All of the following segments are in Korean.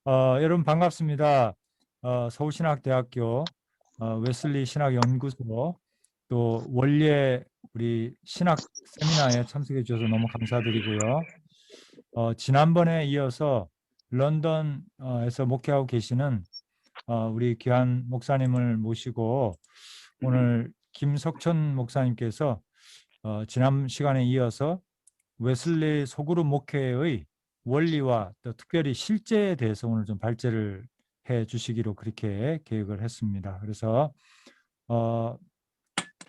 여러분 반갑습니다. 서울신학대학교 웨슬리 신학연구소 또 원예 우리 신학 세미나에 참석해 주셔서 너무 감사드리고요. 지난번에 이어서 런던에서 목회하고 계시는 우리 귀한 목사님을 모시고 오늘 김석천 목사님께서 지난 시간에 이어서 웨슬리 소그룹 목회의 원리와 또 특별히 실제에 대해서 오늘 좀 발제를 해 주시기로 그렇게 계획을 했습니다. 그래서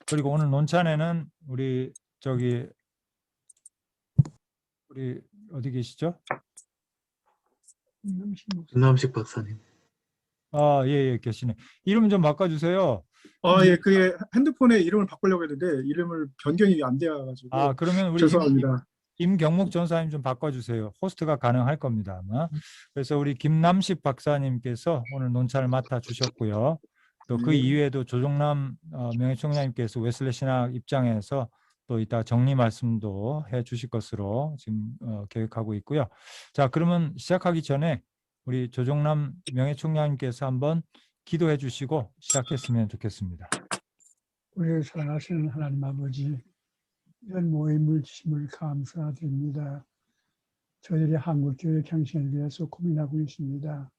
그리고 오늘 논찬에는 우리 어디 계시죠? 김남식 박사님. 예, 계시네. 이름 좀 바꿔주세요. 예, 그게 핸드폰에 이름을 바꾸려고 했는데 이름을 변경이 안 되어가지고 그러면 우리 죄송합니다. 임경목 전사님 좀 바꿔주세요. 호스트가 가능할 겁니다. 아마. 그래서 우리 김남식 박사님께서 오늘 논차를 맡아 주셨고요. 또 그 이외에도 조종남 명예총장님께서 웨슬리 신학 입장에서 또 이따 정리 말씀도 해 주실 것으로 지금 계획하고 있고요. 자, 그러면 시작하기 전에 우리 조종남 명예총장님께서 한번 기도해 주시고 시작했으면 좋겠습니다. 우리를 사랑하시는 하나님 아버지, 이런 모임을 주심을 감사드립니다. 저희들이 한국교회 경신을 위해서 고민하고 있습니다.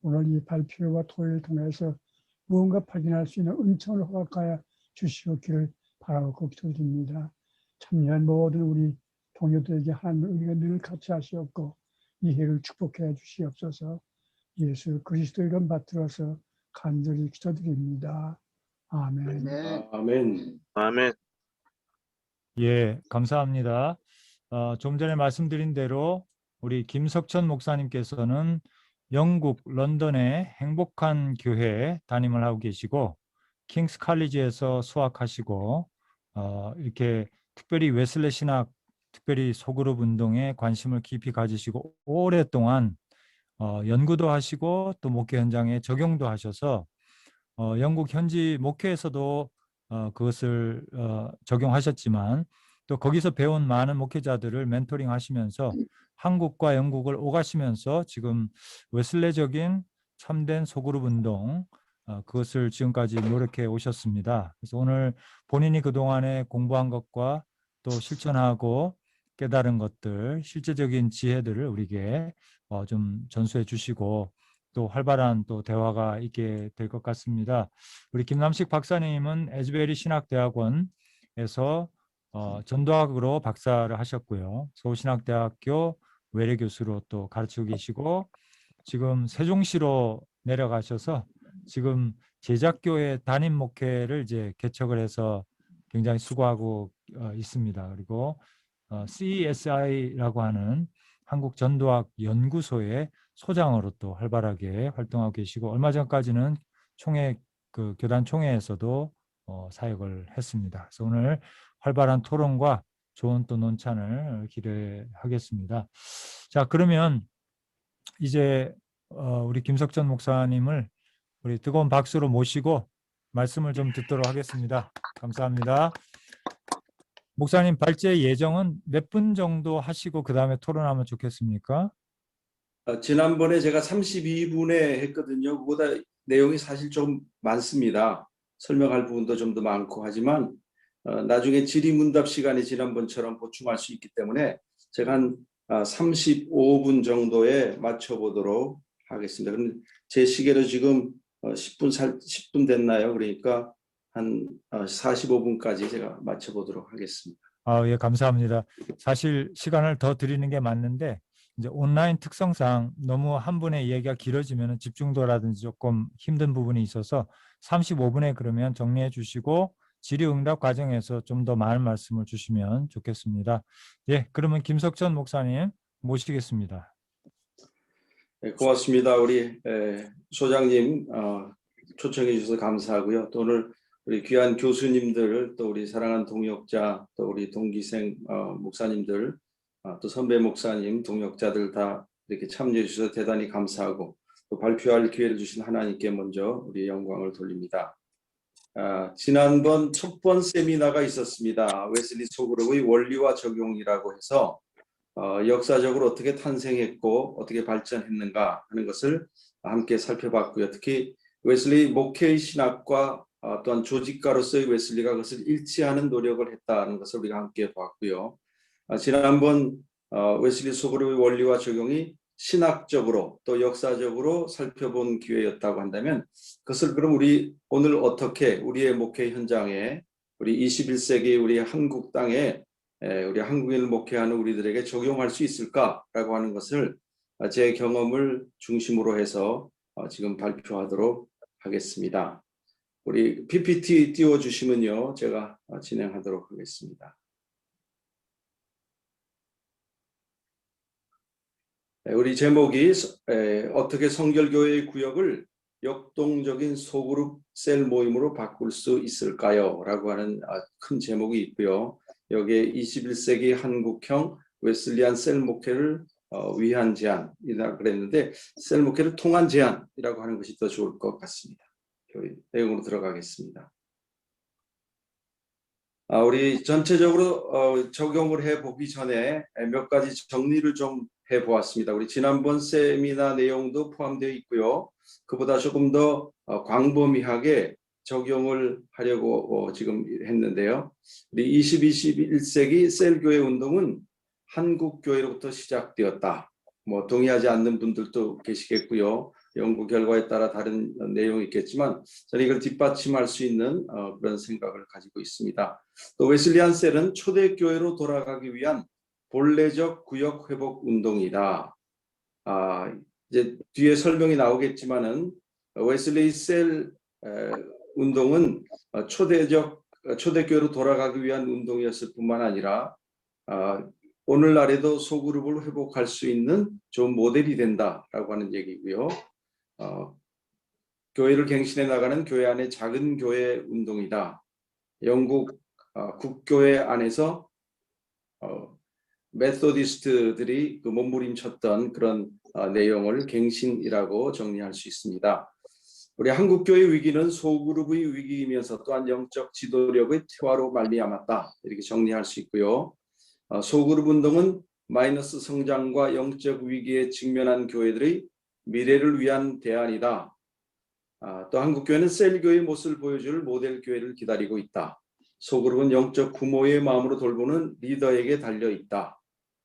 오늘 이 발표와 토요일을 통해서 무언가 발견할 수 있는 은총을 허락하여 주시옵기를 바라고 기도드립니다. 참여한 모든 우리 동료들에게 하나님의 은혜가 늘 같이 하시옵고 이해를 축복해 주시옵소서. 예수 그리스도 이름 받들어서 간절히 기도드립니다. 아멘. 아멘. 아멘. 예, 감사합니다. 좀 전에 말씀드린 대로 우리 김석천 목사님께서는 영국 런던의 행복한 교회 담임을 하고 계시고 킹스 칼리지에서 수학하시고 이렇게 특별히 웨슬리 신학, 특별히 소그룹 운동에 관심을 깊이 가지시고 오랫동안 연구도 하시고 또 목회 현장에 적용도 하셔서 영국 현지 목회에서도 그것을 적용하셨지만 또 거기서 배운 많은 목회자들을 멘토링 하시면서 한국과 영국을 오가시면서 지금 웨슬레적인 참된 소그룹 운동 그것을 지금까지 노력해 오셨습니다. 그래서 오늘 본인이 그동안에 공부한 것과 또 실천하고 깨달은 것들, 실제적인 지혜들을 우리에게 좀 전수해 주시고 또 활발한 또 대화가 있게 될 것 같습니다. 우리 김남식 박사님은 에즈베리 신학대학원에서 전도학으로 박사를 하셨고요. 서울신학대학교 외래 교수로 또 가르치고 계시고 지금 세종시로 내려가셔서 지금 제작교회 담임 목회를 이제 개척을 해서 굉장히 수고하고 있습니다. 그리고 CESI라고 하는 한국전도학 연구소의 소장으로 또 활발하게 활동하고 계시고 얼마 전까지는 총회 그 교단 총회에서도 사역을 했습니다. 그래서 오늘 활발한 토론과 좋은 또 논찬을 기대하겠습니다. 자, 그러면 이제 우리 김석천 목사님을 우리 뜨거운 박수로 모시고 말씀을 좀 듣도록 하겠습니다. 감사합니다. 목사님 발제 예정은 몇 분 정도 하시고 그 다음에 토론하면 좋겠습니까? 지난번에 제가 32분에 했거든요. 그보다 내용이 사실 좀 많습니다. 설명할 부분도 좀 더 많고 하지만 나중에 질의문답 시간이 지난번처럼 보충할 수 있기 때문에 제가 한 35분 정도에 맞춰보도록 하겠습니다. 그럼 제 시계로 지금 10분 됐나요? 그러니까 한 45분까지 제가 맞춰보도록 하겠습니다. 예, 감사합니다. 사실 시간을 더 드리는 게 맞는데 이제 온라인 특성상 너무 한 분의 이야기가 길어지면 집중도라든지 조금 힘든 부분이 있어서 35분에 그러면 정리해 주시고 질의응답 과정에서 좀 더 많은 말씀을 주시면 좋겠습니다. 예, 그러면 김석천 목사님 모시겠습니다. 네, 고맙습니다. 우리 소장님 초청해 주셔서 감사하고요. 또 오늘 우리 귀한 교수님들, 또 우리 사랑하는 동역자, 또 우리 동기생 목사님들, 또 선배 목사님, 동역자들 다 이렇게 참여해 주셔서 대단히 감사하고 또 발표할 기회를 주신 하나님께 먼저 우리 영광을 돌립니다. 지난번 첫 번 세미나가 있었습니다. 웨슬리 소그룹의 원리와 적용이라고 해서 역사적으로 어떻게 탄생했고 어떻게 발전했는가 하는 것을 함께 살펴봤고요. 특히 웨슬리 목회의 신학과 또한 조직가로서의 웨슬리가 그것을 일치하는 노력을 했다는 것을 우리가 함께 봤고요. 지난번 웨슬리 소그룹의 원리와 적용이 신학적으로 또 역사적으로 살펴본 기회였다고 한다면 그것을 그럼 우리 오늘 어떻게 우리의 목회 현장에 우리 21세기 우리 한국 땅에 우리 한국인을 목회하는 우리들에게 적용할 수 있을까라고 하는 것을 제 경험을 중심으로 해서 지금 발표하도록 하겠습니다. 우리 PPT 띄워주시면요, 제가 진행하도록 하겠습니다. 우리 제목이 어떻게 성결교회의 구역을 역동적인 소그룹 셀 모임으로 바꿀 수 있을까요? 라고 하는 큰 제목이 있고요. 여기에 21세기 한국형 웨슬리안 셀 목회를 위한 제안이라고 그랬는데 셀 목회를 통한 제안이라고 하는 것이 더 좋을 것 같습니다. 내용으로 들어가겠습니다. 우리 전체적으로 적용을 해보기 전에 몇 가지 정리를 좀 해보았습니다. 우리 지난번 세미나 내용도 포함되어 있고요. 그보다 조금 더 광범위하게 적용을 하려고 지금 했는데요. 우리 21세기 셀교회 운동은 한국교회로부터 시작되었다. 뭐 동의하지 않는 분들도 계시겠고요. 연구 결과에 따라 다른 내용이 있겠지만 저는 이걸 뒷받침할 수 있는 그런 생각을 가지고 있습니다. 또 웨슬리안 셀은 초대교회로 돌아가기 위한 본래적 구역 회복 운동이다. 이제 뒤에 설명이 나오겠지만은 웨슬리 셀 운동은 초대교회로 돌아가기 위한 운동이었을 뿐만 아니라 오늘날에도 소그룹을 회복할 수 있는 좋은 모델이 된다라고 하는 얘기고요. 교회를 갱신해 나가는 교회 안의 작은 교회 운동이다. 영국 국교회 안에서 메소디스트들이 그 몸부림쳤던 그런 내용을 갱신이라고 정리할 수 있습니다. 우리 한국교회 위기는 소그룹의 위기이면서 또한 영적 지도력의 퇴화로 말미암았다. 이렇게 정리할 수 있고요. 소그룹 운동은 마이너스 성장과 영적 위기에 직면한 교회들의 미래를 위한 대안이다. 또 한국교회는 셀교회의 모습을 보여줄 모델 교회를 기다리고 있다. 소그룹은 영적 부모의 마음으로 돌보는 리더에게 달려있다.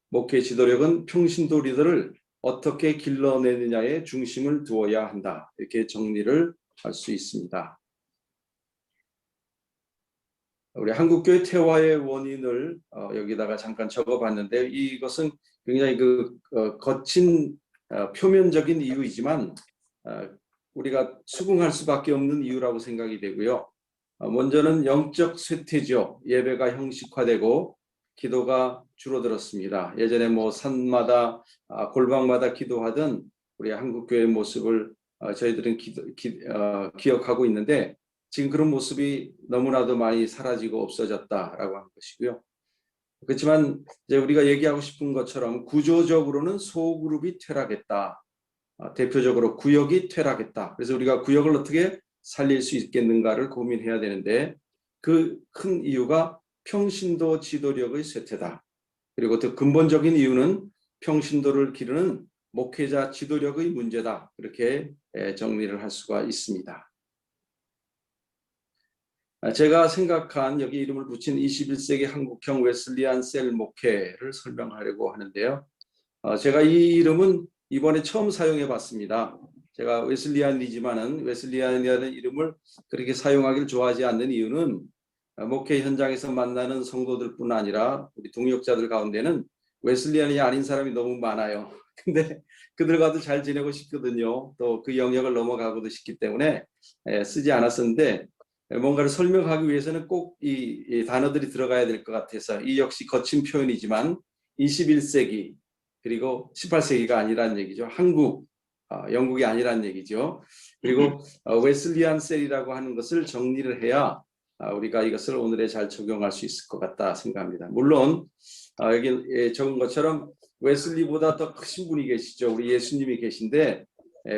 목회 지도력은 평신도 리더를 어떻게 길러내느냐에 중심을 두어야 한다. 이렇게 정리를 할 수 있습니다. 우리 한국교회 퇴화의 원인을 여기다가 잠깐 적어봤는데 이것은 굉장히 거친 표면적인 이유이지만 우리가 수긍할 수밖에 없는 이유라고 생각이 되고요. 먼저는 영적 쇠퇴죠. 예배가 형식화되고 기도가 줄어들었습니다. 예전에 뭐 산마다 골방마다 기도하던 우리 한국교회의 모습을 저희들은 기억하고 있는데 지금 그런 모습이 너무나도 많이 사라지고 없어졌다라고 하는 것이고요. 그렇지만 이제 우리가 얘기하고 싶은 것처럼 구조적으로는 소그룹이 퇴락했다. 대표적으로 구역이 퇴락했다. 그래서 우리가 구역을 어떻게 살릴 수 있겠는가를 고민해야 되는데 그 큰 이유가 평신도 지도력의 쇠퇴다. 그리고 더 근본적인 이유는 평신도를 기르는 목회자 지도력의 문제다. 그렇게 정리를 할 수가 있습니다. 제가 생각한 여기 이름을 붙인 21세기 한국형 웨슬리안 셀 목회를 설명하려고 하는데요. 제가 이 이름은 이번에 처음 사용해 봤습니다. 제가 웨슬리안이지만은 웨슬리안이라는 이름을 그렇게 사용하기를 좋아하지 않는 이유는 목회 현장에서 만나는 성도들뿐 아니라 우리 동역자들 가운데는 웨슬리안이 아닌 사람이 너무 많아요. 근데 그들과도 잘 지내고 싶거든요. 또 그 영역을 넘어가고도 싶기 때문에 쓰지 않았었는데 뭔가를 설명하기 위해서는 꼭 이 단어들이 들어가야 될 것 같아서 이 역시 거친 표현이지만 21세기 그리고 18세기가 아니라는 얘기죠. 영국이 아니라는 얘기죠. 그리고 웨슬리안 셀이라고 하는 것을 정리를 해야 우리가 이것을 오늘에 잘 적용할 수 있을 것 같다 생각합니다. 물론 여기 적은 것처럼 웨슬리보다 더 크신 분이 계시죠. 우리 예수님이 계신데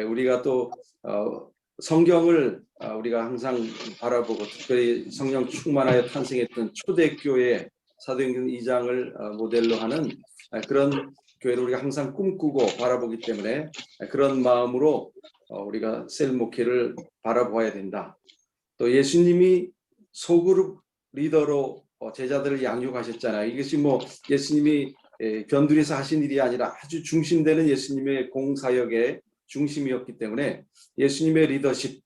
우리가 또 성경을 우리가 항상 바라보고 특별히 성령 충만하여 탄생했던 초대교회 사도행전 2장을 모델로 하는 그런 교회를 우리가 항상 꿈꾸고 바라보기 때문에 그런 마음으로 우리가 셀 목회를 바라보아야 된다. 또 예수님이 소그룹 리더로 제자들을 양육하셨잖아요. 이것이 뭐 예수님이 변두리에서 하신 일이 아니라 아주 중심되는 예수님의 공사역의 중심이었기 때문에 예수님의 리더십,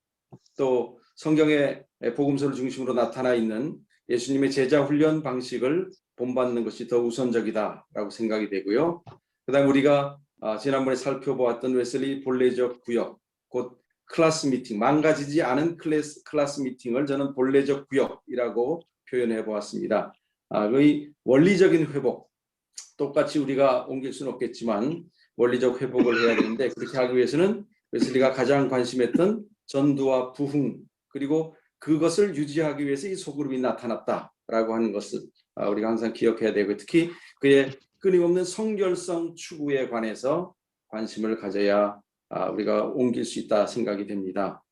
또 성경의 복음서를 중심으로 나타나 있는 예수님의 제자 훈련 방식을 본받는 것이 더 우선적이다라고 생각이 되고요. 그다음 우리가 지난번에 살펴보았던 웨슬리 본래적 구역, 곧 클래스 미팅, 망가지지 않은 클래스 미팅을 저는 본래적 구역이라고 표현해 보았습니다. 그 원리적인 회복, 똑같이 우리가 옮길 수는 없겠지만 원리적 회복을 해야 되는데, 그렇게 하기 위해서는 웨슬리가 가장 관심했던 전도와 부흥, 그리고 그것을 유지하기 위해서 이 소그룹이 나타났다라고 하는 것을 우리가 항상 기억해야 되고, 특히 그의 끊임없는 성결성 추구에 관해서 관심을 가져야 우리가 옮길 수 있다 생각이 됩니다.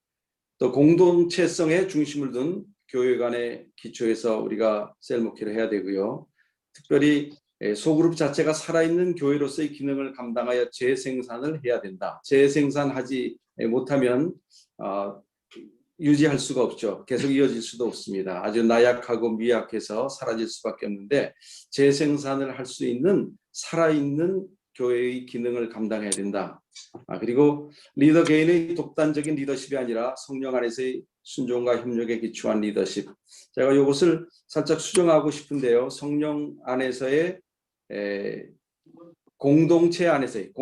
또 공동체성에 중심을 둔 교회 간의 기초에서 우리가 셀 목회를 해야 되고요. 특별히 소그룹 자체가 살아있는 교회로서의 기능을 감당하여 재생산을 해야 된다. 재생산하지 못하면 유지할 수가 없죠. 계속 이어질 수도 없습니다. 아주 나약하고 미약해서 사라질 수밖에 없는데, 재생산을 할 수 있는 살아있는 교회의 기능을 감당해야 된다. 그리고 리더 개인의 독단적인 리더십이 아니라 성령 안에서의 순종과 협력에 기초한 리더십. 제가 이것을 살짝 수정하고 싶은데요. 성령 안에서의 공동체 안에서의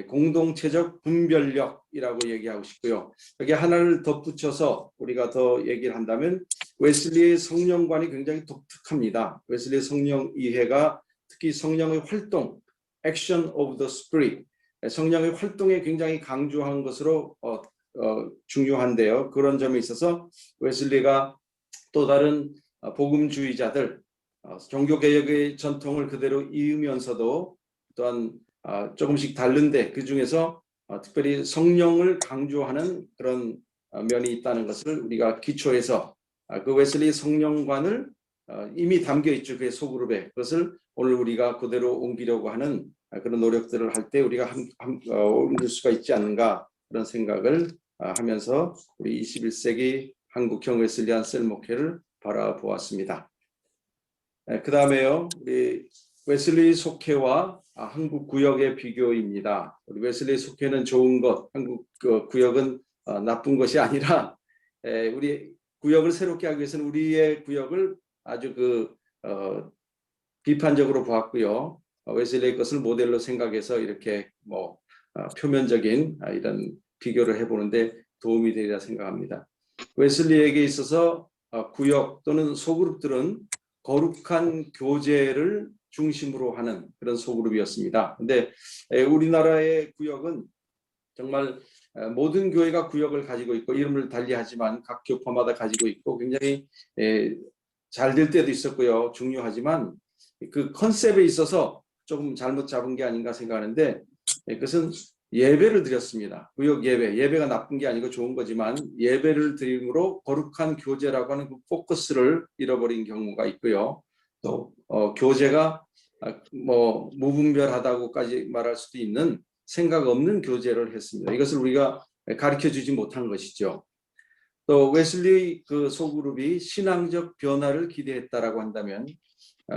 공동체적 분별력이라고 얘기하고 싶고요. 여기 하나를 덧붙여서 우리가 더 얘기를 한다면, 웨슬리의 성령관이 굉장히 독특합니다. 웨슬리의 성령 이해가 특히 성령의 활동, Action of the Spirit, 성령의 활동에 굉장히 강조한 것으로 중요한데요. 그런 점에 있어서 웨슬리가 또 다른 복음주의자들, 종교개혁의 전통을 그대로 이으면서도 또한 조금씩 다른데, 그 중에서 특별히 성령을 강조하는 그런 면이 있다는 것을 우리가 기초해서 그 웨슬리 성령관을 이미 담겨 있죠. 그의 소그룹에. 그것을 오늘 우리가 그대로 옮기려고 하는 그런 노력들을 할 때 우리가 옮길 수가 있지 않는가, 그런 생각을 하면서 우리 21세기 한국형 웨슬리안 셀 목회를 바라보았습니다. 그 다음에요, 우리 웨슬리 속회와 한국 구역의 비교입니다. 우리 웨슬리 속회는 좋은 것, 한국 구역은 나쁜 것이 아니라, 우리 구역을 새롭게 하기 위해서는 우리의 구역을 아주 비판적으로 보았고요. 웨슬리의 것을 모델로 생각해서 이렇게 표면적인 이런 비교를 해보는데 도움이 되리라 생각합니다. 웨슬리에게 있어서 구역 또는 소그룹들은 거룩한 교제를 중심으로 하는 그런 소그룹이었습니다. 근데 우리나라의 구역은 정말 모든 교회가 구역을 가지고 있고 이름을 달리하지만 각 교파마다 가지고 있고 굉장히 잘 될 때도 있었고요. 중요하지만 그 컨셉에 있어서 조금 잘못 잡은 게 아닌가 생각하는데, 그것은 예배를 드렸습니다. 구역 예배가 나쁜 게 아니고 좋은 거지만 예배를 드림으로 거룩한 교제라고 하는 그 포커스를 잃어버린 경우가 있고요. 또 교제가 무분별하다고까지 말할 수도 있는 생각 없는 교제를 했습니다. 이것을 우리가 가르쳐 주지 못한 것이죠. 또 웨슬리 그 소그룹이 신앙적 변화를 기대했다라고 한다면,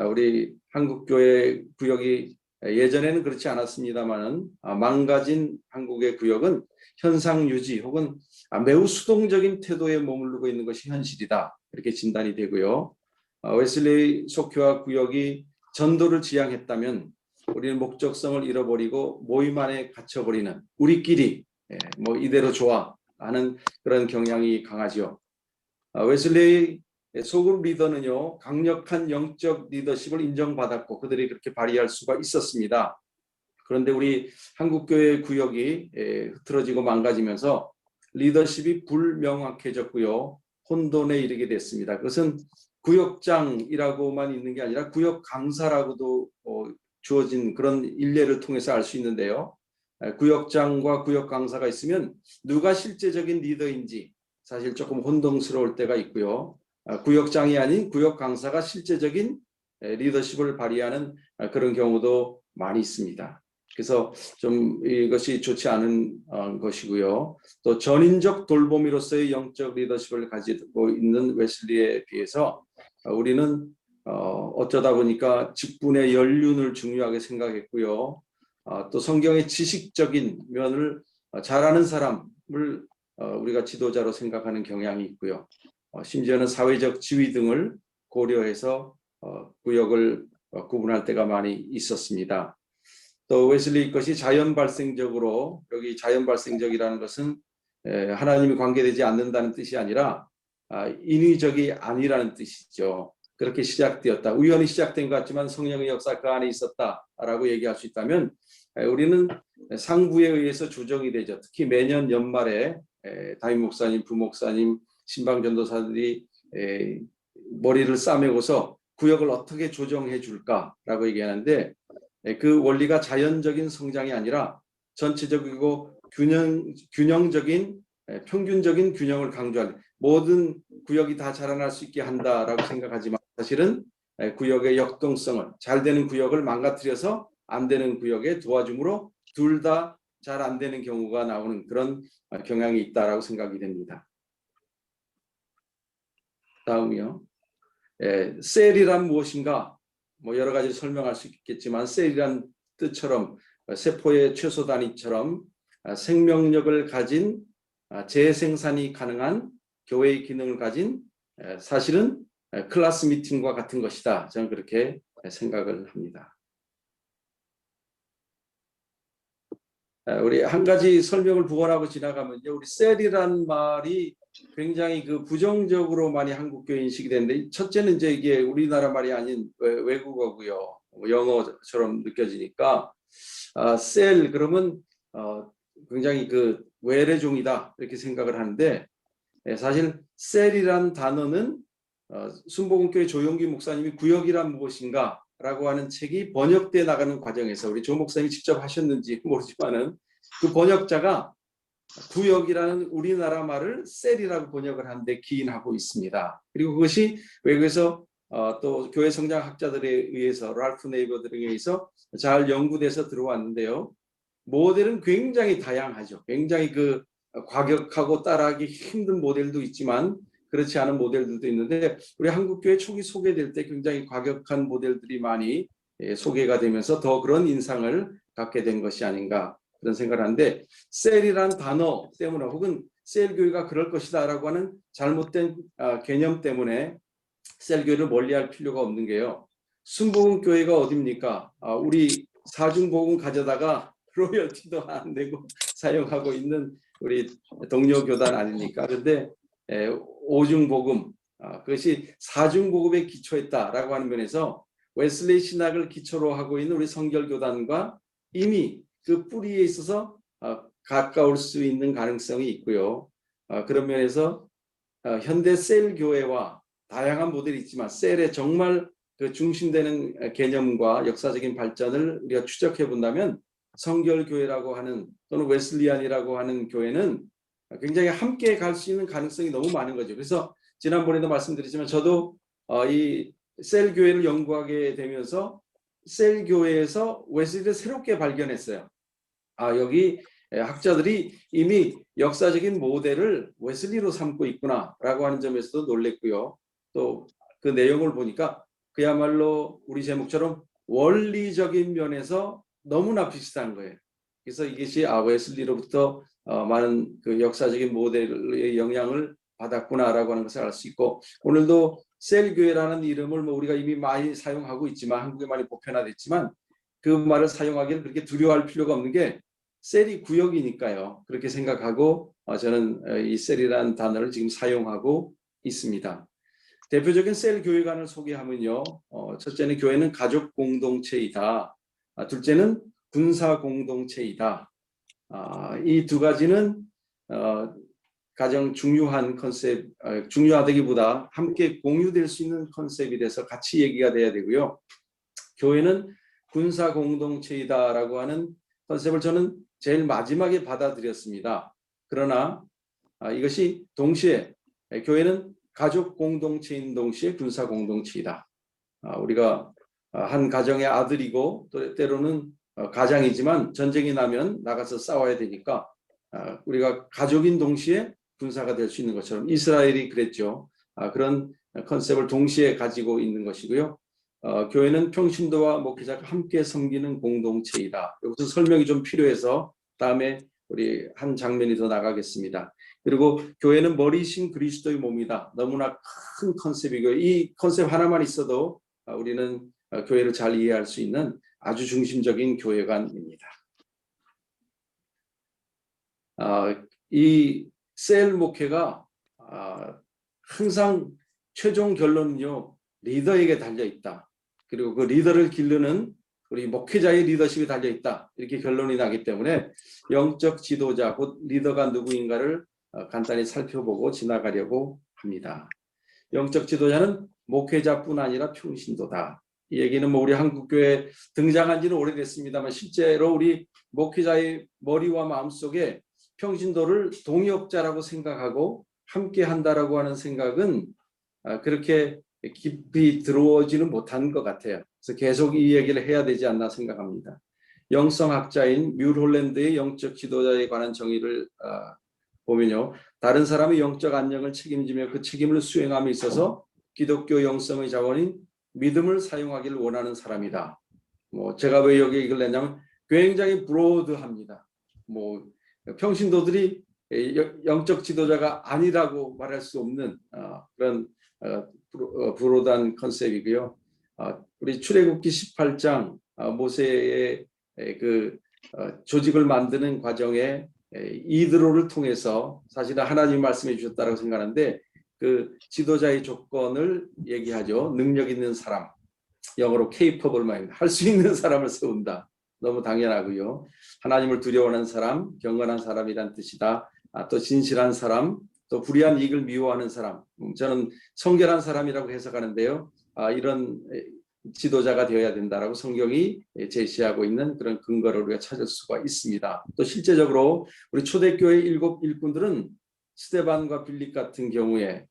우리 한국교회 구역이 예전에는 그렇지 않았습니다만은 망가진 한국의 구역은 현상 유지 혹은 매우 수동적인 태도에 머무르고 있는 것이 현실이다, 이렇게 진단이 되고요. 웨슬리 속회와 구역이 전도를 지향했다면 우리는 목적성을 잃어버리고 모임 안에 갇혀버리는, 우리끼리 이대로 좋아 하는 그런 경향이 강하죠. 웨슬리 소그룹 리더는요, 강력한 영적 리더십을 인정받았고 그들이 그렇게 발휘할 수가 있었습니다. 그런데 우리 한국교회 구역이 흐트러지고 망가지면서 리더십이 불명확해졌고요, 혼돈에 이르게 됐습니다. 그것은 구역장이라고만 있는 게 아니라 구역 강사라고도 주어진 그런 일례를 통해서 알 수 있는데요. 구역장과 구역 강사가 있으면 누가 실제적인 리더인지 사실 조금 혼동스러울 때가 있고요. 구역장이 아닌 구역 강사가 실제적인 리더십을 발휘하는 그런 경우도 많이 있습니다. 그래서 좀 이것이 좋지 않은 것이고요. 또 전인적 돌보미로서의 영적 리더십을 가지고 있는 웨슬리에 비해서 우리는 어쩌다 보니까 직분의 연륜을 중요하게 생각했고요. 또 성경의 지식적인 면을 잘 아는 사람을 우리가 지도자로 생각하는 경향이 있고요. 심지어는 사회적 지위 등을 고려해서 구역을 구분할 때가 많이 있었습니다. 또 웨슬리 것이 자연 발생적으로, 여기 자연 발생적이라는 것은 하나님이 관계되지 않는다는 뜻이 아니라 인위적이 아니라는 뜻이죠. 그렇게 시작되었다. 우연히 시작된 것 같지만 성령의 역사 그 안에 있었다라고 얘기할 수 있다면 우리는 상부에 의해서 조정이 되죠. 특히 매년 연말에 담임 목사님, 부목사님, 신방전도사들이 머리를 싸매고서 구역을 어떻게 조정해 줄까라고 얘기하는데 그 원리가 자연적인 성장이 아니라 전체적이고 균형적인 평균적인 균형을 강조하는 모든 구역이 다 자라날 수 있게 한다라고 생각하지만 사실은 구역의 역동성을 잘 되는 구역을 망가뜨려서 안 되는 구역에 도와줌으로 둘 다 잘 안 되는 경우가 나오는 그런 경향이 있다라고 생각이 됩니다. 다음이요. 셀이란 무엇인가? 뭐 여러 가지 설명할 수 있겠지만 셀이란 뜻처럼 세포의 최소 단위처럼 생명력을 가진 재생산이 가능한 교회의 기능을 가진 사실은 클래스 미팅과 같은 것이다. 저는 그렇게 생각을 합니다. 우리 한 가지 설명을 부원하고 지나가면요, 우리 셀이란 말이 굉장히 그 부정적으로 많이 한국 교회 인식이 되는데, 첫째는 이제 이게 우리나라 말이 아닌 외국어고요, 영어처럼 느껴지니까 셀 그러면 굉장히 그 외래종이다 이렇게 생각을 하는데, 사실 셀이란 단어는 순복음교회 조용기 목사님이 구역이란 무엇인가 라고 하는 책이 번역돼 나가는 과정에서 우리 조 목사님이 직접 하셨는지 모르지만은 그 번역자가 구역이라는 우리나라 말을 셀이라고 번역을 하는데 기인하고 있습니다. 그리고 그것이 외국에서 또 교회 성장학자들에 의해서 랄프 네이버들에 의해서 잘 연구돼서 들어왔는데요. 모델은 굉장히 다양하죠. 굉장히 그 과격하고 따라하기 힘든 모델도 있지만 그렇지 않은 모델들도 있는데 우리 한국교회 초기 소개될 때 굉장히 과격한 모델들이 많이 소개가 되면서 더 그런 인상을 갖게 된 것이 아닌가 그런 생각을 하는데, 셀이란 단어 때문에 혹은 셀교회가 그럴 것이다 라고 하는 잘못된 개념 때문에 셀교회를 멀리할 필요가 없는 게요, 순복음교회가 어딥니까? 우리 사중복음 가져다가 로열티도 안 내고 사용하고 있는 우리 동료 교단 아닙니까? 그런데 오중복음, 그것이 사중복음에 기초했다라고 하는 면에서 웨슬리 신학을 기초로 하고 있는 우리 성결교단과 이미 그 뿌리에 있어서 가까울 수 있는 가능성이 있고요. 그런 면에서 현대 셀 교회와 다양한 모델이 있지만 셀의 정말 그 중심되는 개념과 역사적인 발전을 우리가 추적해 본다면 성결교회라고 하는 또는 웨슬리안이라고 하는 교회는 굉장히 함께 갈 수 있는 가능성이 너무 많은 거죠. 그래서 지난번에도 말씀드렸지만 저도 이 셀 교회를 연구하게 되면서 셀 교회에서 웨슬리를 새롭게 발견했어요. 여기 학자들이 이미 역사적인 모델을 웨슬리로 삼고 있구나라고 하는 점에서도 놀랬고요. 또 그 내용을 보니까 그야말로 우리 제목처럼 원리적인 면에서 너무나 비슷한 거예요. 그래서 이것이 웨슬리로부터 많은 그 역사적인 모델의 영향을 받았구나라고 하는 것을 알 수 있고, 오늘도 셀교회라는 이름을 뭐 우리가 이미 많이 사용하고 있지만 한국에 많이 보편화됐지만 그 말을 사용하기를 그렇게 두려워할 필요가 없는 게 셀이 구역이니까요. 그렇게 생각하고 저는 이 셀이라는 단어를 지금 사용하고 있습니다. 대표적인 셀 교회관을 소개하면요, 첫째는 교회는 가족 공동체이다. 둘째는 군사 공동체이다. 이 두 가지는 가장 중요한 컨셉, 중요하다기보다 함께 공유될 수 있는 컨셉이 돼서 같이 얘기가 돼야 되고요. 교회는 군사 공동체이다라고 하는 컨셉을 저는 제일 마지막에 받아들였습니다. 그러나 이것이 동시에 교회는 가족 공동체인 동시에 군사 공동체이다. 우리가 한 가정의 아들이고 또 때로는 가장이지만 전쟁이 나면 나가서 싸워야 되니까 우리가 가족인 동시에 군사가 될 수 있는 것처럼 이스라엘이 그랬죠. 그런 컨셉을 동시에 가지고 있는 것이고요. 교회는 평신도와 목회자가 함께 섬기는 공동체이다. 여기서 설명이 좀 필요해서 다음에 우리 한 장면이 더 나가겠습니다. 그리고 교회는 머리신 그리스도의 몸이다. 너무나 큰 컨셉이고요. 이 컨셉 하나만 있어도 우리는 교회를 잘 이해할 수 있는 아주 중심적인 교회관입니다. 이 셀 목회가 항상 최종 결론은요, 리더에게 달려 있다. 그리고 그 리더를 기르는 우리 목회자의 리더십이 달려 있다. 이렇게 결론이 나기 때문에 영적 지도자, 곧 리더가 누구인가를 간단히 살펴보고 지나가려고 합니다. 영적 지도자는 목회자뿐 아니라 평신도다. 이 얘기는 뭐 우리 한국교회 등장한 지는 오래됐습니다만 실제로 우리 목회자의 머리와 마음속에 평신도를 동역자라고 생각하고 함께 한다라고 하는 생각은 그렇게 깊이 들어오지는 못한 것 같아요. 그래서 계속 이 얘기를 해야 되지 않나 생각합니다. 영성학자인 뮬홀랜드의 영적 지도자에 관한 정의를 보면요. 다른 사람의 영적 안녕을 책임지며 그 책임을 수행함에 있어서 기독교 영성의 자원인 믿음을 사용하기를 원하는 사람이다. 뭐 제가 왜 여기 이걸 냈냐면 굉장히 브로드합니다. 뭐 평신도들이 영적 지도자가 아니라고 말할 수 없는 그런 브로드한 컨셉이고요. 우리 출애굽기 18장 모세의 그 조직을 만드는 과정에 이드로를 통해서 사실은 하나님 말씀해 주셨다고 생각하는데 그 지도자의 조건을 얘기하죠. 능력 있는 사람, 영어로 capable mind, 할 수 있는 사람을 세운다. 너무 당연하고요. 하나님을 두려워하는 사람, 경건한 사람이란 뜻이다. 또 진실한 사람, 또 불의한 이익을 미워하는 사람. 저는 성결한 사람이라고 해석하는데요. 이런 지도자가 되어야 된다라고 성경이 제시하고 있는 그런 근거를 우리가 찾을 수가 있습니다. 또 실제적으로 우리 초대교회 7 일꾼들은 스데반과 빌립 같은 경우에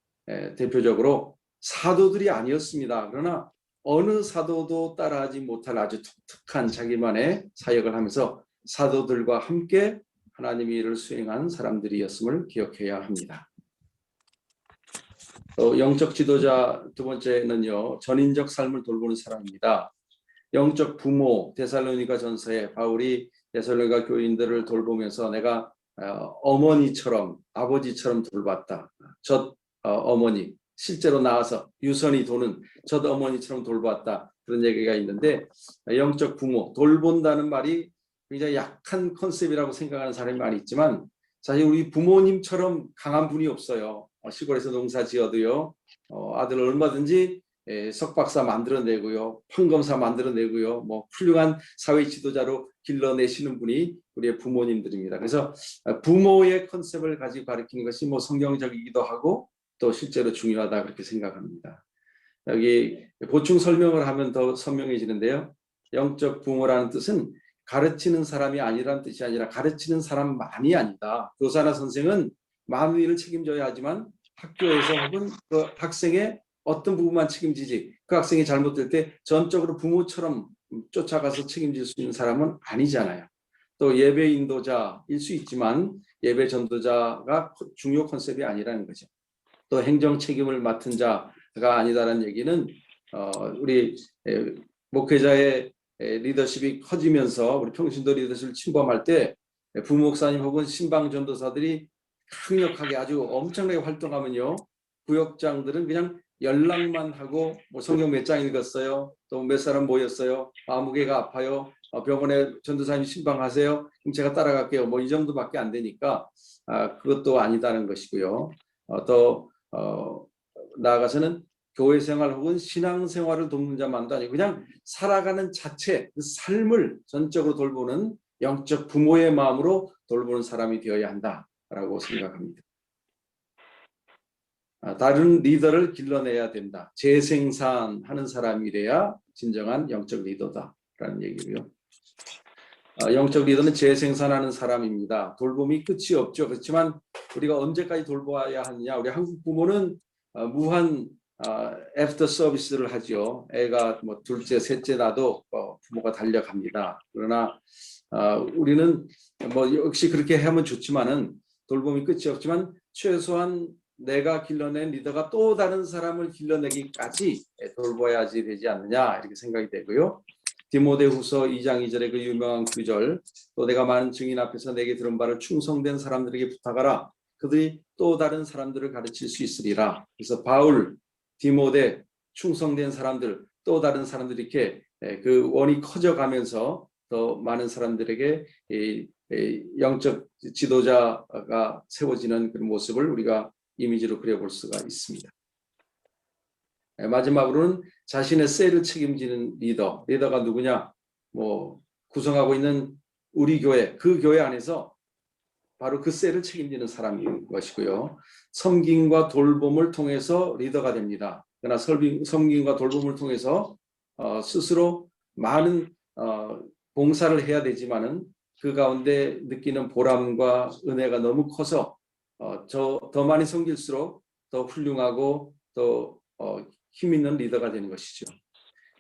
대표적으로 사도들이 아니었습니다. 그러나 어느 사도도 따라하지 못할 아주 독특한 자기만의 사역을 하면서 사도들과 함께 하나님의 일을 수행한 사람들이었음을 기억해야 합니다. 또 영적 지도자 두 번째는요, 전인적 삶을 돌보는 사람입니다. 영적 부모, 데살로니가 전서에 바울이 데살로니가 교인들을 돌보면서 내가 어머니처럼 아버지처럼 돌봤다. 젖 어머니, 실제로 나와서 유선이 도는 젖 어머니처럼 돌봤다. 그런 얘기가 있는데 영적 부모, 돌본다는 말이 굉장히 약한 컨셉이라고 생각하는 사람이 많이 있지만 사실 우리 부모님처럼 강한 분이 없어요. 시골에서 농사 지어도요. 아들 얼마든지 석박사 만들어내고요. 판검사 만들어내고요. 뭐 훌륭한 사회 지도자로 길러내시는 분이 우리의 부모님들입니다. 그래서 부모의 컨셉을 가지고 가르치는 것이 뭐 성경적이기도 하고 또 실제로 중요하다 그렇게 생각합니다. 여기 보충 설명을 하면 더 선명해지는데요. 영적 부모라는 뜻은 가르치는 사람이 아니라는 뜻이 아니라 가르치는 사람만이 아니다. 교사나 선생은 많은 일을 책임져야 하지만 학교에서 혹은 그 학생의 어떤 부분만 책임지지 그 학생이 잘못될 때 전적으로 부모처럼 쫓아가서 책임질 수 있는 사람은 아니잖아요. 또 예배 인도자일 수 있지만 예배 전도자가 중요 컨셉이 아니라는 거죠. 또 행정 책임을 맡은 자가 아니다라는 얘기는 우리 목회자의 리더십이 커지면서 우리 평신도 리더십을 침범할 때 부목사님 혹은 신방 전도사들이 강력하게 아주 엄청나게 활동하면요, 구역장들은 그냥 연락만 하고 뭐 성경 몇 장 읽었어요, 또 몇 사람 모였어요, 아무개가 아파요, 병원에 전도사님 신방하세요, 그럼 제가 따라갈게요, 뭐 이 정도밖에 안 되니까 그것도 아니다는 것이고요. 또 나아가서는 교회 생활 혹은 신앙 생활을 돕는 자만도 아니고 그냥 살아가는 자체, 그 삶을 전적으로 돌보는 영적 부모의 마음으로 돌보는 사람이 되어야 한다라고 생각합니다. 다른 리더를 길러내야 된다. 재생산하는 사람이래야 진정한 영적 리더다라는 얘기고요. 영적 리더는 재생산하는 사람입니다. 돌봄이 끝이 없죠. 그렇지만 우리가 언제까지 돌봐야 하느냐. 우리 한국 부모는 무한 애프터 서비스를 하죠. 애가 뭐 둘째, 셋째 나도 부모가 달려갑니다. 그러나 우리는 뭐 역시 그렇게 하면 좋지만은 돌봄이 끝이 없지만 최소한 내가 길러낸 리더가 또 다른 사람을 길러내기까지 돌봐야지 되지 않느냐 이렇게 생각이 되고요. 디모데후서 2장 2절의 그 유명한 구절, 또 내가 많은 증인 앞에서 내게 들은 바를 충성된 사람들에게 부탁하라. 그들이 또 다른 사람들을 가르칠 수 있으리라. 그래서 바울, 디모데, 충성된 사람들, 또 다른 사람들이 이렇게 그 원이 커져가면서 더 많은 사람들에게 영적 지도자가 세워지는 그런 모습을 우리가 이미지로 그려볼 수가 있습니다. 마지막으로는 자신의 셀을 책임지는 리더가 누구냐? 뭐 구성하고 있는 우리 교회, 그 교회 안에서 바로 그 셀을 책임지는 사람인 것이고요. 섬김과 돌봄을 통해서 리더가 됩니다. 그러나 섬김과 돌봄을 통해서 스스로 많은 봉사를 해야 되지만은 그 가운데 느끼는 보람과 은혜가 너무 커서 더 많이 섬길수록 더 훌륭하고 더 힘 있는 리더가 되는 것이죠.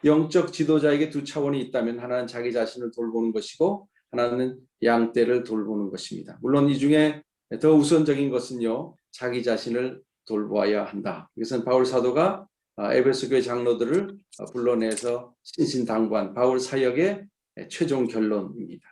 영적 지도자에게 두 차원이 있다면 하나는 자기 자신을 돌보는 것이고 하나는 양떼를 돌보는 것입니다. 물론 이 중에 더 우선적인 것은요, 자기 자신을 돌보아야 한다. 이것은 바울 사도가 에베소 교회 장로들을 불러내서 신신당부한 바울 사역의 최종 결론입니다.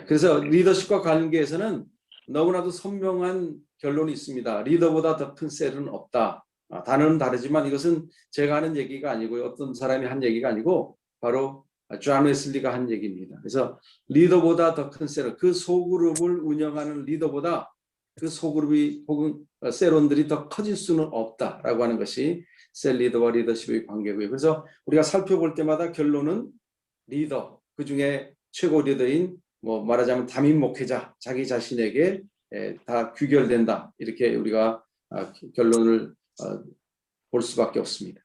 그래서 리더십과 관계에서는 너무나도 선명한 결론이 있습니다. 리더보다 더 큰 셀은 없다. 단어는 다르지만 이것은 제가 하는 얘기가 아니고요. 어떤 사람이 한 얘기가 아니고 바로 존 웨슬리가 한 얘기입니다. 그래서 리더보다 더 큰 셀은, 그 소그룹을 운영하는 리더보다 그 소그룹이 혹은 셀원들이 더 커질 수는 없다라고 하는 것이 셀 리더와 리더십의 관계고요. 그래서 우리가 살펴볼 때마다 결론은 리더, 그 중에 최고 리더인 뭐 말하자면 담임 목회자, 자기 자신에게 다 귀결된다. 이렇게 우리가 결론을 볼 수밖에 없습니다.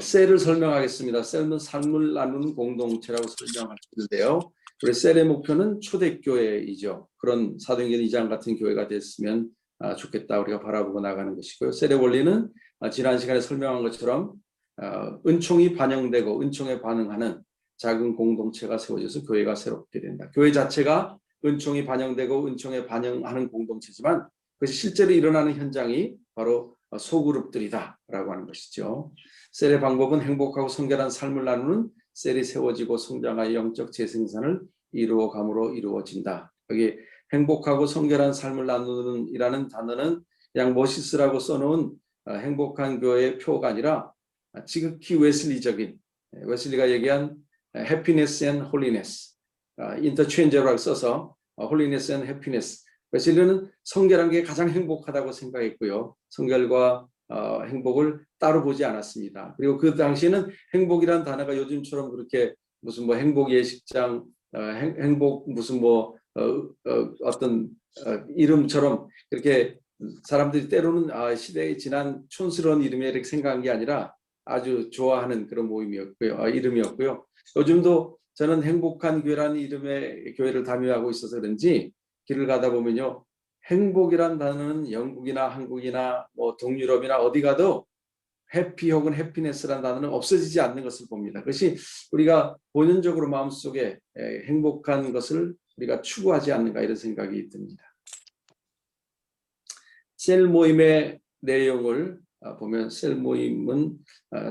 셀을 설명하겠습니다. 셀은 삶을 나누는 공동체라고 설명할 수 있는데요. 우리 셀의 목표는 초대교회이죠. 그런 사도행전 2장 같은 교회가 됐으면 좋겠다 우리가 바라보고 나가는 것이고요. 셀의 원리는 지난 시간에 설명한 것처럼 은총이 반영되고 은총에 반응하는 작은 공동체가 세워져서 교회가 새롭게 된다. 교회 자체가 은총이 반영되고 은총에 반영하는 공동체지만 그것이 실제로 일어나는 현장이 바로 소그룹들이다라고 하는 것이죠. 셀의 방법은 행복하고 성결한 삶을 나누는 셀이 세워지고 성장하여 영적 재생산을 이루어감으로 이루어진다. 여기 행복하고 성결한 삶을 나누는 이라는 단어는 그냥 머시스라고 써놓은 행복한 교회의 표가 아니라 지극히 웨슬리적인, 웨슬리가 얘기한 happiness and holiness, 인터체인저라고 써서 holiness and happiness. 웨슬리는 성결한 게 가장 행복하다고 생각했고요. 성결과 행복을 따로 보지 않았습니다. 그리고 그 당시에는 행복이란 단어가 요즘처럼 그렇게 무슨 뭐 행복 예식장, 행복 무슨 뭐 어떤 이름처럼 그렇게 사람들이 때로는 시대에 지난 촌스러운 이름에 이렇게 생각한 게 아니라 아주 좋아하는 그런 모임이었고요, 이름이었고요. 요즘도 저는 행복한 교회라는 이름의 교회를 담임하고 있어서 그런지 길을 가다 보면요, 행복이란 단어는 영국이나 한국이나 뭐 동유럽이나 어디 가도 해피 혹은 해피네스라는 단어는 없어지지 않는 것을 봅니다. 그것이 우리가 본연적으로 마음속에 행복한 것을 우리가 추구하지 않는가 이런 생각이 듭니다. 셀 모임의 내용을 보면 셀 모임은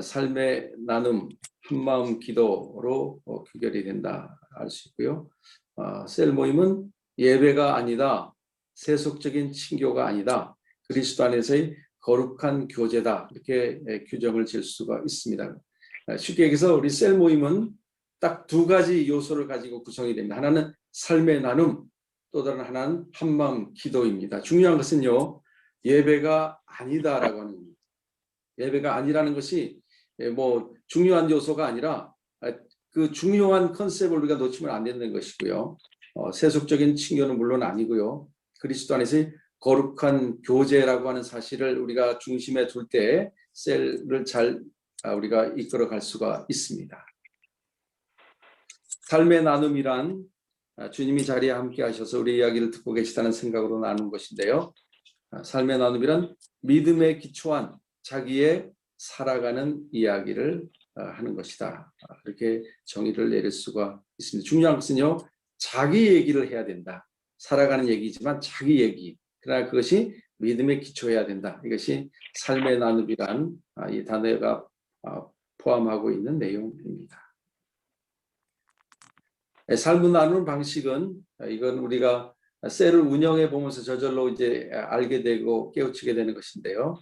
삶의 나눔, 한마음 기도로 귀결이 된다 알 수 있고요. 셀 모임은 예배가 아니다, 세속적인 친교가 아니다, 그리스도 안에서의 거룩한 교제다, 이렇게 규정을 지을 수가 있습니다. 쉽게 얘기해서 우리 셀 모임은 딱 두 가지 요소를 가지고 구성이 됩니다. 하나는 삶의 나눔, 또 다른 하나는 한마음 기도입니다. 중요한 것은요, 예배가 아니다라고 하는 겁니다. 예배가 아니라는 것이 뭐 중요한 요소가 아니라 그 중요한 컨셉을 우리가 놓치면 안 되는 것이고요. 세속적인 친교는 물론 아니고요. 그리스도 안에서의 거룩한 교제라고 하는 사실을 우리가 중심에 둘 때 셀을 잘 우리가 이끌어 갈 수가 있습니다. 삶의 나눔이란 주님이 자리에 함께 하셔서 우리 이야기를 듣고 계시다는 생각으로 나눈 것인데요. 삶의 나눔이란 믿음에 기초한 자기의 살아가는 이야기를 하는 것이다. 그렇게 정의를 내릴 수가 있습니다. 중요한 것은요, 자기 얘기를 해야 된다. 살아가는 얘기지만 자기 얘기. 그러나 그것이 믿음에 기초해야 된다. 이것이 삶의 나눔이란 이 단어가 포함하고 있는 내용입니다. 삶을 나누는 방식은 이건 우리가 셀을 운영해 보면서 저절로 이제 알게 되고 깨우치게 되는 것인데요.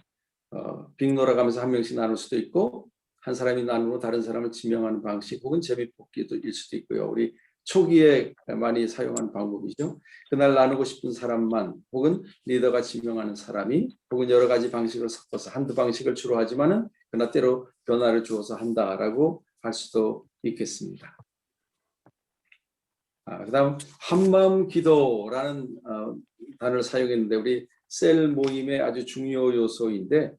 빙노라 가면서 한 명씩 나눌 수도 있고 한 사람이 나누고 다른 사람을 지명하는 방식 혹은 제비뽑기일 수도 있고요. 우리 초기에 많이 사용하는 방법이죠. 그날 나누고 싶은 사람만 혹은 리더가 지명하는 사람이 혹은 여러 가지 방식을 섞어서 한두 방식을 주로 하지만은 그러나 때로 변화를 주어서 한다라고 할 수도 있겠습니다. 그다음 한마음 기도라는 단어를 사용했는데 우리 셀 모임의 아주 중요 요소인데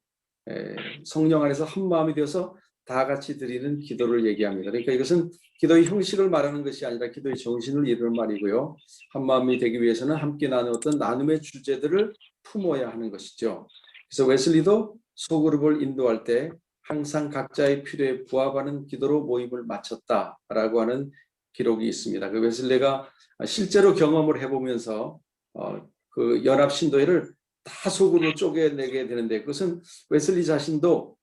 성령 안에서 한마음이 되어서 다 같이 드리는 기도를 얘기합니다. 그러니까 이것은 기도의 형식을 말하는 것이 아니라 기도의 정신을 이루는 말이고요. 한마음이 되기 위해서는 함께 나누었던 나눔의 주제들을 품어야 하는 것이죠. 그래서 웨슬리도 소그룹을 인도할 때 항상 각자의 필요에 부합하는 기도로 모임을 마쳤다라고 하는 기록이 있습니다. 그 웨슬리가 실제로 경험을 해보면서 그 연합 신도회를 다 소그룹으로 쪼개내게 되는데 그것은 웨슬리 자신도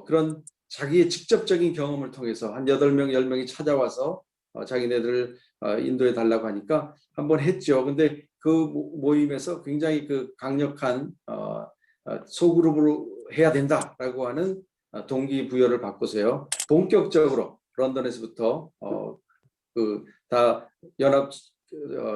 그런 자기의 직접적인 경험을 통해서 한 8명, 10명이 찾아와서 자기네들을 인도해 달라고 하니까 한번 했죠. 근데 그 모임에서 굉장히 그 강력한 소그룹으로 해야 된다라고 하는 동기부여를 받고서요. 본격적으로 런던에서부터 다 연합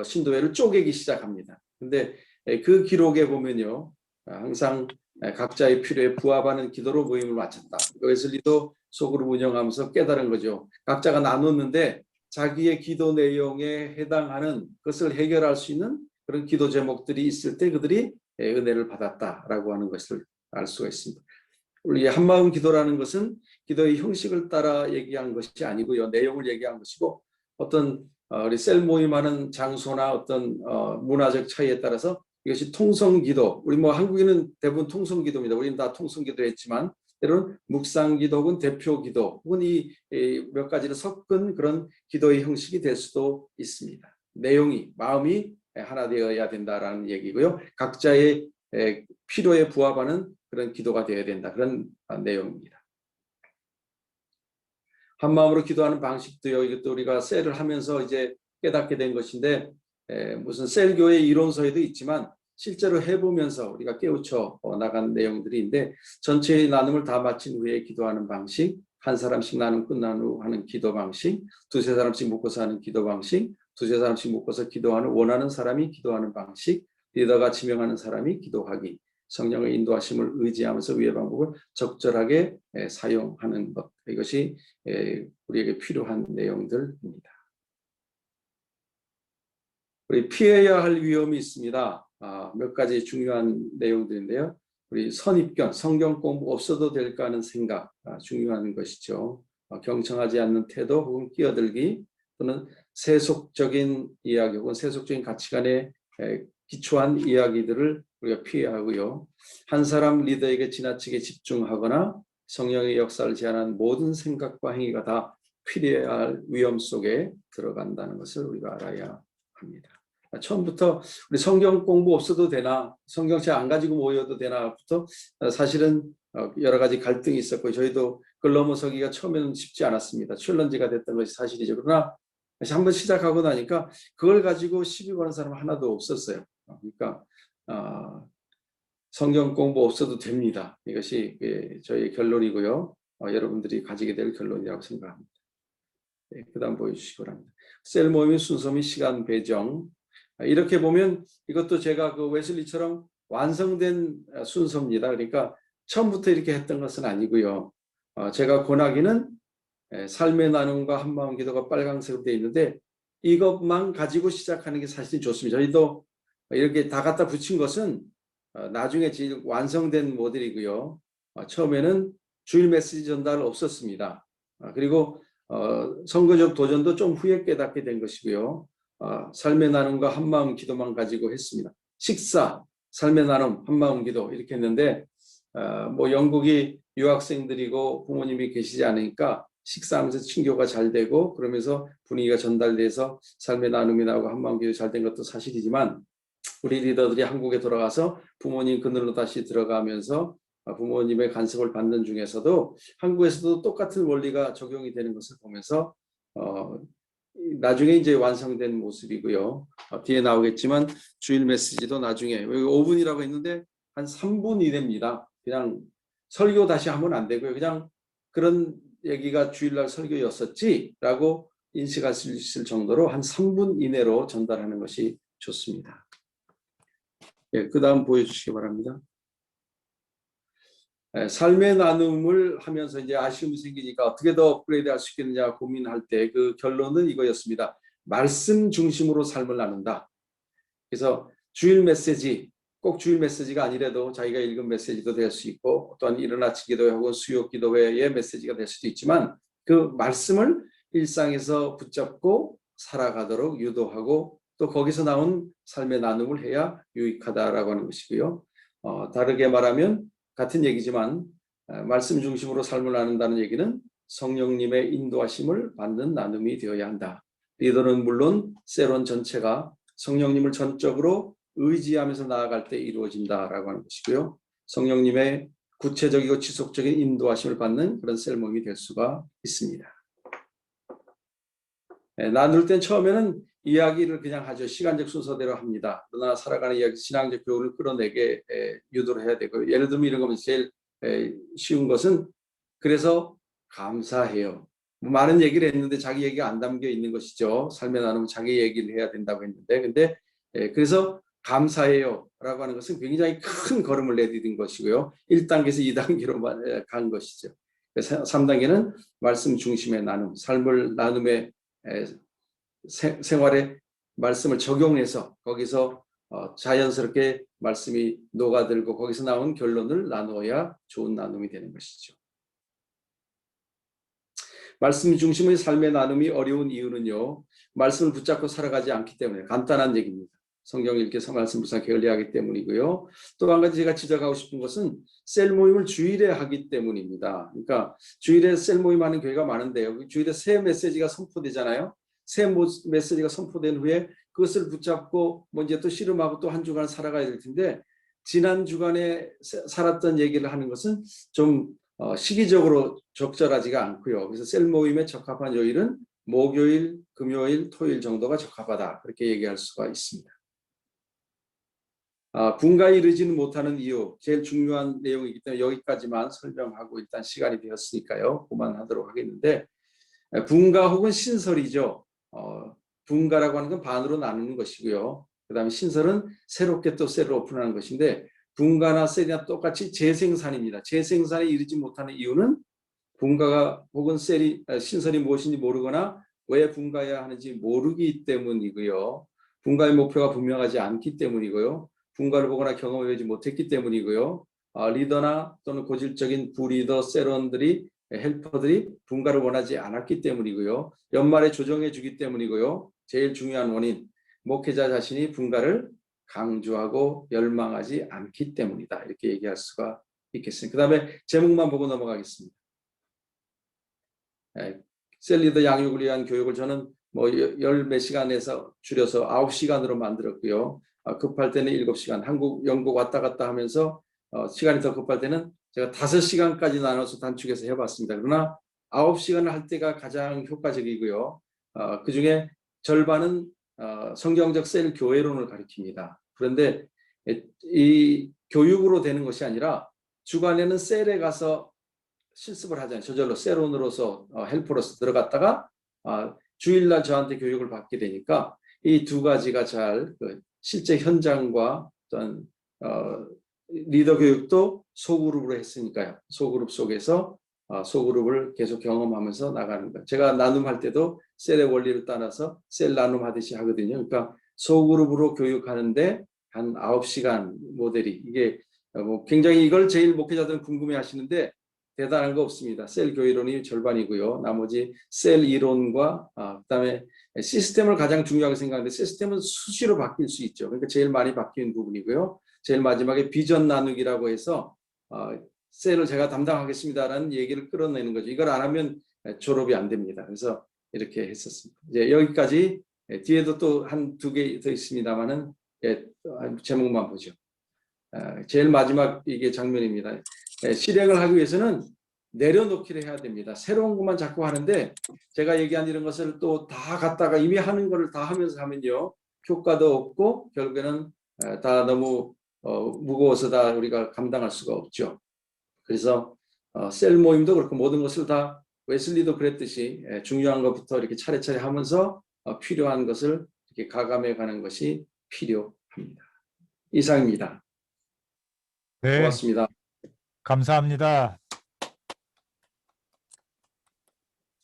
신도회를 쪼개기 시작합니다. 근데 그 기록에 보면요, 항상 각자의 필요에 부합하는 기도로 모임을 마쳤다. 웨슬리도 소그룹 운영하면서 깨달은 거죠. 각자가 나눴는데 자기의 기도 내용에 해당하는 것을 해결할 수 있는 그런 기도 제목들이 있을 때 그들이 은혜를 받았다라고 하는 것을 알 수가 있습니다. 우리 한마음 기도라는 것은 기도의 형식을 따라 얘기한 것이 아니고요. 내용을 얘기한 것이고 어떤 우리 셀 모임하는 장소나 어떤 문화적 차이에 따라서 이것이 통성기도, 우리 뭐 한국인은 대부분 통성기도입니다. 우리는 다 통성기도 했지만 때로는 묵상기도 혹은 대표기도 혹은 이 몇 가지를 섞은 그런 기도의 형식이 될 수도 있습니다. 내용이, 마음이 하나 되어야 된다라는 얘기고요. 각자의 필요에 부합하는 그런 기도가 되어야 된다. 그런 내용입니다. 한 마음으로 기도하는 방식도요. 이것도 우리가 셀을 하면서 이제 깨닫게 된 것인데 무슨 셀교의 이론서에도 있지만 실제로 해보면서 우리가 깨우쳐 나간 내용들인데 전체의 나눔을 다 마친 후에 기도하는 방식, 한 사람씩 나눔 끝난 후 하는 기도 방식, 두세 사람씩 묶어서 하는 기도 방식, 두세 사람씩 묶어서 기도하는 원하는 사람이 기도하는 방식, 리더가 지명하는 사람이 기도하기, 성령의 인도하심을 의지하면서 위의 방법을 적절하게 사용하는 것, 이것이 우리에게 필요한 내용들입니다. 우리 피해야 할 위험이 있습니다. 몇 가지 중요한 내용들인데요. 우리 선입견, 성경 공부 없어도 될까 하는 생각, 중요한 것이죠. 경청하지 않는 태도 혹은 끼어들기 또는 세속적인 이야기 혹은 세속적인 가치관에 기초한 이야기들을 우리가 피해야 하고요. 한 사람 리더에게 지나치게 집중하거나 성령의 역사를 제한하는 모든 생각과 행위가 다 피해야 할 위험 속에 들어간다는 것을 우리가 알아야 합니다. 처음부터 우리 성경 공부 없어도 되나, 성경책 안 가지고 모여도 되나부터 사실은 여러 가지 갈등이 있었고 저희도 그걸 넘어서기가 처음에는 쉽지 않았습니다. 챌린지가 됐던 것이 사실이죠. 그러나 다시 한번 시작하고 나니까 그걸 가지고 시비 거는 사람 하나도 없었어요. 그러니까 성경 공부 없어도 됩니다. 이것이 저희의 결론이고요. 여러분들이 가지게 될 결론이라고 생각합니다. 그 다음 보여주시기 바랍니다. 셀 모임의 순서 및 시간 배정. 이렇게 보면 이것도 제가 그 웨슬리처럼 완성된 순서입니다. 그러니까 처음부터 이렇게 했던 것은 아니고요. 제가 권하기는 삶의 나눔과 한마음 기도가 빨간색으로 되어 있는데 이것만 가지고 시작하는 게 사실 좋습니다. 저희도 이렇게 다 갖다 붙인 것은 나중에 제일 완성된 모델이고요. 처음에는 주일 메시지 전달 없었습니다. 그리고 선거적 도전도 좀 후에 깨닫게 된 것이고요. 삶의 나눔과 한마음 기도만 가지고 했습니다. 식사, 삶의 나눔, 한마음 기도 이렇게 했는데 뭐 영국이 유학생들이고 부모님이 계시지 않으니까 식사하면서 친교가 잘 되고 그러면서 분위기가 전달돼서 삶의 나눔이 나오고 한마음 기도 잘 된 것도 사실이지만 우리 리더들이 한국에 돌아가서 부모님 그늘로 다시 들어가면서 부모님의 간섭을 받는 중에서도 한국에서도 똑같은 원리가 적용이 되는 것을 보면서 나중에 이제 완성된 모습이고요. 뒤에 나오겠지만 주일 메시지도 나중에 5분이라고 했는데 한 3분 이내입니다. 그냥 설교 다시 하면 안 되고요. 그냥 그런 얘기가 주일날 설교였었지라고 인식할 수 있을 정도로 한 3분 이내로 전달하는 것이 좋습니다. 예, 그 다음 보여주시기 바랍니다. 삶의 나눔을 하면서 이제 아쉬움이 생기니까 어떻게 더 업그레이드 할 수 있겠느냐 고민할 때 그 결론은 이거였습니다. 말씀 중심으로 삶을 나눈다. 그래서 주일 메시지, 꼭 주일 메시지가 아니라도 자기가 읽은 메시지도 될 수 있고 또한 일어나 아침 기도회 혹은 수요 기도회의 메시지가 될 수도 있지만 그 말씀을 일상에서 붙잡고 살아가도록 유도하고 또 거기서 나온 삶의 나눔을 해야 유익하다라고 하는 것이고요. 다르게 말하면 같은 얘기지만 말씀 중심으로 삶을 나눈다는 얘기는 성령님의 인도하심을 받는 나눔이 되어야 한다. 리더는 물론 셀원 전체가 성령님을 전적으로 의지하면서 나아갈 때 이루어진다라고 하는 것이고요. 성령님의 구체적이고 지속적인 인도하심을 받는 그런 셀 모임이 될 수가 있습니다. 나눌 땐 처음에는 이야기를 그냥 하죠. 시간적 순서대로 합니다. 그러나 살아가는 이야기, 신앙적 교훈을 끌어내게 유도를 해야 되고 예를 들면 이런 거면 제일 쉬운 것은 그래서 감사해요. 많은 얘기를 했는데 자기 얘기가 안 담겨 있는 것이죠. 삶에 나누면 자기 얘기를 해야 된다고 했는데 근데 그래서 감사해요 라고 하는 것은 굉장히 큰 걸음을 내디딘 것이고요. 1단계에서 2단계로 간 것이죠. 3단계는 말씀 중심의 나눔, 삶을 나눔의 생활에 말씀을 적용해서 거기서 자연스럽게 말씀이 녹아들고 거기서 나온 결론을 나누어야 좋은 나눔이 되는 것이죠. 말씀 중심의 삶의 나눔이 어려운 이유는요. 말씀을 붙잡고 살아가지 않기 때문에 간단한 얘기입니다. 성경 읽기서 말씀 묵상 게을리하기 때문이고요. 또 한 가지 제가 지적하고 싶은 것은 셀 모임을 주일에 하기 때문입니다. 그러니까 주일에 셀 모임하는 교회가 많은데요. 주일에 새 메시지가 선포되잖아요. 새 메시지가 선포된 후에 그것을 붙잡고 뭐 이제 또 씨름하고 또 한 주간 살아가야 될 텐데 지난 주간에 살았던 얘기를 하는 것은 좀 시기적으로 적절하지가 않고요. 그래서 셀 모임에 적합한 요일은 목요일, 금요일, 토요일 정도가 적합하다. 그렇게 얘기할 수가 있습니다. 분가에 이르지는 못하는 이유, 제일 중요한 내용이기 때문에 여기까지만 설명하고 일단 시간이 되었으니까요. 그만하도록 하겠는데 분가 혹은 신설이죠. 분가라고 하는 건 반으로 나누는 것이고요. 그 다음에 신설은 새롭게 또 셀을 오픈하는 것인데 분가나 셀이나 똑같이 재생산입니다. 재생산에 이르지 못하는 이유는 분가가 혹은 셀이 신설이 무엇인지 모르거나 왜 분가해야 하는지 모르기 때문이고요. 분가의 목표가 분명하지 않기 때문이고요. 분가를 보거나 경험해보지 못했기 때문이고요. 리더나 또는 고질적인 부리더, 셀원들이 헬퍼들이 분가를 원하지 않았기 때문이고요. 연말에 조정해 주기 때문이고요. 제일 중요한 원인, 목회자 자신이 분가를 강조하고 열망하지 않기 때문이다. 이렇게 얘기할 수가 있겠습니다. 그 다음에 제목만 보고 넘어가겠습니다. 셀리더 양육을 위한 교육을 저는 뭐 열 몇 시간에서 줄여서 9시간으로 만들었고요. 급할 때는 7시간, 한국, 영국 왔다 갔다 하면서 시간이 더 급할 때는 제가 5시간까지 나눠서 단축해서 해봤습니다. 그러나 9시간을 할 때가 가장 효과적이고요. 그 중에 절반은 성경적 셀 교회론을 가리킵니다. 그런데 이 교육으로 되는 것이 아니라 주간에는 셀에 가서 실습을 하잖아요. 저절로 셀원으로서 헬퍼로서 들어갔다가 주일날 저한테 교육을 받게 되니까 이 두 가지가 잘 실제 현장과 어떤 리더 교육도 소그룹으로 했으니까요. 소그룹 속에서 소그룹을 계속 경험하면서 나가는 것. 제가 나눔할 때도 셀의 원리를 따라서 셀 나눔하듯이 하거든요. 그러니까 소그룹으로 교육하는데 한 9시간 모델이 이게 뭐 굉장히 이걸 제일 목회자들은 궁금해 하시는데 대단한 거 없습니다. 셀 교회론이 절반이고요. 나머지 셀 이론과 그다음에 시스템을 가장 중요하게 생각하는데 시스템은 수시로 바뀔 수 있죠. 그러니까 제일 많이 바뀌는 부분이고요. 제일 마지막에 비전 나누기라고 해서 셀을 제가 담당하겠습니다라는 얘기를 끌어내는 거죠. 이걸 안 하면 졸업이 안 됩니다. 그래서 이렇게 했었습니다. 이제 여기까지. 뒤에도 또 한 두 개 더 있습니다만은 제목만 보죠. 제일 마지막 이게 장면입니다. 실행을 하기 위해서는 내려놓기를 해야 됩니다. 새로운 것만 자꾸 하는데 제가 얘기한 이런 것을 또 다 갖다가 이미 하는 거를 다 하면서 하면요 효과도 없고 결국에는 다 너무 무거워서 다 우리가 감당할 수가 없죠. 그래서 셀 모임도 그렇고 모든 것을 다 웨슬리도 그랬듯이 중요한 것부터 이렇게 차례차례 하면서 필요한 것을 이렇게 가감해 가는 것이 필요합니다. 이상입니다. 네, 고맙습니다. 감사합니다.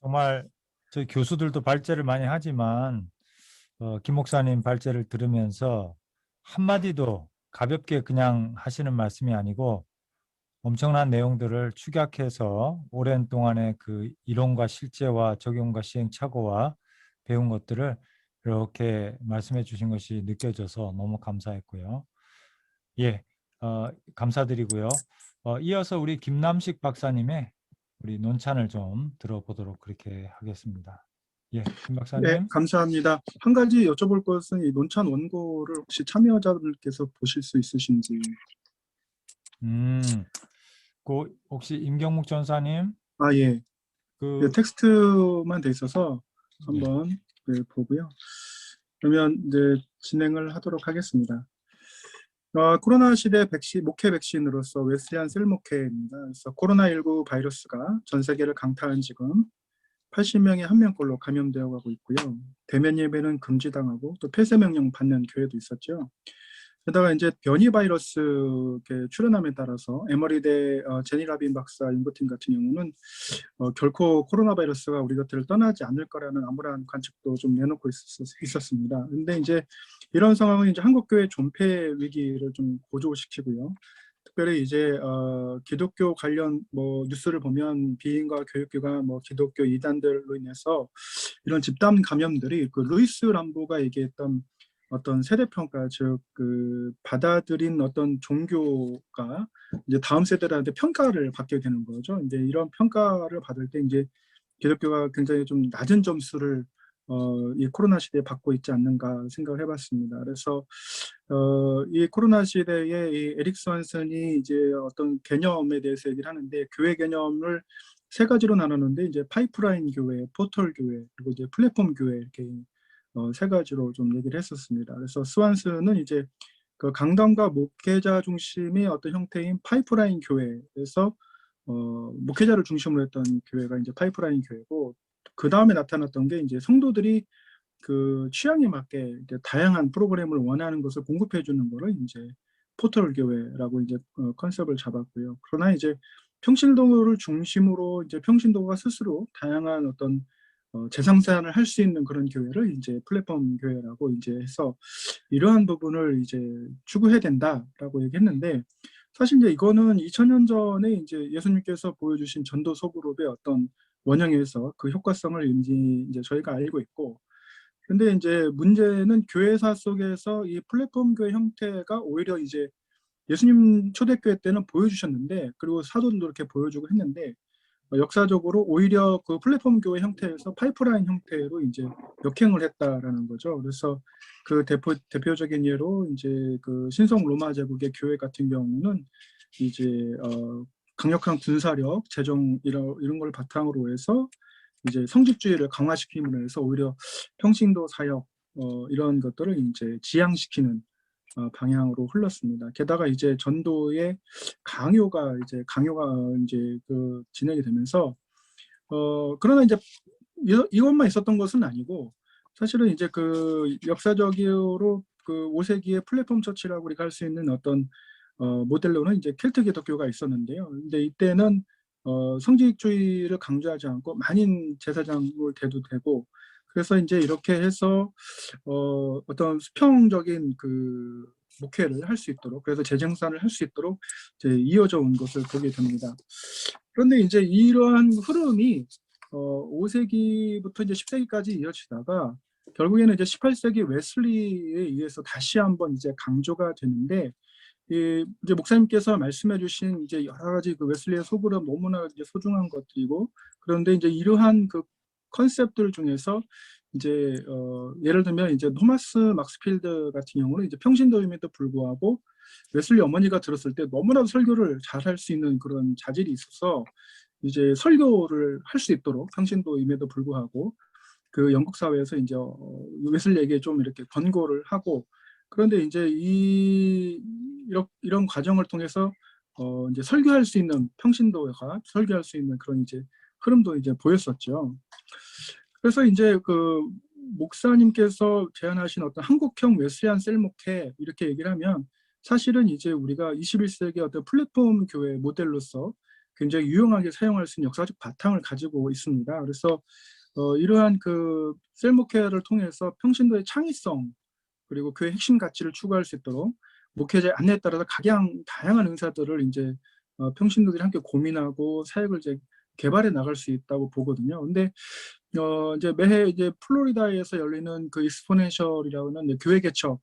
정말 저희 교수들도 발제를 많이 하지만 김 목사님 발제를 들으면서 한마디도 가볍게 그냥 하시는 말씀이 아니고 엄청난 내용들을 축약해서 오랜 동안의 그 이론과 실제와 적용과 시행착오와 배운 것들을 이렇게 말씀해 주신 것이 느껴져서 너무 감사했고요. 예, 감사드리고요. 이어서 우리 김남식 박사님의 우리 논찬을 좀 들어보도록 그렇게 하겠습니다. 예, 김 네, 박사님. 감사합니다. 한 가지 여쭤볼 것은 이 논찬 원고를 혹시 참여자분께서 보실 수 있으신지. 그 혹시 임경묵 전사님 아, 예. 그 텍스트만 돼 있어서 예. 한번 보고요. 그러면 이제 진행을 하도록 하겠습니다. 코로나 시대 목회 백신으로서 웨슬리안 셀 목회입니다. 그래서 코로나19 바이러스가 전 세계를 강타한 지금 80명에 1명꼴로 감염되어 가고 있고요. 대면 예배는 금지당하고 또 폐쇄 명령 받는 교회도 있었죠. 게다가 이제 변이 바이러스 출현함에 따라서 에머리대 제니 라빈 박사 연구팀 같은 경우는 결코 코로나 바이러스가 우리 곁을 떠나지 않을 거라는 암울한 관측도 좀 내놓고 있었습니다. 근데 이제 이런 상황은 이제 한국교회 존폐 위기를 좀 고조시키고요. 특별히 이제 기독교 관련 뉴스를 보면 비인과 교육기관 기독교 이단들로 인해서 이런 집단 감염들이 그 루이스 람보가 얘기했던 어떤 세대평가, 즉 받아들인 어떤 종교가 이제 다음 세대들한테 평가를 받게 되는 거죠. 이제 이런 평가를 받을 때 이제 기독교가 굉장히 좀 낮은 점수를 이 코로나 시대에 받고 있지 않는가 생각을 해봤습니다. 그래서 이 코로나 시대에 이 에릭 스완슨이 이제 어떤 개념에 대해서 얘기를 하는데 교회 개념을 세 가지로 나눴는데 이제 파이프라인 교회, 포털 교회, 그리고 이제 플랫폼 교회 이렇게 세 가지로 좀 얘기를 했었습니다. 그래서 스완슨은 이제 그 강단과 목회자 중심의 어떤 형태인 파이프라인 교회에서 목회자를 중심으로 했던 교회가 이제 파이프라인 교회고 그 다음에 나타났던 게 이제 성도들이 그 취향에 맞게 이제 다양한 프로그램을 원하는 것을 공급해 주는 거를 이제 포털 교회라고 이제 컨셉을 잡았고요. 그러나 이제 평신도를 중심으로 이제 평신도가 스스로 다양한 어떤 재생산을 할 수 있는 그런 교회를 이제 플랫폼 교회라고 이제 해서 이러한 부분을 이제 추구해야 된다라고 얘기했는데 사실 이제 이거는 2000년 전에 이제 예수님께서 보여주신 전도 소그룹의 어떤 원형에서 그 효과성을 이제 저희가 알고 있고 근데 이제 문제는 교회사 속에서 이 플랫폼 교회 형태가 오히려 이제 예수님 초대교회 때는 보여주셨는데 그리고 사도들도 이렇게 보여주고 했는데 역사적으로 오히려 그 플랫폼 교회 형태에서 파이프라인 형태로 이제 역행을 했다라는 거죠. 그래서 그 대표적인 예로 이제 그 신성 로마 제국의 교회 같은 경우는 이제 강력한 군사력, 재정 이런 걸 바탕으로 해서 이제 성직주의를 강화시킴으로 해서 오히려 평신도 사역 이런 것들을 이제 지향시키는 방향으로 흘렀습니다. 게다가 이제 전도의 강요가 이제 그 진행이 되면서 그러나 이제 이것만 있었던 것은 아니고 사실은 이제 그 역사적으로 그 5세기의 플랫폼 처치라고 우리가 할 수 있는 어떤 모델로는 이제 켈트 기독교가 있었는데요. 근데 이때는 성직주의를 강조하지 않고 만인 제사장을 대도 되고 그래서 이제 이렇게 해서 어떤 수평적인 그 목회를 할 수 있도록 그래서 재생산을 할 수 있도록 이제 이어져 온 것을 보게 됩니다. 그런데 이제 이러한 흐름이 5세기부터 이제 10세기까지 이어지다가 결국에는 이제 18세기 웨슬리에 의해서 다시 한번 이제 강조가 되는데 이제 목사님께서 말씀해주신 이제 여러 가지 그 웨슬리의 소그룹 너무나 이제 소중한 것들이고, 그런데 이제 이러한 그 컨셉들 중에서 이제 예를 들면 이제 토마스 막스필드 같은 경우는 이제 평신도임에도 불구하고 웨슬리 어머니가 들었을 때 너무나도 설교를 잘할 수 있는 그런 자질이 있어서 이제 설교를 할 수 있도록 평신도임에도 불구하고 그 영국 사회에서 이제 웨슬리에게 좀 이렇게 권고를 하고, 그런데 이제 이런 과정을 통해서 이제 설교할 수 있는 평신도가 설교할 수 있는 그런 이제 흐름도 이제 보였었죠. 그래서 이제 그 목사님께서 제안하신 어떤 한국형 웨슬리안 셀목회 이렇게 얘기를 하면 사실은 이제 우리가 21세기 어떤 플랫폼 교회 모델로서 굉장히 유용하게 사용할 수 있는 역사적 바탕을 가지고 있습니다. 그래서 이러한 그 셀목회를 통해서 평신도의 창의성 그리고 교회 핵심 가치를 추구할 수 있도록 목회자의 안내에 따라서 다양한 은사들을 이제 평신도들이 함께 고민하고 사역을 이제 개발해 나갈 수 있다고 보거든요. 근데 이제 매해 이제 플로리다에서 열리는 그 익스포넨셜이라고 하는 교회 개척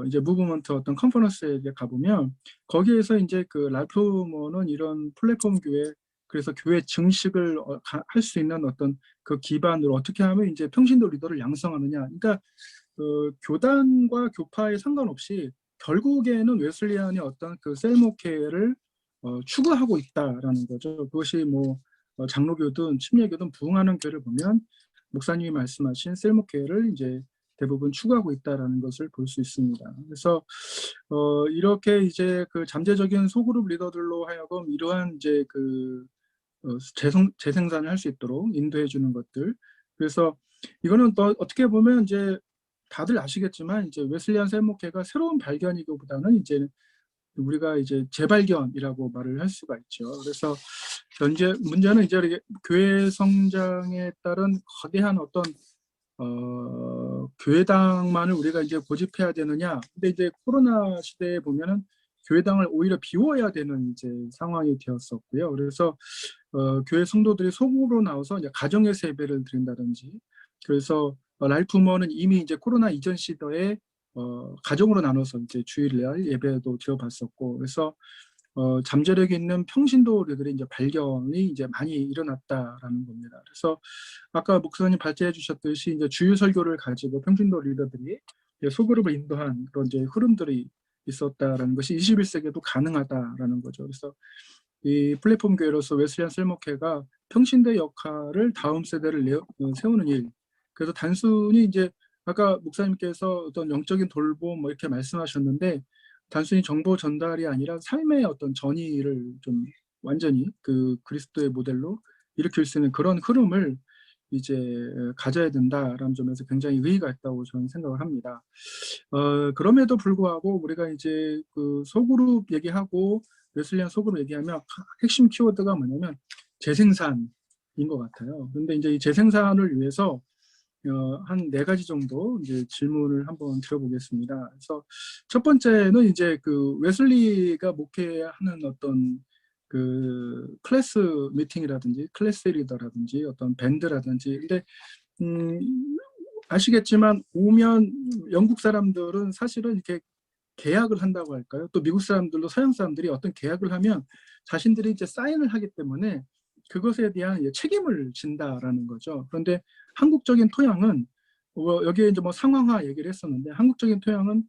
이제 무브먼트 어떤 컨퍼런스에 가보면 거기에서 이제 그 랄프 모어는 이런 플랫폼 교회, 그래서 교회 증식을 할 수 있는 어떤 그 기반으로 어떻게 하면 이제 평신도 리더를 양성하느냐. 그러니까 교단과 교파에 상관없이 결국에는 웨슬리안의 어떤 그 셀목회를 추구하고 있다라는 거죠. 그것이 뭐 장로교든 침례교든 부흥하는 교회를 보면 목사님이 말씀하신 셀목회를 이제 대부분 추구하고 있다라는 것을 볼 수 있습니다. 그래서 이렇게 이제 그 잠재적인 소그룹 리더들로 하여금 이러한 이제 그 재생산을 할 수 있도록 인도해 주는 것들. 그래서 이거는 또 어떻게 보면 이제 다들 아시겠지만 이제 웨슬리안 셀목회가 새로운 발견이기보다는 이제 우리가 이제 재발견이라고 말을 할 수가 있죠. 그래서 현재 문제는 이제 이렇게 교회 성장에 따른 거대한 어떤 교회당만을 우리가 이제 고집해야 되느냐. 근데 이제 코로나 시대에 보면은 교회당을 오히려 비워야 되는 이제 상황이 되었었고요. 그래서 교회 성도들이 소그룹으로 나와서 이제 가정에서 예배를 드린다든지, 그래서 랄프 모어는 이미 이제 코로나 이전 시대에 가정으로 나눠서 이제 주일날 예배도 드려봤었고, 그래서 잠재력이 있는 평신도들이 이제 발견이 이제 많이 일어났다라는 겁니다. 그래서 아까 목사님 발제해 주셨듯이 이제 주일 설교를 가지고 평신도 리더들이 소그룹을 인도한 그런 이제 흐름들이 있었다라는 것이 21세기에도 가능하다라는 거죠. 그래서 이 플랫폼 교회로서 웨슬리안 셀목회가 평신도의 역할을 다음 세대를 세우는 일. 그래서 단순히 이제 아까 목사님께서 어떤 영적인 돌봄 뭐 이렇게 말씀하셨는데, 단순히 정보 전달이 아니라 삶의 어떤 전의를 좀 완전히 그 그리스도의 모델로 일으킬 수 있는 그런 흐름을 이제 가져야 된다라는 점에서 굉장히 의의가 있다고 저는 생각을 합니다. 그럼에도 불구하고 우리가 이제 그 소그룹 얘기하고 웨슬리안 소그룹 얘기하면 핵심 키워드가 뭐냐면 재생산인 것 같아요. 근데 이제 이 재생산을 위해서 한 4가지 정도 이제 질문을 한번 드려보겠습니다. 그래서 첫 번째는 이제 그 웨슬리가 목회하는 어떤 그 클래스 미팅이라든지 클래스 리더라든지 어떤 밴드라든지, 근데 아시겠지만 오면 영국 사람들은 사실은 이렇게 계약을 한다고 할까요? 또 미국 사람들도 서양 사람들이 어떤 계약을 하면 자신들이 이제 사인을 하기 때문에 그것에 대한 책임을 진다라는 거죠. 그런데 한국적인 토양은 여기에 이제 뭐 상황화 얘기를 했었는데, 한국적인 토양은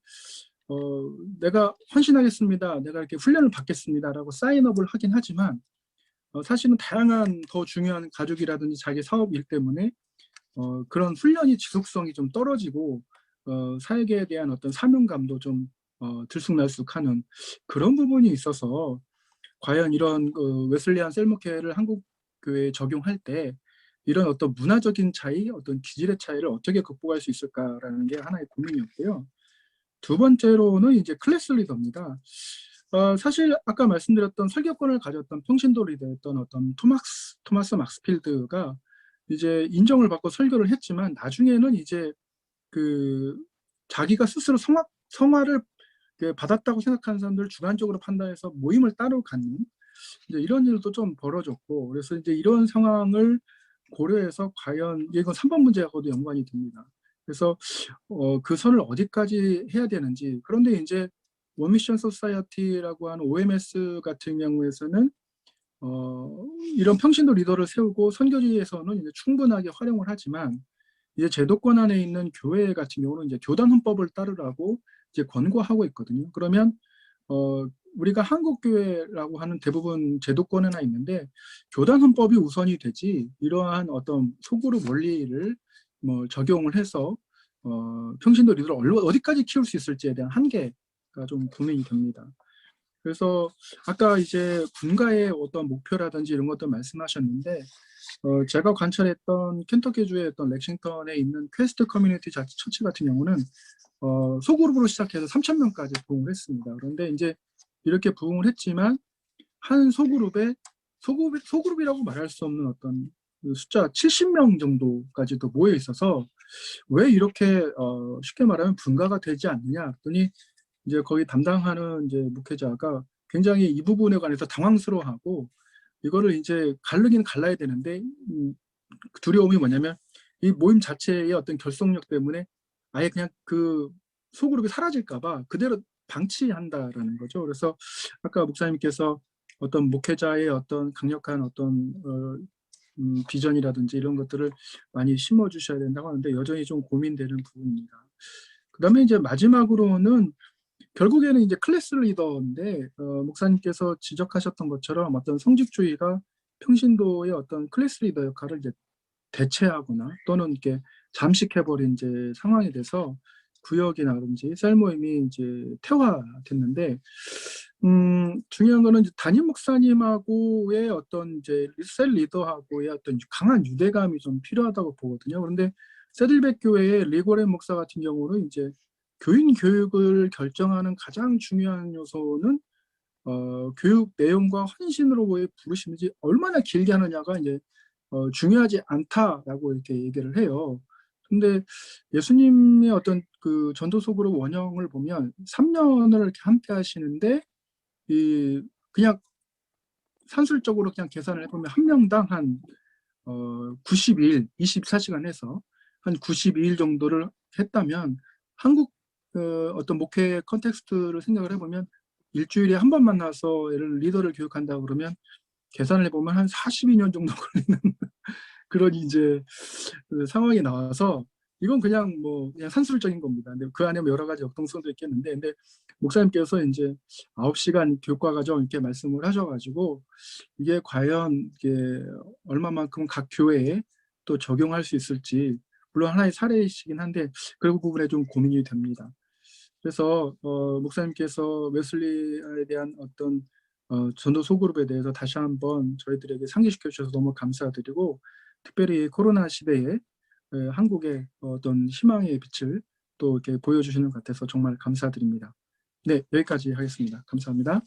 내가 헌신하겠습니다, 내가 이렇게 훈련을 받겠습니다라고 사인업을 하긴 하지만 사실은 다양한 더 중요한 가족이라든지 자기 사업 일 때문에 그런 훈련이 지속성이 좀 떨어지고 사역에 대한 어떤 사명감도 좀 들쑥날쑥하는 그런 부분이 있어서, 과연 이런 웨슬리안 셀목회를 한국 교회에 적용할 때 이런 어떤 문화적인 차이, 어떤 기질의 차이를 어떻게 극복할 수 있을까라는 게 하나의 고민이었고요. 두 번째로는 이제 클래스 리더입니다. 사실 아까 말씀드렸던 설교권을 가졌던 평신도 리더였던 어떤 토마스 막스필드가 이제 인정을 받고 설교를 했지만 나중에는 이제 그 자기가 스스로 성화를 받았다고 생각하는 사람들을 주관적으로 판단해서 모임을 따로 갖는 이제 이런 일도 좀 벌어졌고, 그래서 이제 이런 상황을 고려해서 과연 이건 3번 문제하고도 연관이 됩니다. 그래서 그 선을 어디까지 해야 되는지. 그런데 이제 원미션 소사이어티라고 하는 OMS 같은 경우에서는 이런 평신도 리더를 세우고 선교지에서는 이제 충분하게 활용을 하지만 이제 제도권 안에 있는 교회 같은 경우는 이제 교단 헌법을 따르라고 이제 권고하고 있거든요. 그러면 우리가 한국 교회라고 하는 대부분 제도권에나 있는데 교단 헌법이 우선이 되지 이러한 어떤 소그룹 원리를 뭐 적용을 해서 평신도 리더를 어디까지 키울 수 있을지에 대한 한계가 좀 고민이 됩니다. 그래서 아까 이제 군가의 어떤 목표라든지 이런 것도 말씀하셨는데 제가 관찰했던 켄터키주의 어떤 렉싱턴에 있는 퀘스트 커뮤니티 처치 같은 경우는 소그룹으로 시작해서 3,000명까지 부흥을 했습니다. 그런데 이제 이렇게 부흥을 했지만 한 소그룹이라고 말할 수 없는 어떤 숫자 70명 정도까지도 모여 있어서 왜 이렇게 쉽게 말하면 분가가 되지 않느냐 했더니 이제 거기 담당하는 이제 목회자가 굉장히 이 부분에 관해서 당황스러워하고 이거를 이제 가르긴 갈라야 되는데 두려움이 뭐냐면 이 모임 자체의 어떤 결속력 때문에 아예 그냥 그 소그룹이 사라질까봐 그대로 방치한다라는 거죠. 그래서 아까 목사님께서 어떤 목회자의 어떤 강력한 어떤 비전이라든지 이런 것들을 많이 심어주셔야 된다고 하는데 여전히 좀 고민되는 부분입니다. 그다음에 이제 마지막으로는 결국에는 이제 클래스 리더인데 목사님께서 지적하셨던 것처럼 어떤 성직주의가 평신도의 어떤 클래스 리더 역할을 이제 대체하거나 또는 이렇게 잠식해버린 이제 상황이 돼서 구역이나든지 셀 모임이 이제 태화됐는데 중요한 거는 이제 담임 목사님하고의 어떤 이제 셀 리더하고의 어떤 강한 유대감이 좀 필요하다고 보거든요. 그런데 세들백 교회의 리고렌 목사 같은 경우는 이제 교인 교육을 결정하는 가장 중요한 요소는 교육 내용과 헌신으로의 부르심이지 얼마나 길게 하느냐가 이제 중요하지 않다라고 이렇게 얘기를 해요. 근데 예수님의 어떤 그 전도속으로 원형을 보면 3년을 이렇게 함께 하시는데 그냥 산술적으로 그냥 계산을 해보면 한 명당 한 92일, 24시간 해서 한 92일 정도를 했다면 한국 어떤 목회 컨텍스트를 생각을 해보면 일주일에 한 번 만나서 리더를 교육한다 그러면 계산을 해보면 한 42년 정도 걸리는 그런 이제 그 상황이 나와서 이건 그냥 그냥 산술적인 겁니다. 근데 그 안에 여러 가지 역동성도 있겠는데, 근데 목사님께서 이제 9시간 교과 과정 이렇게 말씀을 하셔가지고 이게 과연 이게 얼마만큼 각 교회에 또 적용할 수 있을지 물론 하나의 사례이시긴 한데 그 부분에 좀 고민이 됩니다. 그래서 목사님께서 웨슬리에 대한 어떤 전도 소그룹에 대해서 다시 한번 저희들에게 상기시켜 주셔서 너무 감사드리고 특별히 코로나 시대에 한국의 어떤 희망의 빛을 또 이렇게 보여주시는 것 같아서 정말 감사드립니다. 네, 여기까지 하겠습니다. 감사합니다.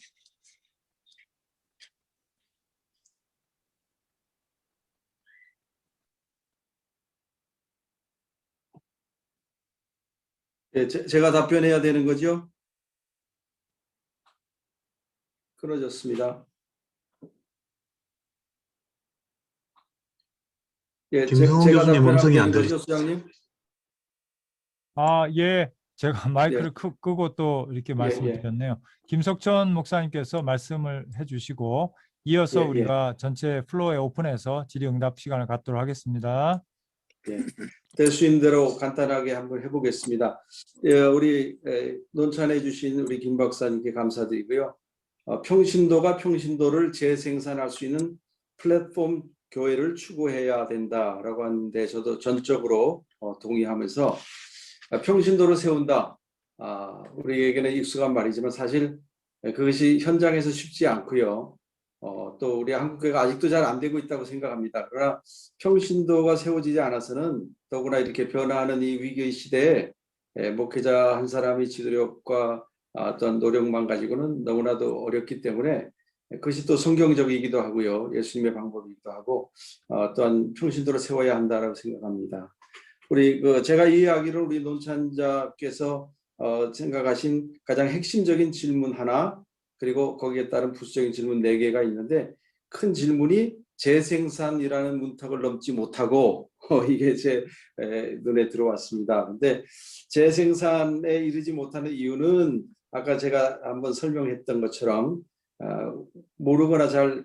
예, 제가 답변해야 되는 거죠? 끊어졌습니다. 예, 김성훈 제가 교수님 답변하면 음성이 되는 안 거죠, 들리. 수장님? 예. 제가 마이크를 예. 끄고 또 이렇게 예, 말씀드렸네요. 김석천 목사님께서 말씀을 해주시고 이어서 예, 우리가 전체 플로어에 오픈해서 질의응답 시간을 갖도록 하겠습니다. 예. 될 수 있는 대로 간단하게 한번 해보겠습니다. 예, 우리 논찬해 주신 우리 김 박사님께 감사드리고요. 평신도가 평신도를 재생산할 수 있는 플랫폼 교회를 추구해야 된다라고 하는데 저도 전적으로 동의하면서 평신도를 세운다. 우리에게는 익숙한 말이지만 사실 그것이 현장에서 쉽지 않고요. 또 우리 한국교회가 아직도 잘 안 되고 있다고 생각합니다. 그러나 평신도가 세워지지 않아서는 더구나 이렇게 변화하는 이 위기의 시대에 목회자 한 사람이 지도력과 어떤 노력만 가지고는 너무나도 어렵기 때문에 그것이 또 성경적이기도 하고요. 예수님의 방법이기도 하고 또한 평신도를 세워야 한다고 생각합니다. 우리 제가 이해하기로 우리 논찬자께서 생각하신 가장 핵심적인 질문 하나 그리고 거기에 따른 부수적인 질문 4개가 있는데 큰 질문이 재생산이라는 문턱을 넘지 못하고 이게 제 눈에 들어왔습니다. 그런데 재생산에 이르지 못하는 이유는 아까 제가 한번 설명했던 것처럼 모르거나 잘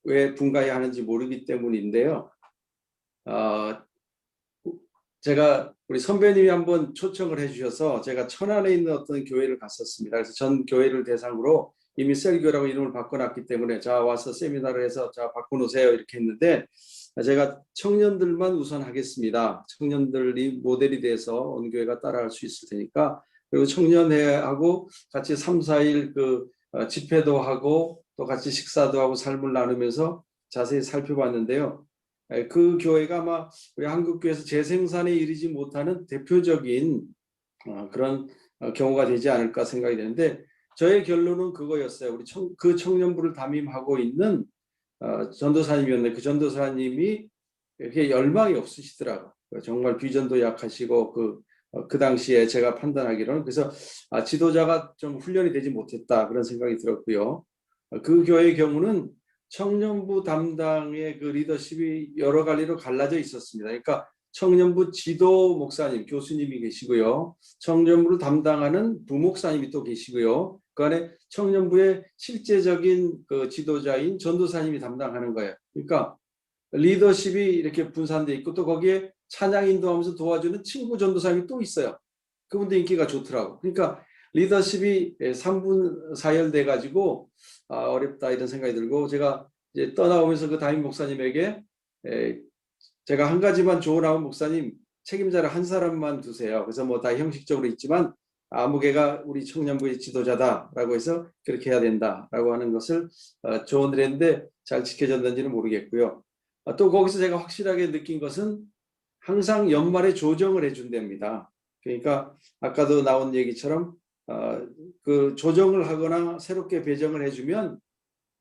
왜 분가해야 하는지 모르기 때문인데요. 제가 우리 선배님이 한번 초청을 해주셔서 제가 천안에 있는 어떤 교회를 갔었습니다. 그래서 전 교회를 대상으로 이미 셀교라고 이름을 바꿔놨기 때문에 자 와서 세미나를 해서 자 바꿔놓으세요 이렇게 했는데 제가 청년들만 우선 하겠습니다. 청년들이 모델이 돼서 온 교회가 따라할 수 있을 테니까 그리고 청년회하고 같이 3, 4일 집회도 하고 또 같이 식사도 하고 삶을 나누면서 자세히 살펴봤는데요. 그 교회가 아마 우리 한국교회에서 재생산에 이르지 못하는 대표적인 그런 경우가 되지 않을까 생각이 되는데 저의 결론은 그거였어요. 우리 그 청년부를 담임하고 있는 전도사님이었는데 그 전도사님이 이렇게 열망이 없으시더라고요. 정말 비전도 약하시고 그 당시에 제가 판단하기로는 그래서 지도자가 좀 훈련이 되지 못했다 그런 생각이 들었고요. 그 교회의 경우는 청년부 담당의 그 리더십이 여러 갈래로 갈라져 있었습니다. 그러니까 청년부 지도 목사님, 교수님이 계시고요. 청년부를 담당하는 부목사님이 또 계시고요. 그 안에 청년부의 실제적인 그 지도자인 전도사님이 담당하는 거예요. 그러니까 리더십이 이렇게 분산돼 있고 또 거기에 찬양 인도하면서 도와주는 친구 전도사님이 또 있어요. 그분도 인기가 좋더라고. 그러니까 리더십이 3분 4열돼 가지고 어렵다 이런 생각이 들고 제가 이제 떠나오면서 그 담임 목사님에게 제가 한 가지만 조언하면 목사님 책임자를 한 사람만 두세요. 그래서 뭐 다 형식적으로 있지만 아무개가 우리 청년부의 지도자다라고 해서 그렇게 해야 된다라고 하는 것을 조언을 했는데 잘 지켜졌는지는 모르겠고요. 또 거기서 제가 확실하게 느낀 것은 항상 연말에 조정을 해준답니다. 그러니까 아까도 나온 얘기처럼 그 조정을 하거나 새롭게 배정을 해주면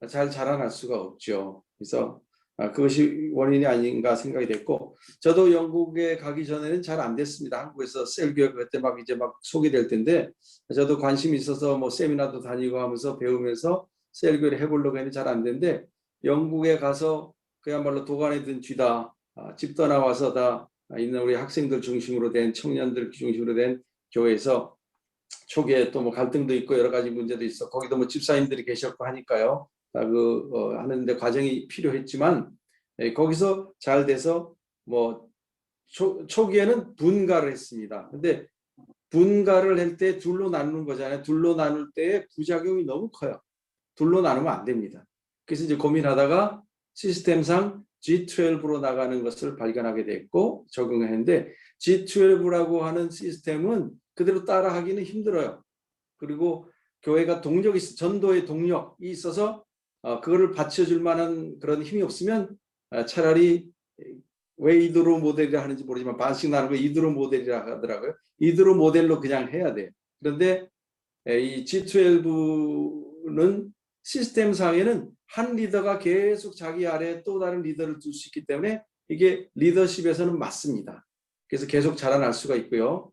잘 자라날 수가 없죠. 그래서 그것이 원인이 아닌가 생각이 됐고 저도 영국에 가기 전에는 잘 안 됐습니다. 한국에서 셀교회 그때 막 이제 막 소개될 텐데 저도 관심이 있어서 뭐 세미나도 다니고 하면서 배우면서 셀교회를 해보려고 했는데 잘 안 됐는데 영국에 가서 그야말로 도간에 든 쥐다 집 떠나와서 다 있는 우리 학생들 중심으로 된 청년들 중심으로 된 교회에서 초기에 또 뭐 갈등도 있고 여러 가지 문제도 있어 거기도 뭐 집사님들이 계셨고 하니까요. 하는데 과정이 필요했지만 거기서 잘 돼서 뭐 초기에는 분가를 했습니다. 근데 분가를 할 때 둘로 나누는 거잖아요. 둘로 나눌 때 부작용이 너무 커요. 둘로 나누면 안 됩니다. 그래서 이제 고민하다가 시스템상 G12로 나가는 것을 발견하게 됐고 적용했는데 G12라고 하는 시스템은 그대로 따라하기는 힘들어요. 그리고 교회가 동력이 전도의 동력이 있어서 그거를 받쳐줄 만한 그런 힘이 없으면 차라리 왜 이드로 모델이라 하는지 모르지만 반씩 나누는 거 이드로 모델이라 하더라고요. 이드로 모델로 그냥 해야 돼요. 그런데 이 G12는 시스템상에는 한 리더가 계속 자기 아래에 또 다른 리더를 둘 수 있기 때문에 이게 리더십에서는 맞습니다. 그래서 계속 자라날 수가 있고요.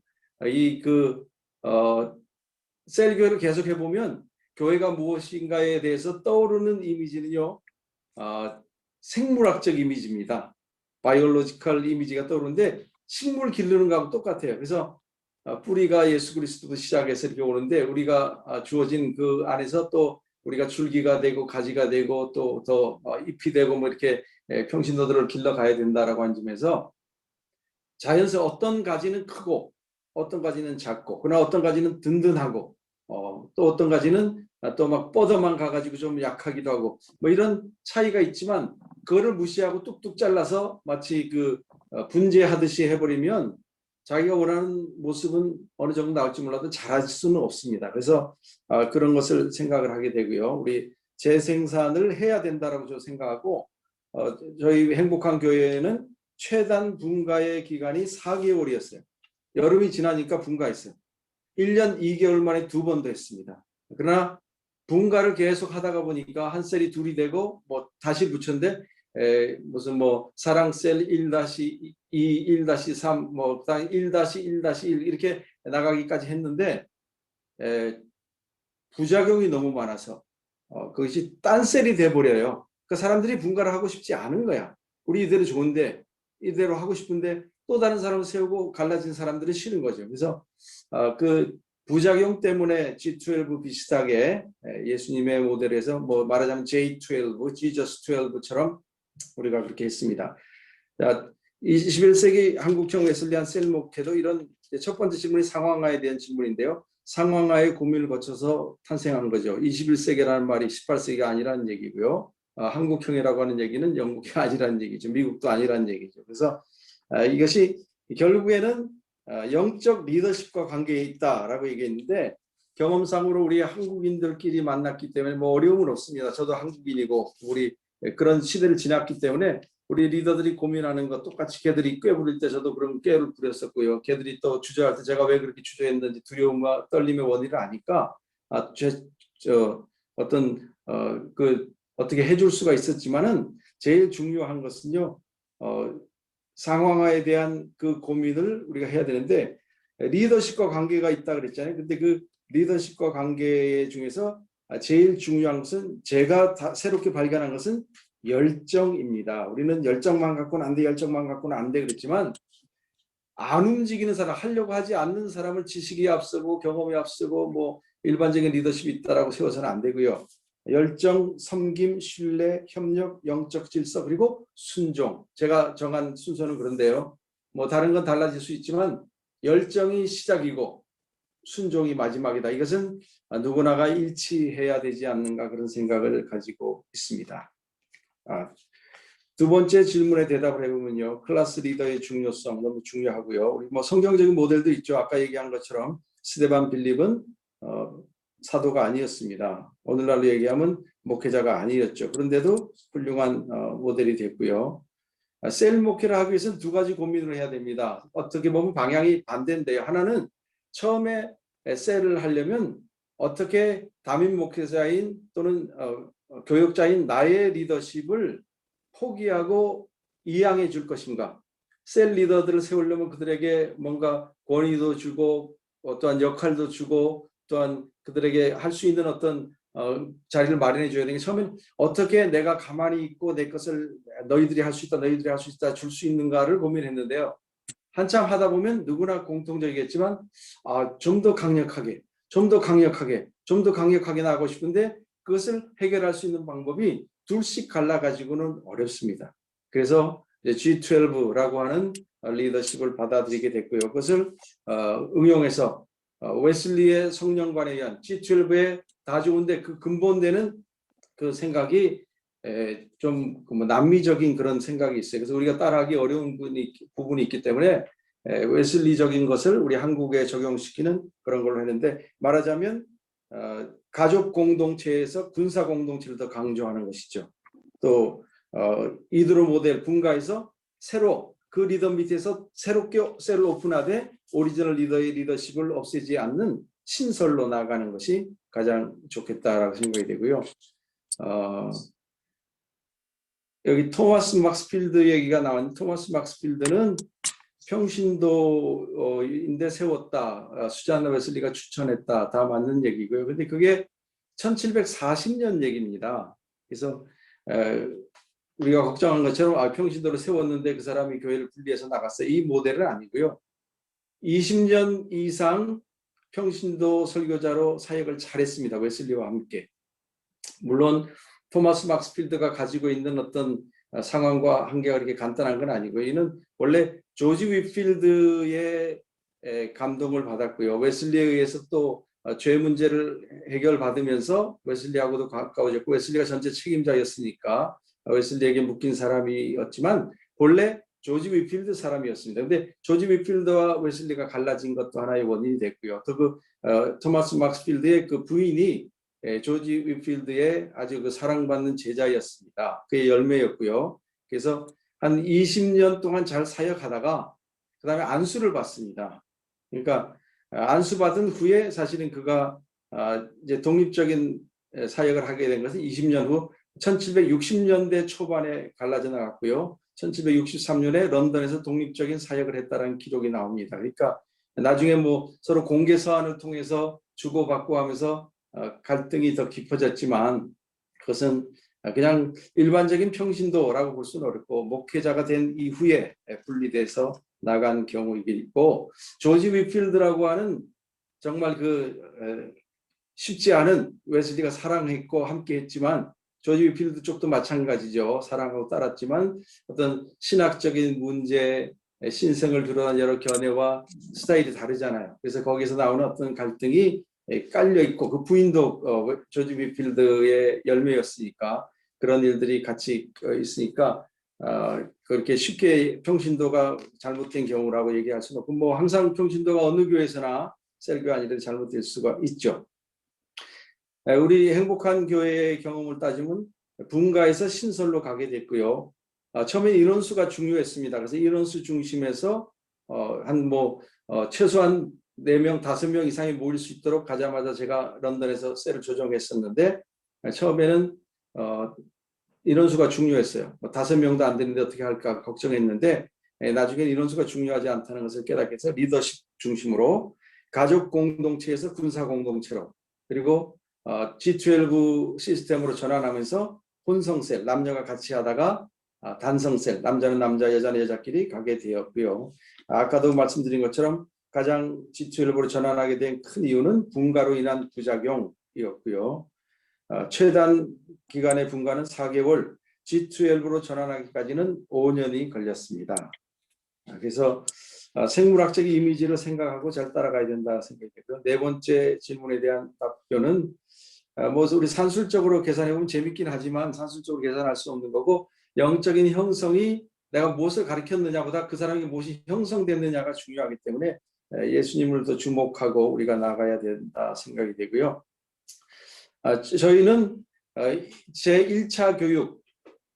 셀교회를 계속 해보면 교회가 무엇인가에 대해서 떠오르는 이미지는요. 생물학적 이미지입니다. 바이올로지컬 이미지가 떠오르는데 식물 기르는 거하고 똑같아요. 그래서 뿌리가 예수 그리스도 시작해서 이렇게 오는데 우리가 주어진 그 안에서 또 우리가 줄기가 되고 가지가 되고 또 더 잎이 되고 뭐 이렇게 평신도들을 길러가야 된다라고 한 점에서 자연스레 어떤 가지는 크고 어떤 가지는 작고 그러나 어떤 가지는 든든하고 또 어떤 가지는 또 막 뻗어만 가가지고 좀 약하기도 하고 뭐 이런 차이가 있지만 그거를 무시하고 뚝뚝 잘라서 마치 분재하듯이 해버리면 자기가 원하는 모습은 어느 정도 나올지 몰라도 잘할 수는 없습니다. 그래서 그런 것을 생각을 하게 되고요. 우리 재생산을 해야 된다라고 저는 생각하고 저희 행복한 교회는 최단 분가의 기간이 4개월이었어요. 여름이 지나니까 분가했어요. 1년 2개월 만에 2번 더 했습니다. 그러나 분가를 계속 하다가 보니까 한 셀이 둘이 되고 뭐 다시 붙였는데 무슨 뭐 사랑셀 1-2, 1-3, 뭐 1-1-1 이렇게 나가기까지 했는데 부작용이 너무 많아서 그것이 딴 셀이 돼버려요. 그 사람들이 분가를 하고 싶지 않은 거야. 우리 이대로 좋은데 이대로 하고 싶은데 또 다른 사람을 세우고 갈라진 사람들은 싫은 거죠. 그래서 부작용 때문에 G12 비슷하게 예수님의 모델에서 뭐 말하자면 J12, Jesus 12처럼 우리가 그렇게 했습니다. 자, 21세기 한국형 웨슬리안 셀 목회도 이런 첫 번째 질문이 상황화에 대한 질문인데요. 상황화의 고민을 거쳐서 탄생한 거죠. 21세기라는 말이 18세기가 아니라는 얘기고요. 한국형이라고 하는 얘기는 영국이 아니라는 얘기죠. 미국도 아니라는 얘기죠. 그래서 이것이 결국에는 영적 리더십과 관계에 있다라고 얘기했는데 경험상으로 우리 한국인들끼리 만났기 때문에 뭐 어려움은 없습니다. 저도 한국인이고 우리 그런 시대를 지났기 때문에 우리 리더들이 고민하는 것 똑같이 걔들이 꾀 부릴 때 저도 그런 꾀를 부렸었고요. 걔들이 또 주저할 때 제가 왜 그렇게 주저했는지 두려움과 떨림의 원인을 아니까 어떻게 해줄 수가 있었지만은 제일 중요한 것은요. 상황화에 대한 그 고민을 우리가 해야 되는데 리더십과 관계가 있다 그랬잖아요. 근데 그 리더십과 관계 중에서 제일 중요한 것은 제가 새롭게 발견한 것은 열정입니다. 우리는 열정만 갖고는 안 돼, 열정만 갖고는 안 돼 그랬지만 안 움직이는 사람, 하려고 하지 않는 사람을 지식이 앞서고 경험이 앞서고 뭐 일반적인 리더십이 있다라고 세워서는 안 되고요. 열정, 섬김, 신뢰, 협력, 영적 질서 그리고 순종. 제가 정한 순서는 그런데요. 뭐 다른 건 달라질 수 있지만 열정이 시작이고 순종이 마지막이다. 이것은 누구나가 일치해야 되지 않는가 그런 생각을 가지고 있습니다. 두 번째 질문에 대답을 해보면요. 클래스 리더의 중요성 너무 중요하고요. 우리 뭐 성경적인 모델도 있죠. 아까 얘기한 것처럼 스데반 빌립은 사도가 아니었습니다. 오늘날로 얘기하면 목회자가 아니었죠. 그런데도 훌륭한 모델이 됐고요. 셀 목회를 하기 위해서는 두 가지 고민을 해야 됩니다. 어떻게 보면 방향이 반대인데요. 하나는 처음에 셀을 하려면 어떻게 담임 목회자인 또는 교역자인 나의 리더십을 포기하고 이양해 줄 것인가. 셀 리더들을 세우려면 그들에게 뭔가 권위도 주고 또한 역할도 주고 또한 그들에게 할 수 있는 어떤 자리를 마련해 줘야 되는 게 처음엔 어떻게 내가 가만히 있고 내 것을 너희들이 할 수 있다 너희들이 할 수 있다 줄 수 있는가를 고민했는데요. 한참 하다 보면 누구나 공통적이겠지만 좀 더 강력하게 좀 더 강력하게 좀 더 강력하게 나가고 싶은데 그것을 해결할 수 있는 방법이 둘씩 갈라가지고는 어렵습니다. 그래서 G12라고 하는 리더십을 받아들이게 됐고요. 그것을 응용해서 웨슬리의 성령관에 의한 G12에 다 좋은데 그 근본되는 그 생각이 좀 남미적인 그런 생각이 있어요. 그래서 우리가 따라하기 어려운 부분이 있기 때문에 웨슬리적인 것을 우리 한국에 적용시키는 그런 걸로 했는데 말하자면 가족 공동체에서 군사 공동체를 더 강조하는 것이죠. 또 이드로 모델 분가에서 새로 그 리더 밑에서 새롭게 셀을 오픈하되 오리지널 리더의 리더십을 없애지 않는 신설로 나가는 것이 가장 좋겠다라고 생각이 되고요. 여기 토마스 막스필드 얘기가 나왔는데 토마스 막스필드는 평신도인데 세웠다. 수잔 웨슬리가 추천했다. 다 맞는 얘기고요. 근데 그게 1740년 얘기입니다. 그래서 우리가 걱정한 것처럼 평신도를 세웠는데 그 사람이 교회를 분리해서 나갔어요. 이 모델은 아니고요. 20년 이상 평신도 설교자로 사역을 잘했습니다. 웨슬리와 함께. 물론 토마스 막스필드가 가지고 있는 어떤 상황과 한계가 그렇게 간단한 건 아니고요. 이는 원래 조지 윗필드의 감동을 받았고요. 웨슬리에 의해서 또 죄 문제를 해결받으면서 웨슬리하고도 가까워졌고 웨슬리가 전체 책임자였으니까 웨슬리에게 묶인 사람이었지만 본래 조지 윗필드 사람이었습니다. 근데 조지 윗필드와 웨슬리가 갈라진 것도 하나의 원인이 됐고요. 또 토마스 막스필드의 그 부인이 조지 윗필드의 아주 그 사랑받는 제자였습니다. 그의 열매였고요. 그래서 한 20년 동안 잘 사역하다가 그 다음에 안수를 받습니다. 그러니까 안수받은 후에 사실은 그가 이제 독립적인 사역을 하게 된 것은 20년 후 1760년대 초반에 갈라져 나갔고요. 1763년에 런던에서 독립적인 사역을 했다는 기록이 나옵니다. 그러니까 나중에 뭐 서로 공개 서한을 통해서 주고받고 하면서 갈등이 더 깊어졌지만 그것은 그냥 일반적인 평신도라고 볼 수는 어렵고 목회자가 된 이후에 분리돼서 나간 경우이고 조지 윗필드라고 하는 정말 쉽지 않은 웨슬리가 사랑했고 함께했지만 조지 위필드 쪽도 마찬가지죠. 사랑하고 따랐지만 어떤 신학적인 문제, 신성을 드러난 여러 견해와 스타일이 다르잖아요. 그래서 거기서 나오는 어떤 갈등이 깔려 있고 그 부인도 조지 위필드의 열매였으니까 그런 일들이 같이 있으니까 그렇게 쉽게 평신도가 잘못된 경우라고 얘기할 수는 없고 뭐 항상 평신도가 어느 교회에서나 셀교 아니든 잘못될 수가 있죠. 우리 행복한 교회의 경험을 따지면 분가에서 신설로 가게 됐고요. 처음에 인원수가 중요했습니다. 그래서 인원수 중심에서 최소한 4명, 5명 이상이 모일 수 있도록 가자마자 제가 런던에서 셀을 조정했었는데 처음에는 인원수가 중요했어요. 5명도 안 되는데 어떻게 할까 걱정했는데 나중에 인원수가 중요하지 않다는 것을 깨닫게 해서 리더십 중심으로 가족 공동체에서 군사 공동체로 그리고 G12 시스템으로 전환하면서 혼성셀, 남녀가 같이 하다가 단성셀, 남자는 남자, 여자는 여자끼리 가게 되었고요. 아까도 말씀드린 것처럼 가장 G12로 전환하게 된 큰 이유는 분가로 인한 부작용이었고요. 최단 기간의 분가는 4개월, G12로 전환하기까지는 5년이 걸렸습니다. 그래서 생물학적 이미지를 생각하고 잘 따라가야 된다 생각이 되고요. 네 번째 질문에 대한 답변은 우리 산술적으로 계산해 보면 재밌긴 하지만 산술적으로 계산할 수 없는 거고 영적인 형성이 내가 무엇을 가르쳤느냐보다 그 사람이 무엇이 형성됐느냐가 중요하기 때문에 예수님을 더 주목하고 우리가 나가야 된다 생각이 되고요. 저희는 제1차 교육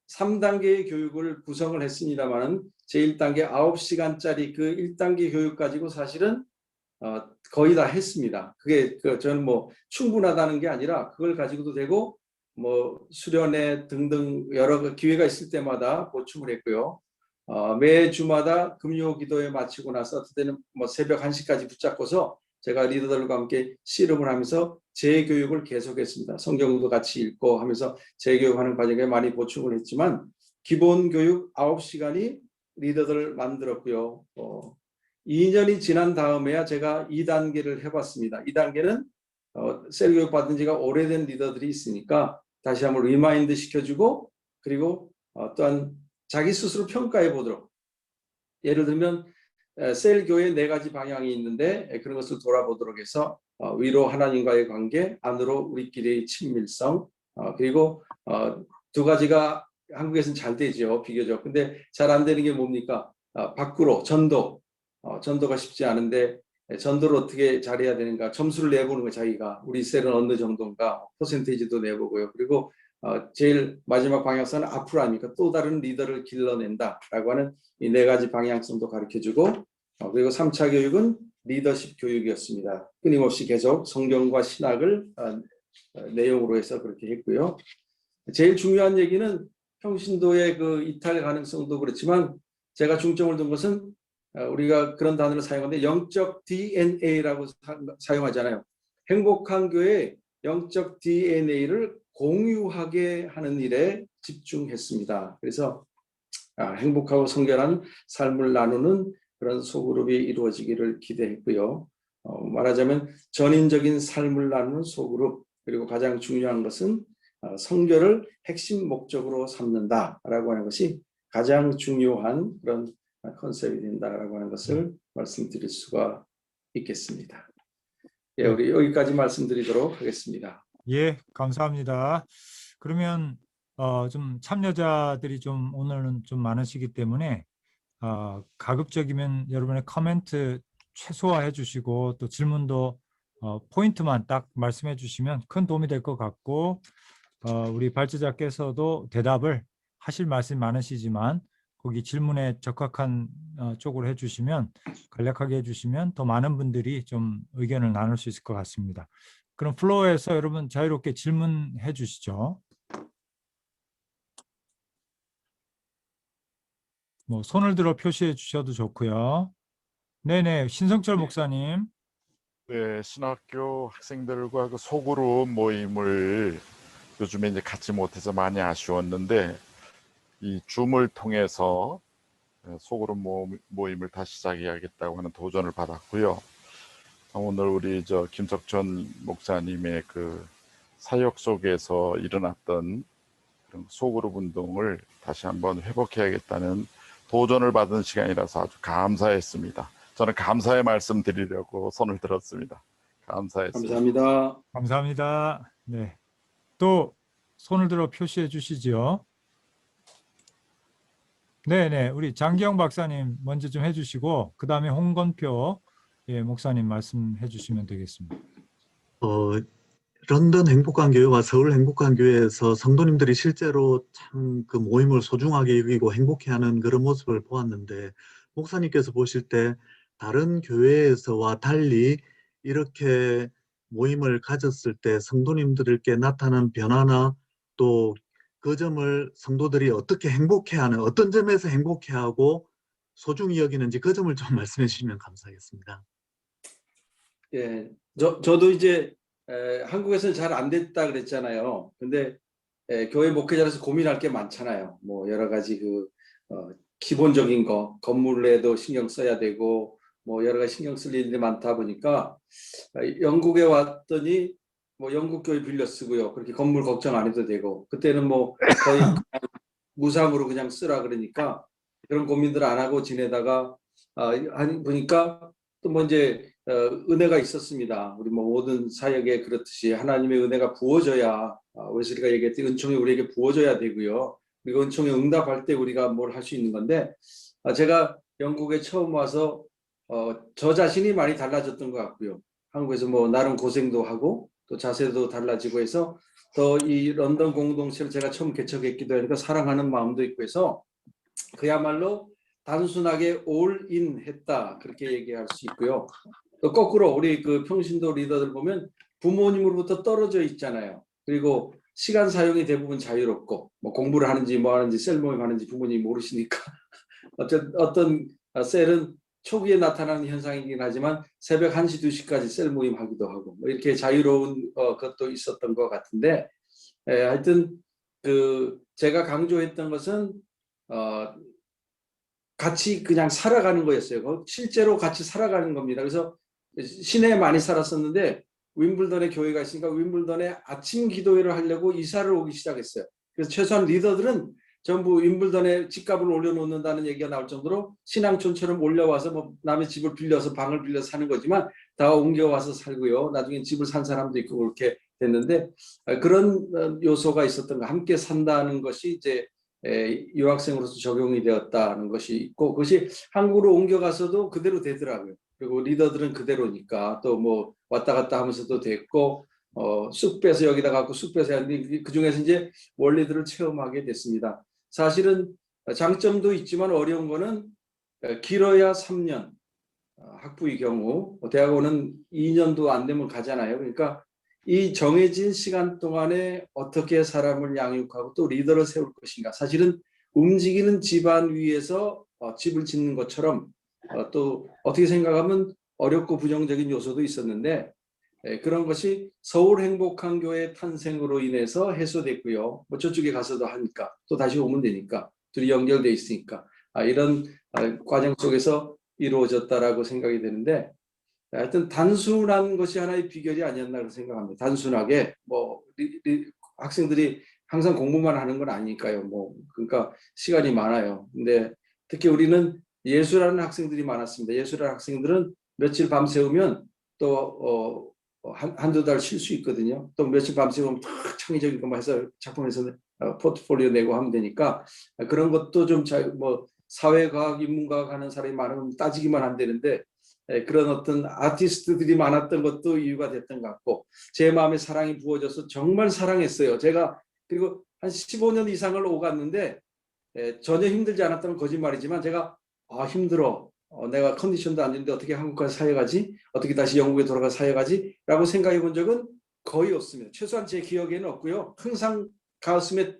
3단계의 교육을 구성을 했습니다만 제1단계 9시간짜리 그 1단계 교육 가지고 사실은 거의 다 했습니다. 그게 저는 충분하다는 게 아니라 그걸 가지고도 되고 수련회 등등 여러 기회가 있을 때마다 보충을 했고요. 매 주마다 금요 기도회 마치고 나서 어떨 때는 새벽 1시까지 붙잡고서 제가 리더들과 함께 씨름을 하면서 재교육을 계속했습니다. 성경도 같이 읽고 하면서 재교육하는 과정에 많이 보충을 했지만 기본 교육 9시간이 리더들을 만들었고요. 2년이 지난 다음에야 제가 2단계를 해봤습니다. 2단계는 셀 교육 받은 지가 오래된 리더들이 있으니까 다시 한번 리마인드 시켜주고 그리고 또한 자기 스스로 평가해 보도록 예를 들면 셀 교회에 4가지 방향이 있는데 그런 것을 돌아보도록 해서 위로 하나님과의 관계, 안으로 우리끼리의 친밀성 그리고 2가지가 한국에서는 잘 되죠. 비교적. 근데 잘 안 되는 게 뭡니까? 밖으로 전도. 전도가 쉽지 않은데 전도를 어떻게 잘해야 되는가 점수를 내보는 거 자기가 우리 셀은 어느 정도인가 퍼센테이지도 내보고요. 그리고 제일 마지막 방향성은 앞으로 하니까 또 다른 리더를 길러낸다라고 하는 이 4가지 방향성도 가르쳐주고 그리고 3차 교육은 리더십 교육이었습니다. 끊임없이 계속 성경과 신학을 내용으로 해서 그렇게 했고요. 제일 중요한 얘기는 평신도의 그 이탈 가능성도 그렇지만 제가 중점을 둔 것은 우리가 그런 단어를 사용하는데 영적 DNA라고 사용하잖아요. 행복한 교회의 영적 DNA를 공유하게 하는 일에 집중했습니다. 그래서 행복하고 성결한 삶을 나누는 그런 소그룹이 이루어지기를 기대했고요. 말하자면 전인적인 삶을 나누는 소그룹 그리고 가장 중요한 것은 성결을 핵심 목적으로 삼는다라고 하는 것이 가장 중요한 그런 컨셉이 된다라고 하는 것을 말씀드릴 수가 있겠습니다. 예, 우리 여기까지 말씀드리도록 하겠습니다. 예, 감사합니다. 그러면 좀 참여자들이 좀 오늘은 좀 많으시기 때문에 가급적이면 여러분의 코멘트 최소화해 주시고 또 질문도 포인트만 딱 말씀해 주시면 큰 도움이 될 것 같고 우리 발제자께서도 대답을 하실 말씀이 많으시지만 거기 질문에 적합한 쪽으로 해주시면 간략하게 해주시면 더 많은 분들이 좀 의견을 나눌 수 있을 것 같습니다. 그럼 플로어에서 여러분 자유롭게 질문해 주시죠. 손을 들어 표시해 주셔도 좋고요. 네네, 신성철 목사님. 네, 신학교 학생들과 그 소그룹 모임을 요즘에 이제 갖지 못해서 많이 아쉬웠는데 이 줌을 통해서 소그룹 모임을 다시 시작해야겠다고 하는 도전을 받았고요. 오늘 우리 김석천 목사님의 그 사역 속에서 일어났던 그런 소그룹 운동을 다시 한번 회복해야겠다는 도전을 받은 시간이라서 아주 감사했습니다. 저는 감사의 말씀 드리려고 손을 들었습니다. 감사했습니다. 감사합니다. 감사합니다. 네. 또 손을 들어 표시해 주시지요. 네네. 우리 장기영 박사님 먼저 좀 해주시고 그 다음에 홍건표 목사님 말씀해 주시면 되겠습니다. 런던 행복한교회와 서울 행복한교회에서 성도님들이 실제로 참 그 모임을 소중하게 여기고 행복해하는 그런 모습을 보았는데, 목사님께서 보실 때 다른 교회에서와 달리 이렇게 모임을 가졌을 때 성도님들께 나타난 변화나 또 그 점을 성도들이 어떻게 행복해하는, 어떤 점에서 행복해하고 소중히 여기는지 그 점을 좀 말씀해 주시면 감사하겠습니다. 예, 저도 이제 한국에서는 잘 안 됐다 그랬잖아요. 근데 교회 목회자로서 고민할 게 많잖아요. 뭐 여러 가지 기본적인 거, 건물에도 신경 써야 되고 뭐 여러 가지 신경 쓸 일이 많다 보니까 영국에 왔더니 뭐 영국 교회 빌려 쓰고요. 그렇게 건물 걱정 안 해도 되고, 그때는 뭐 거의 그냥 무상으로 그냥 쓰라 그러니까 그런 고민들 안 하고 지내다가 보니까 또 뭐 이제 은혜가 있었습니다. 우리 뭐 모든 사역에 그렇듯이 하나님의 은혜가 부어져야, 웨슬리가 얘기했듯이 은총이 우리에게 부어져야 되고요. 그리고 은총에 응답할 때 우리가 뭘 할 수 있는 건데, 제가 영국에 처음 와서 저 자신이 많이 달라졌던 것 같고요. 한국에서 뭐 나름 고생도 하고 또 자세도 달라지고 해서 더 이 런던 공동체를 제가 처음 개척했기도 하니까 사랑하는 마음도 있고 해서 그야말로 단순하게 올인 했다, 그렇게 얘기할 수 있고요. 또 거꾸로 우리 그 평신도 리더들 보면 부모님으로부터 떨어져 있잖아요. 그리고 시간 사용이 대부분 자유롭고 뭐 공부를 하는지 뭐 하는지 셀모임 하는지 부모님이 모르시니까 어떤 셀은 초기에 나타나는 현상이긴 하지만 새벽 1시, 2시까지 셀 모임 하기도 하고 뭐 이렇게 자유로운 것도 있었던 것 같은데, 하여튼 제가 강조했던 것은 같이 그냥 살아가는 거였어요. 실제로 같이 살아가는 겁니다. 그래서 시내에 많이 살았었는데 윈블던에 교회가 있으니까 윈블던에 아침 기도회를 하려고 이사를 오기 시작했어요. 그래서 최소한 리더들은 전부 윈블던에 집값을 올려놓는다는 얘기가 나올 정도로 신앙촌처럼 올려와서 뭐 남의 집을 빌려서 방을 빌려서 사는 거지만 다 옮겨와서 살고요. 나중에 집을 산 사람도 있고 그렇게 됐는데, 그런 요소가 있었던 거, 함께 산다는 것이 이제 유학생으로서 적용이 되었다는 것이 있고, 그것이 한국으로 옮겨가서도 그대로 되더라고요. 그리고 리더들은 그대로니까 또 뭐 왔다 갔다 하면서도 됐고, 쑥 빼서 여기다 갖고 쑥 빼서 했는데 그 중에서 이제 원리들을 체험하게 됐습니다. 사실은 장점도 있지만 어려운 거는 길어야 3년, 학부의 경우 대학원은 2년도 안 되면 가잖아요. 그러니까 이 정해진 시간 동안에 어떻게 사람을 양육하고 또 리더를 세울 것인가. 사실은 움직이는 집안 위에서 집을 짓는 것처럼 또 어떻게 생각하면 어렵고 부정적인 요소도 있었는데, 그런 것이 서울 행복한 교회 탄생으로 인해서 해소됐고요. 뭐 저쪽에 가서도 하니까 또 다시 오면 되니까 둘이 연결돼 있으니까 이런 과정 속에서 이루어졌다라고 생각이 되는데, 하여튼 단순한 것이 하나의 비결이 아니었나 생각합니다. 단순하게 뭐 학생들이 항상 공부만 하는 건 아니니까요. 뭐 그러니까 시간이 많아요. 근데 특히 우리는 예술하는 학생들이 많았습니다. 예술하는 학생들은 며칠 밤새우면 또 한두 달 쉴 수 있거든요. 또 며칠 밤새우면 탁 창의적인 것만 해서 작품에서 포트폴리오 내고 하면 되니까, 그런 것도 좀 뭐 사회과학, 인문과학 하는 사람이 많으면 따지기만 하면 되는데, 그런 어떤 아티스트들이 많았던 것도 이유가 됐던 것 같고, 제 마음에 사랑이 부어져서 정말 사랑했어요. 제가 그리고 한 15년 이상을 오갔는데 전혀 힘들지 않았다면 거짓말이지만 제가 힘들어, 내가 컨디션도 안 좋은데 어떻게 한국 가서 사역하지, 어떻게 다시 영국에 돌아가서 사역하지 라고 생각해 본 적은 거의 없습니다. 최소한 제 기억에는 없고요. 항상 가슴에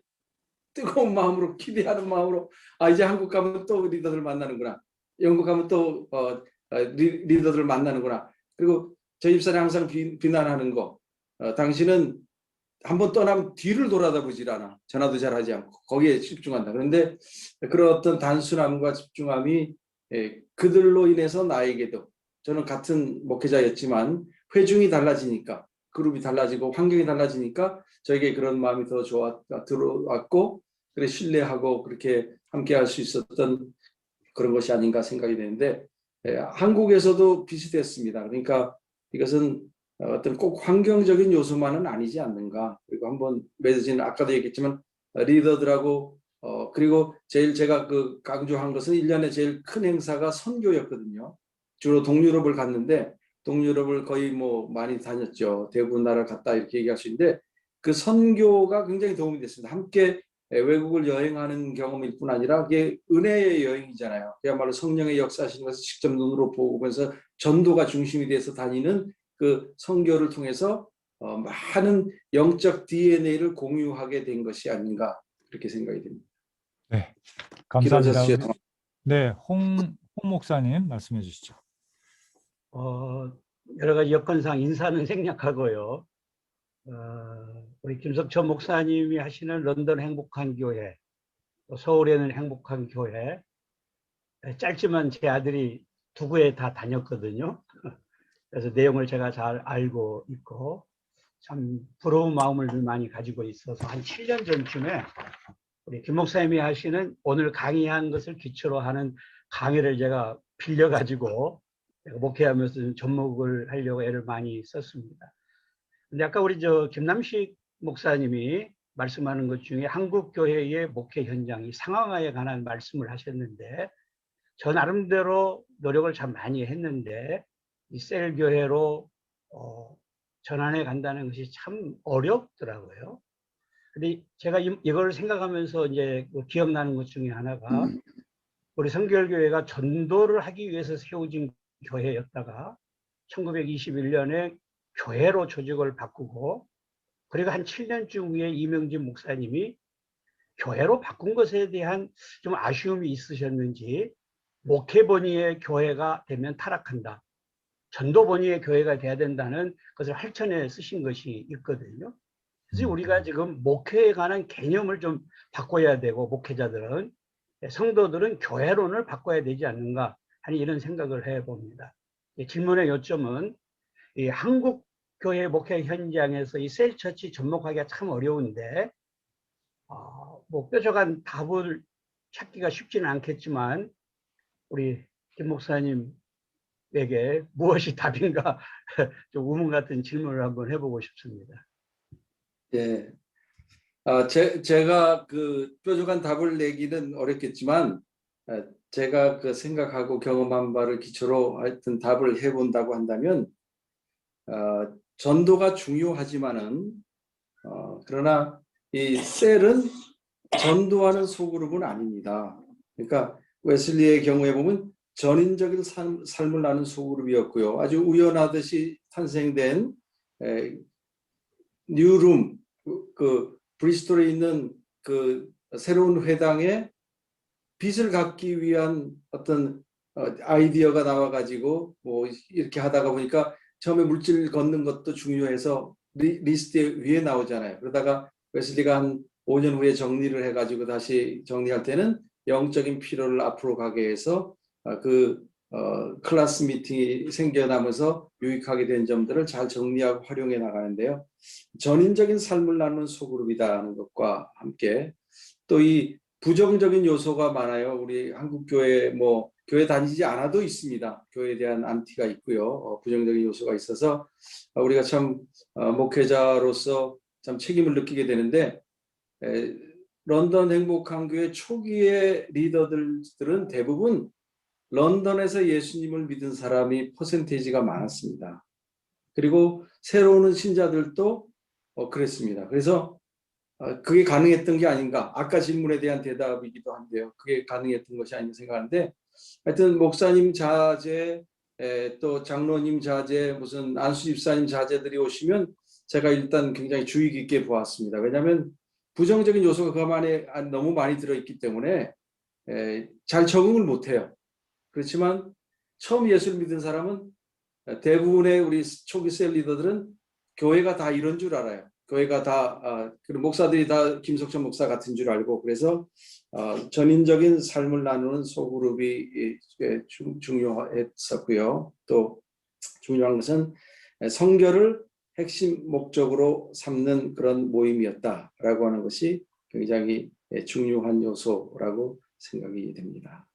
뜨거운 마음으로, 기대하는 마음으로 이제 한국 가면 또 리더들 만나는구나, 영국 가면 또 리더들을 만나는구나. 그리고 저희 집사람이 항상 비난하는 거, 당신은 한번 떠나면 뒤를 돌아다보질 않아. 전화도 잘하지 않고 거기에 집중한다. 그런데 그런 어떤 단순함과 집중함이 그들로 인해서 나에게도, 저는 같은 목회자였지만 회중이 달라지니까 그룹이 달라지고 환경이 달라지니까 저에게 그런 마음이 더 들어왔고 그래 신뢰하고 그렇게 함께할 수 있었던 그런 것이 아닌가 생각이 되는데 한국에서도 비슷했습니다. 그러니까 이것은 어떤 꼭 환경적인 요소만은 아니지 않는가. 그리고 한번 맺어진 아까도 얘기했지만 리더들하고 그리고 제일 제가 그 강조한 것은 1년에 제일 큰 행사가 선교였거든요. 주로 동유럽을 갔는데 동유럽을 거의 뭐 많이 다녔죠. 대부분 나라 갔다 이렇게 얘기할 수 있는데 그 선교가 굉장히 도움이 됐습니다. 함께 외국을 여행하는 경험일 뿐 아니라 그게 은혜의 여행이잖아요. 그야말로 성령의 역사하시는 것을 직접 눈으로 보면서 전도가 중심이 돼서 다니는 그 선교를 통해서 많은 영적 DNA를 공유하게 된 것이 아닌가 그렇게 생각이 됩니다. 네, 감사합니다. 길어졌어요. 네, 홍 목사님 말씀해 주시죠. 여러 가지 여건상 인사는 생략하고요. 우리 김석천 목사님이 하시는 런던 행복한 교회, 또 서울에는 행복한 교회, 짧지만 제 아들이 두 교회 다 다녔거든요. 그래서 내용을 제가 잘 알고 있고 참 부러운 마음을 많이 가지고 있어서 한 7년 전쯤에 우리 김 목사님이 하시는 오늘 강의한 것을 기초로 하는 강의를 제가 빌려가지고 목회하면서 접목을 하려고 애를 많이 썼습니다. 근데 아까 우리 김남식 목사님이 말씀하는 것 중에 한국 교회의 목회 현장이 상황화에 관한 말씀을 하셨는데 저 나름대로 노력을 참 많이 했는데 이 셀 교회로 전환해 간다는 것이 참 어렵더라고요. 근데 제가 이걸 생각하면서 이제 기억나는 것 중에 하나가 우리 성결교회가 전도를 하기 위해서 세워진 교회였다가 1921년에 교회로 조직을 바꾸고 그리고 한 7년쯤 후에 이명진 목사님이 교회로 바꾼 것에 대한 좀 아쉬움이 있으셨는지 목회 본위의 교회가 되면 타락한다. 전도 본위의 교회가 돼야 된다는 것을 할천에 쓰신 것이 있거든요. 그래서 우리가 지금 목회에 관한 개념을 좀 바꿔야 되고 목회자들은 성도들은 교회론을 바꿔야 되지 않는가 하는 이런 생각을 해봅니다. 질문의 요점은 이 한국 교회 목회 현장에서 이 셀처치 접목하기가 참 어려운데 뭐 뾰족한 답을 찾기가 쉽지는 않겠지만 우리 김 목사님에게 무엇이 답인가 좀 우문 같은 질문을 한번 해보고 싶습니다. 예. 제가 그 뾰족한 답을 내기는 어렵겠지만 제가 그 생각하고 경험한 바를 기초로 하여튼 답을 해본다고 한다면 전도가 중요하지만은 그러나 이 셀은 전도하는 소그룹은 아닙니다. 그러니까 웨슬리의 경우에 보면 전인적인 삶을 나는 소그룹이었고요. 아주 우연하듯이 탄생된 뉴룸 그 브리스톨에 있는 그 새로운 회당에 빚을 갚기 위한 어떤 아이디어가 나와가지고 뭐 이렇게 하다가 보니까 처음에 물질 걷는 것도 중요해서 리스트 위에 나오잖아요. 그러다가 웨슬리가 한 5년 후에 정리를 해가지고 다시 정리할 때는 영적인 필요를 앞으로 가게 해서 클래스 미팅이 생겨나면서 유익하게 된 점들을 잘 정리하고 활용해 나가는데요. 전인적인 삶을 나누는 소그룹이라는 것과 함께 또 이 부정적인 요소가 많아요. 우리 한국 교회 뭐 교회 다니지 않아도 있습니다. 교회에 대한 안티가 있고요. 부정적인 요소가 있어서 우리가 참 목회자로서 참 책임을 느끼게 되는데 런던 행복한 교회 초기의 리더들은 대부분 런던에서 예수님을 믿은 사람이 퍼센테이지가 많았습니다. 그리고 새로 오는 신자들도 그랬습니다. 그래서 그게 가능했던 게 아닌가. 아까 질문에 대한 대답이기도 한데요. 그게 가능했던 것이 아닌가 생각하는데 하여튼 목사님 자제 또 장로님 자제 무슨 안수 집사님 자제들이 오시면 제가 일단 굉장히 주의 깊게 보았습니다. 왜냐하면 부정적인 요소가 그 안에 너무 많이 들어있기 때문에 잘 적응을 못해요. 그렇지만 처음 예수를 믿은 사람은 대부분의 우리 초기 셀 리더들은 교회가 다 이런 줄 알아요. 교회가 다 그리고 목사들이 다 김석천 목사 같은 줄 알고 그래서 전인적인 삶을 나누는 소그룹이 중요했었고요. 또 중요한 것은 성결을 핵심 목적으로 삼는 그런 모임이었다라고 하는 것이 굉장히 중요한 요소라고 생각이 됩니다.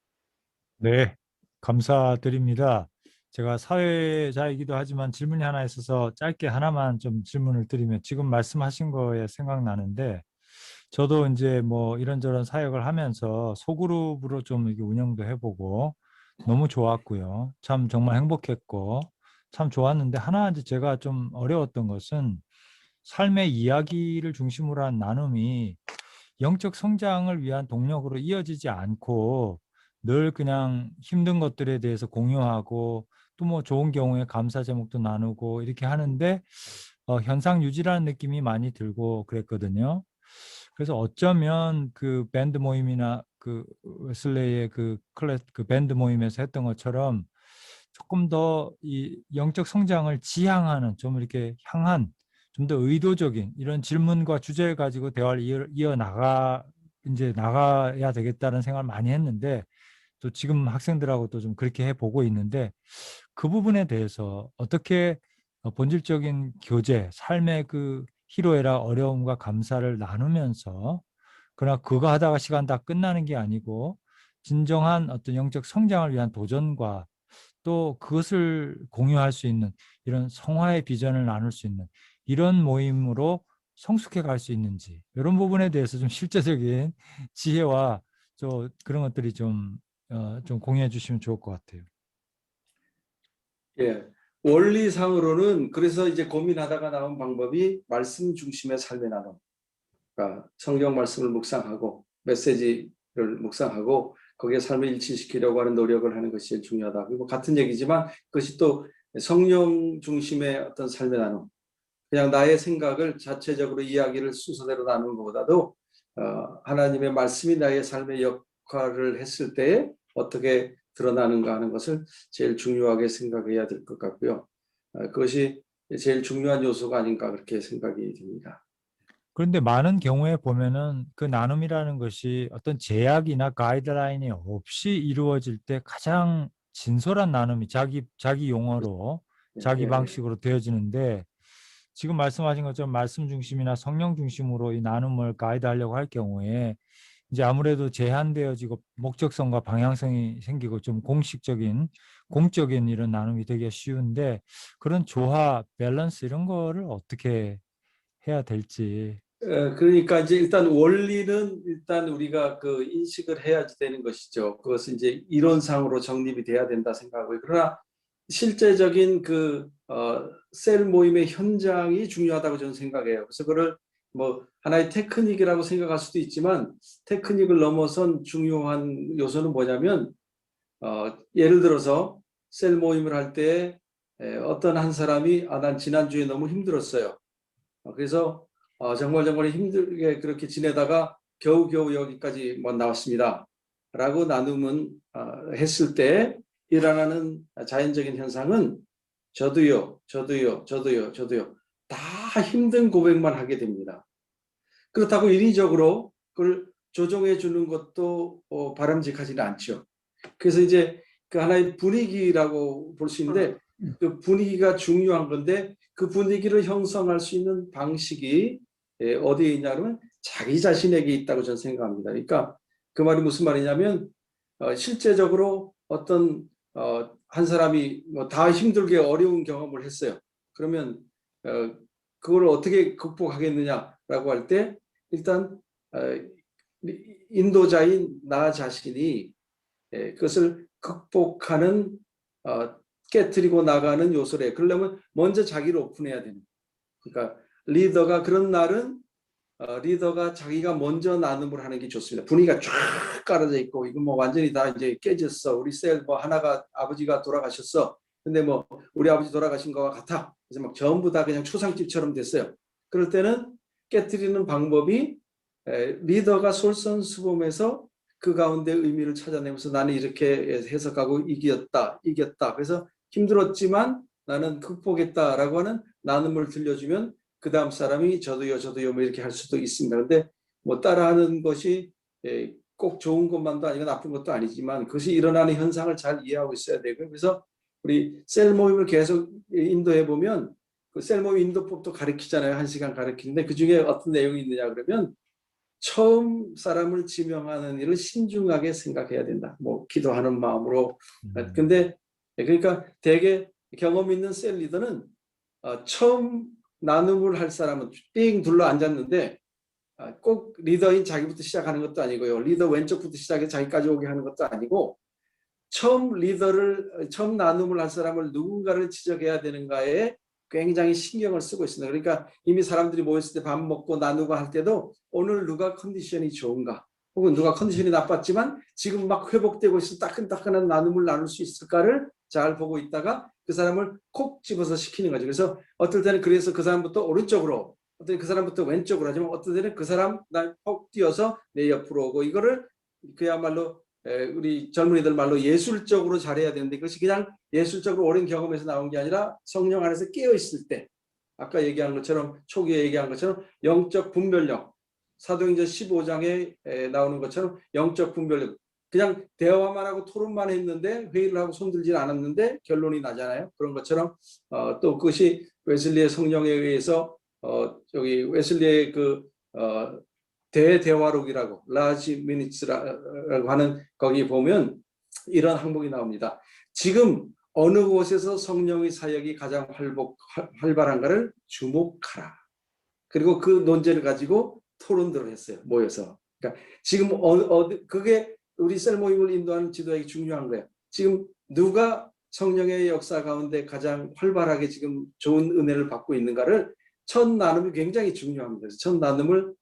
네, 감사드립니다. 제가 사회자이기도 하지만 질문이 하나 있어서 짧게 하나만 좀 질문을 드리면 지금 말씀하신 거에 생각나는데 저도 이제 뭐 이런저런 사역을 하면서 소그룹으로 좀 이렇게 운영도 해보고 너무 좋았고요. 참 정말 행복했고 참 좋았는데 하나 이제 제가 좀 어려웠던 것은 삶의 이야기를 중심으로 한 나눔이 영적 성장을 위한 동력으로 이어지지 않고 늘 그냥 힘든 것들에 대해서 공유하고 또 뭐 좋은 경우에 감사 제목도 나누고 이렇게 하는데 현상 유지라는 느낌이 많이 들고 그랬거든요. 그래서 어쩌면 그 밴드 모임이나 그 웨슬레이의 그 밴드 모임에서 했던 것처럼 조금 더 이 영적 성장을 지향하는 좀 이렇게 향한 좀 더 의도적인 이런 질문과 주제를 가지고 대화를 이어 나가야 되겠다는 생각을 많이 했는데 또 지금 학생들하고도 좀 그렇게 해보고 있는데 그 부분에 대해서 어떻게 본질적인 교제, 삶의 그 희로애락 어려움과 감사를 나누면서 그러나 그거 하다가 시간 다 끝나는 게 아니고 진정한 어떤 영적 성장을 위한 도전과 또 그것을 공유할 수 있는 이런 성화의 비전을 나눌 수 있는 이런 모임으로 성숙해 갈 수 있는지 이런 부분에 대해서 좀 실제적인 지혜와 그런 것들이 좀 공유해 주시면 좋을 것 같아요. 예, 원리상으로는 그래서 이제 고민하다가 나온 방법이 말씀 중심의 삶의 나눔. 그러니까 성경 말씀을 묵상하고 메시지를 묵상하고 거기에 삶을 일치시키려고 하는 노력을 하는 것이 제일 중요하다. 그리고 같은 얘기지만 그것이 또 성령 중심의 어떤 삶의 나눔. 그냥 나의 생각을 자체적으로 이야기를 순서대로 나누는 것보다도 하나님의 말씀이 나의 삶의 역할을 했을 때에 어떻게 드러나는가 하는 것을 제일 중요하게 생각해야 될 것 같고요. 그것이 제일 중요한 요소가 아닌가 그렇게 생각이 듭니다. 그런데 많은 경우에 보면은 그 나눔이라는 것이 어떤 제약이나 가이드라인이 없이 이루어질 때 가장 진솔한 나눔이 자기 용어로 자기 방식으로 되어지는데 지금 말씀하신 것처럼 말씀 중심이나 성령 중심으로 이 나눔을 가이드하려고 할 경우에 이제 아무래도 제한되어지고 목적성과 방향성이 생기고 좀 공적인 이런 나눔이 되기 쉬운데 그런 조화, 밸런스 이런 거를 어떻게 해야 될지. 그러니까 이제 일단 원리는 일단 우리가 그 인식을 해야지 되는 것이죠. 그것은 이제 이론상으로 정립이 돼야 된다 생각하고요. 그러나 실제적인 그 셀 모임의 현장이 중요하다고 저는 생각해요. 그래서 그걸 뭐 하나의 테크닉이라고 생각할 수도 있지만 테크닉을 넘어선 중요한 요소는 뭐냐면 예를 들어서 셀 모임을 할 때 어떤 한 사람이 난 지난주에 너무 힘들었어요. 그래서 정말 힘들게 그렇게 지내다가 겨우겨우 여기까지 나왔습니다. 라고 나눔은 했을 때 일어나는 자연적인 현상은 저도요. 다 힘든 고백만 하게 됩니다. 그렇다고 인위적으로 그걸 조정해 주는 것도 바람직하지는 않죠. 그래서 이제 그 하나의 분위기라고 볼 수 있는데 그 분위기가 중요한 건데 그 분위기를 형성할 수 있는 방식이 어디에 있냐면 자기 자신에게 있다고 저는 생각합니다. 그러니까 그 말이 무슨 말이냐면 실제적으로 어떤 한 사람이 다 힘들게 어려운 경험을 했어요. 그러면 그걸 어떻게 극복하겠느냐라고 할 때 일단 인도자인 나 자신이 그것을 극복하는 깨트리고 나가는 요소를 해. 그러려면 먼저 자기를 오픈해야 되는. 그러니까 리더가 그런 날은 리더가 자기가 먼저 나눔을 하는 게 좋습니다. 분위기가 쫙 깔아져 있고 이거 뭐 완전히 다 이제 깨졌어. 우리 셀 뭐 하나가 아버지가 돌아가셨어. 근데 뭐 우리 아버지 돌아가신 거와 같아. 그래서 막 전부 다 그냥 초상집처럼 됐어요. 그럴 때는 깨트리는 방법이 리더가 솔선수범해서 그 가운데 의미를 찾아내면서 나는 이렇게 해석하고 이겼다. 그래서 힘들었지만 나는 극복했다라고 하는 나눔을 들려주면 그 다음 사람이 저도요 뭐 이렇게 할 수도 있습니다. 근데 뭐 따라하는 것이 꼭 좋은 것만도 아니고 나쁜 것도 아니지만 그것이 일어나는 현상을 잘 이해하고 있어야 되고요. 그래서 우리 셀 모임을 계속 인도해 보면 그 셀 모임 인도법도 가르치잖아요. 1시간 가르치는데 그 중에 어떤 내용이 있느냐 그러면 처음 사람을 지명하는 일을 신중하게 생각해야 된다. 뭐 기도하는 마음으로. 근데 그러니까 되게 경험 있는 셀 리더는 처음 나눔을 할 사람은 삥 둘러 앉았는데 꼭 리더인 자기부터 시작하는 것도 아니고요. 리더 왼쪽부터 시작해 자기까지 오게 하는 것도 아니고 처음 나눔을 할 사람을 누군가를 지적해야 되는가에 굉장히 신경을 쓰고 있습니다. 그러니까 이미 사람들이 모였을 때 밥 먹고 나누고 할 때도 오늘 누가 컨디션이 좋은가 혹은 누가 컨디션이 나빴지만 지금 막 회복되고 있어 따끈따끈한 나눔을 나눌 수 있을까를 잘 보고 있다가 그 사람을 콕 집어서 시키는 거죠. 그래서 어떨 때는 그래서 그 사람부터 오른쪽으로 어떨 때는 그 사람부터 왼쪽으로 하지만 어떨 때는 그 사람 콕 뛰어서 내 옆으로 오고 이거를 그야말로 우리 젊은이들 말로 예술적으로 잘해야 되는데 그것이 그냥 예술적으로 오랜 경험에서 나온 게 아니라 성령 안에서 깨어 있을 때 아까 얘기한 것처럼 초기에 얘기한 것처럼 영적 분별력 사도행전 15장에 나오는 것처럼 영적 분별력 그냥 대화만 하고 토론만 했는데 회의를 하고 손들지 않았는데 결론이 나잖아요. 그런 것처럼 또 그것이 웨슬리의 성령에 의해서 저기 웨슬리의 그 대대화록이라고 라지 미니츠라고 하는 거기 보면 이런 항목이 나옵니다. 지금 어느 곳에서 성령의 사역이 가장 활발한가를 주목하라. 그리고 그 논제를 가지고 토론들을 했어요. 모여서. 그러니까 지금 그게 우리 셀 모임을 인도하는 지도자에게 중요한 거예요. 지금 누가 성령의 역사 가운데 가장 활발하게 지금 좋은 은혜를 받고 있는가를 첫 나눔이 굉장히 중요합니다. 그래서 첫 나눔을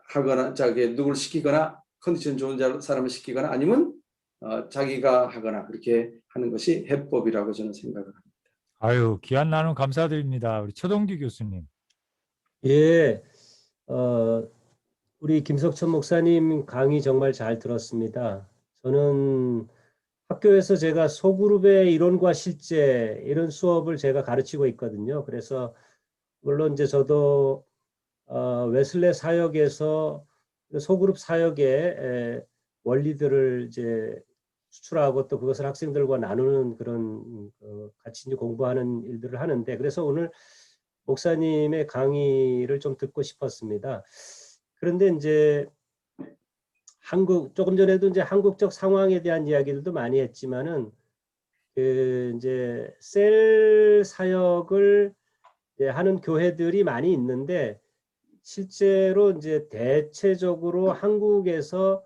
하거나 누구를 시키거나 컨디션 좋은 사람을 시키거나 아니면 자기가 하거나 그렇게 하는 것이 해법이라고 저는 생각을 합니다. 아유, 귀한 나눔 감사드립니다. 우리 최동기 교수님. 예, 우리 김석천 목사님 강의 정말 잘 들었습니다. 저는 학교에서 제가 소그룹의 이론과 실제 이런 수업을 제가 가르치고 있거든요. 그래서 물론 이제 저도 웨슬레 사역에서 소그룹 사역의 원리들을 이제 수출하고 또 그것을 학생들과 나누는 그런 같이 이제 공부하는 일들을 하는데 그래서 오늘 목사님의 강의를 좀 듣고 싶었습니다. 그런데 이제 조금 전에도 이제 한국적 상황에 대한 이야기들도 많이 했지만은 그 이제 셀 사역을 이제 하는 교회들이 많이 있는데 실제로 이제 대체적으로 한국에서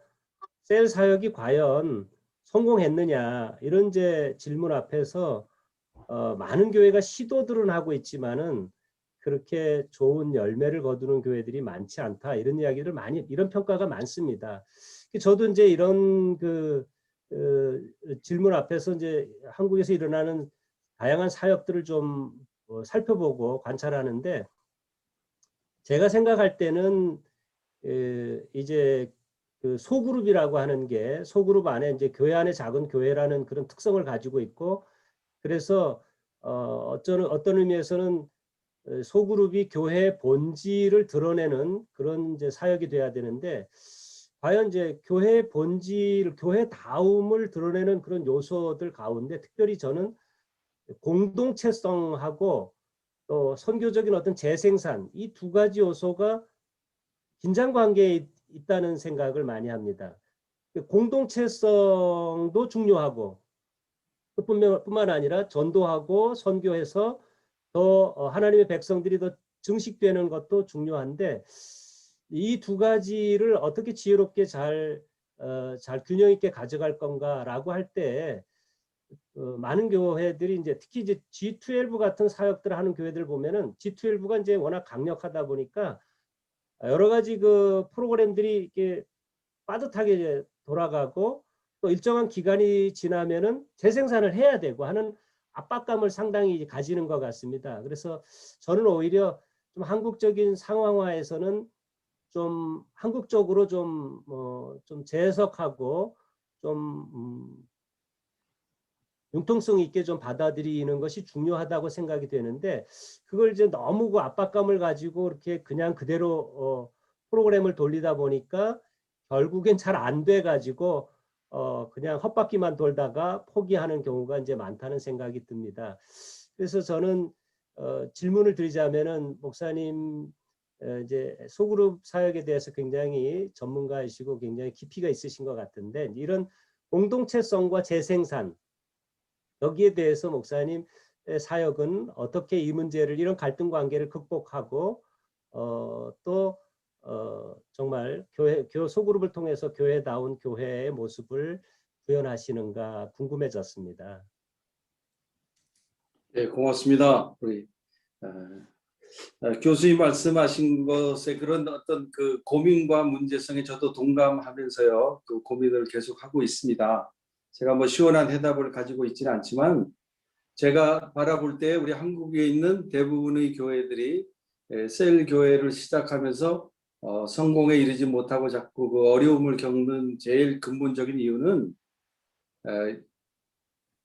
셀 사역이 과연 성공했느냐 이런 이제 질문 앞에서 많은 교회가 시도들은 하고 있지만은 그렇게 좋은 열매를 거두는 교회들이 많지 않다 이런 이야기를 이런 평가가 많습니다. 저도 이제 이런 질문 앞에서 이제 한국에서 일어나는 다양한 사역들을 좀 살펴보고 관찰하는데 제가 생각할 때는 이제 그 소그룹이라고 하는 게 소그룹 안에 이제 교회 안에 작은 교회라는 그런 특성을 가지고 있고 그래서 어떤 의미에서는 소그룹이 교회의 본질을 드러내는 그런 이제 사역이 돼야 되는데 과연 이제 교회의 본질, 교회다움을 드러내는 그런 요소들 가운데 특별히 저는 공동체성하고 또 선교적인 어떤 재생산 이 두 가지 요소가 긴장 관계에 있다는 생각을 많이 합니다. 공동체성도 중요하고 뿐만 아니라 전도하고 선교해서 더 하나님의 백성들이 더 증식되는 것도 중요한데 이 두 가지를 어떻게 지혜롭게 잘 균형 있게 가져갈 건가라고 할 때 많은 교회들이 이제 특히 이제 G12 같은 사역들을 하는 교회들 보면은 G12가 이제 워낙 강력하다 보니까 여러 가지 그 프로그램들이 이렇게 빠듯하게 이제 돌아가고 또 일정한 기간이 지나면은 재생산을 해야 되고 하는 압박감을 상당히 가지는 것 같습니다. 그래서 저는 오히려 좀 한국적인 상황화에서는 좀 한국적으로 좀 재해석하고 좀 융통성 있게 좀 받아들이는 것이 중요하다고 생각이 되는데 그걸 이제 너무 그 압박감을 가지고 이렇게 그냥 그대로 프로그램을 돌리다 보니까 결국엔 잘 안 돼 가지고 그냥 헛바퀴만 돌다가 포기하는 경우가 이제 많다는 생각이 듭니다. 그래서 저는 질문을 드리자면은 목사님 이제 소그룹 사역에 대해서 굉장히 전문가이시고 굉장히 깊이가 있으신 것 같은데 이런 공동체성과 재생산 여기에 대해서 목사님 사역은 어떻게 이 문제를 이런 갈등 관계를 극복하고 또 정말 교회 소그룹을 통해서 교회다운 교회의 모습을 구현하시는가 궁금해졌습니다. 네, 고맙습니다. 우리 교수님 말씀하신 것에 그런 어떤 그 고민과 문제성에 저도 동감하면서요, 그 고민을 계속 하고 있습니다. 제가 뭐 시원한 해답을 가지고 있지는 않지만 제가 바라볼 때 우리 한국에 있는 대부분의 교회들이 셀 교회를 시작하면서 성공에 이르지 못하고 자꾸 그 어려움을 겪는 제일 근본적인 이유는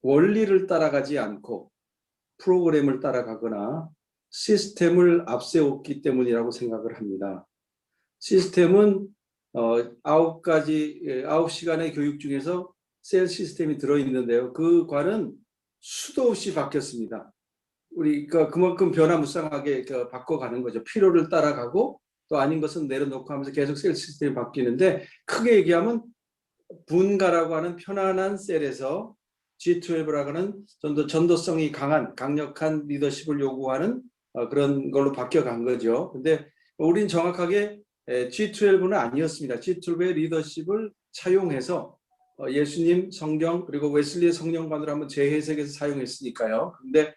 원리를 따라가지 않고 프로그램을 따라가거나 시스템을 앞세웠기 때문이라고 생각을 합니다. 시스템은 9시간의 교육 중에서 셀 시스템이 들어있는데요. 그 과는 수도 없이 바뀌었습니다. 우리가 그만큼 변화무쌍하게 바꿔가는 거죠. 필요를 따라가고 또 아닌 것은 내려놓고 하면서 계속 셀 시스템이 바뀌는데 크게 얘기하면 분가라고 하는 편안한 셀에서 G12라고 하는 좀 더 전도성이 강한 강력한 리더십을 요구하는 그런 걸로 바뀌어간 거죠. 근데 우린 정확하게 G12는 아니었습니다. G12의 리더십을 차용해서 예수님 성경 그리고 웨슬리의 성령관으로 한번 재해석해서 사용했으니까요. 근데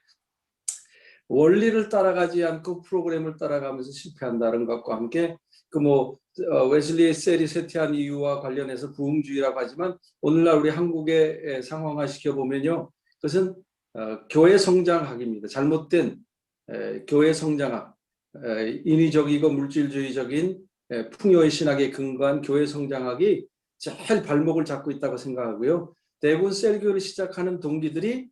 원리를 따라가지 않고 프로그램을 따라가면서 실패한다는 것과 함께 그 웨슬리의 셀이 쇠퇴한 이유와 관련해서 부흥주의라고 하지만 오늘날 우리 한국의 상황화 시켜보면요. 그것은 교회 성장학입니다. 잘못된 교회 성장학, 인위적이고 물질주의적인 풍요의 신학에 근거한 교회 성장학이 제일 발목을 잡고 있다고 생각하고요. 대부분 셀교를 시작하는 동기들이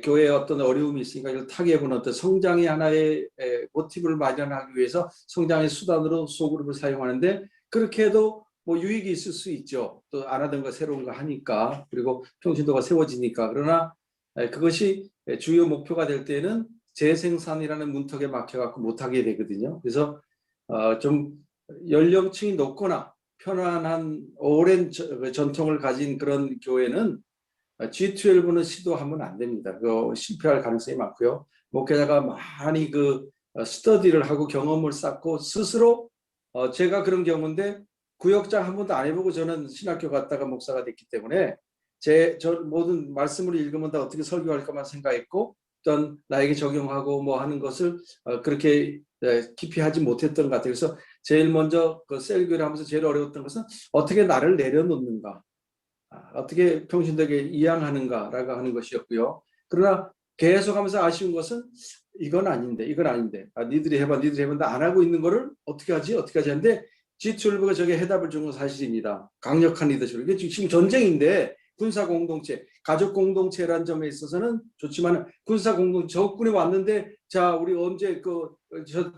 교회에 어떤 어려움이 있으니까 이걸 타개해보는 어떤 성장의 하나의 모티브를 마련하기 위해서 성장의 수단으로 소그룹을 사용하는데 그렇게 해도 뭐 유익이 있을 수 있죠. 또 안 하던 거 새로운 거 하니까 그리고 평신도가 세워지니까. 그러나 그것이 주요 목표가 될 때는 재생산이라는 문턱에 막혀갖고 못하게 되거든요. 그래서 좀 연령층이 높거나 편안한 오랜 전통을 가진 그런 교회는 G12는 시도하면 안 됩니다. 실패할 가능성이 많고요. 목회자가 많이 스터디를 하고 경험을 쌓고 스스로 제가 그런 경우인데 구역장 한 번도 안 해보고 저는 신학교 갔다가 목사가 됐기 때문에 저 모든 말씀을 읽으면 다 어떻게 설교할까만 생각했고 어떤 나에게 적용하고 뭐 하는 것을 그렇게 깊이 하지 못했던 것 같아요. 그래서 제일 먼저 그 셀교를 하면서 제일 어려웠던 것은 어떻게 나를 내려놓는가. 어떻게 평신도에게 이양하는가라고 하는 것이었고요. 그러나 계속하면서 아쉬운 것은 이건 아닌데 니들이 해봐 근데 안 하고 있는 거를 어떻게 하지 하는데 G12가 저게 해답을 준 건 사실입니다. 강력한 리더십. 이게 지금 전쟁인데 군사 공동체, 가족 공동체라는 점에 있어서는 좋지만 군사 공동체 적군이 왔는데 자 우리 언제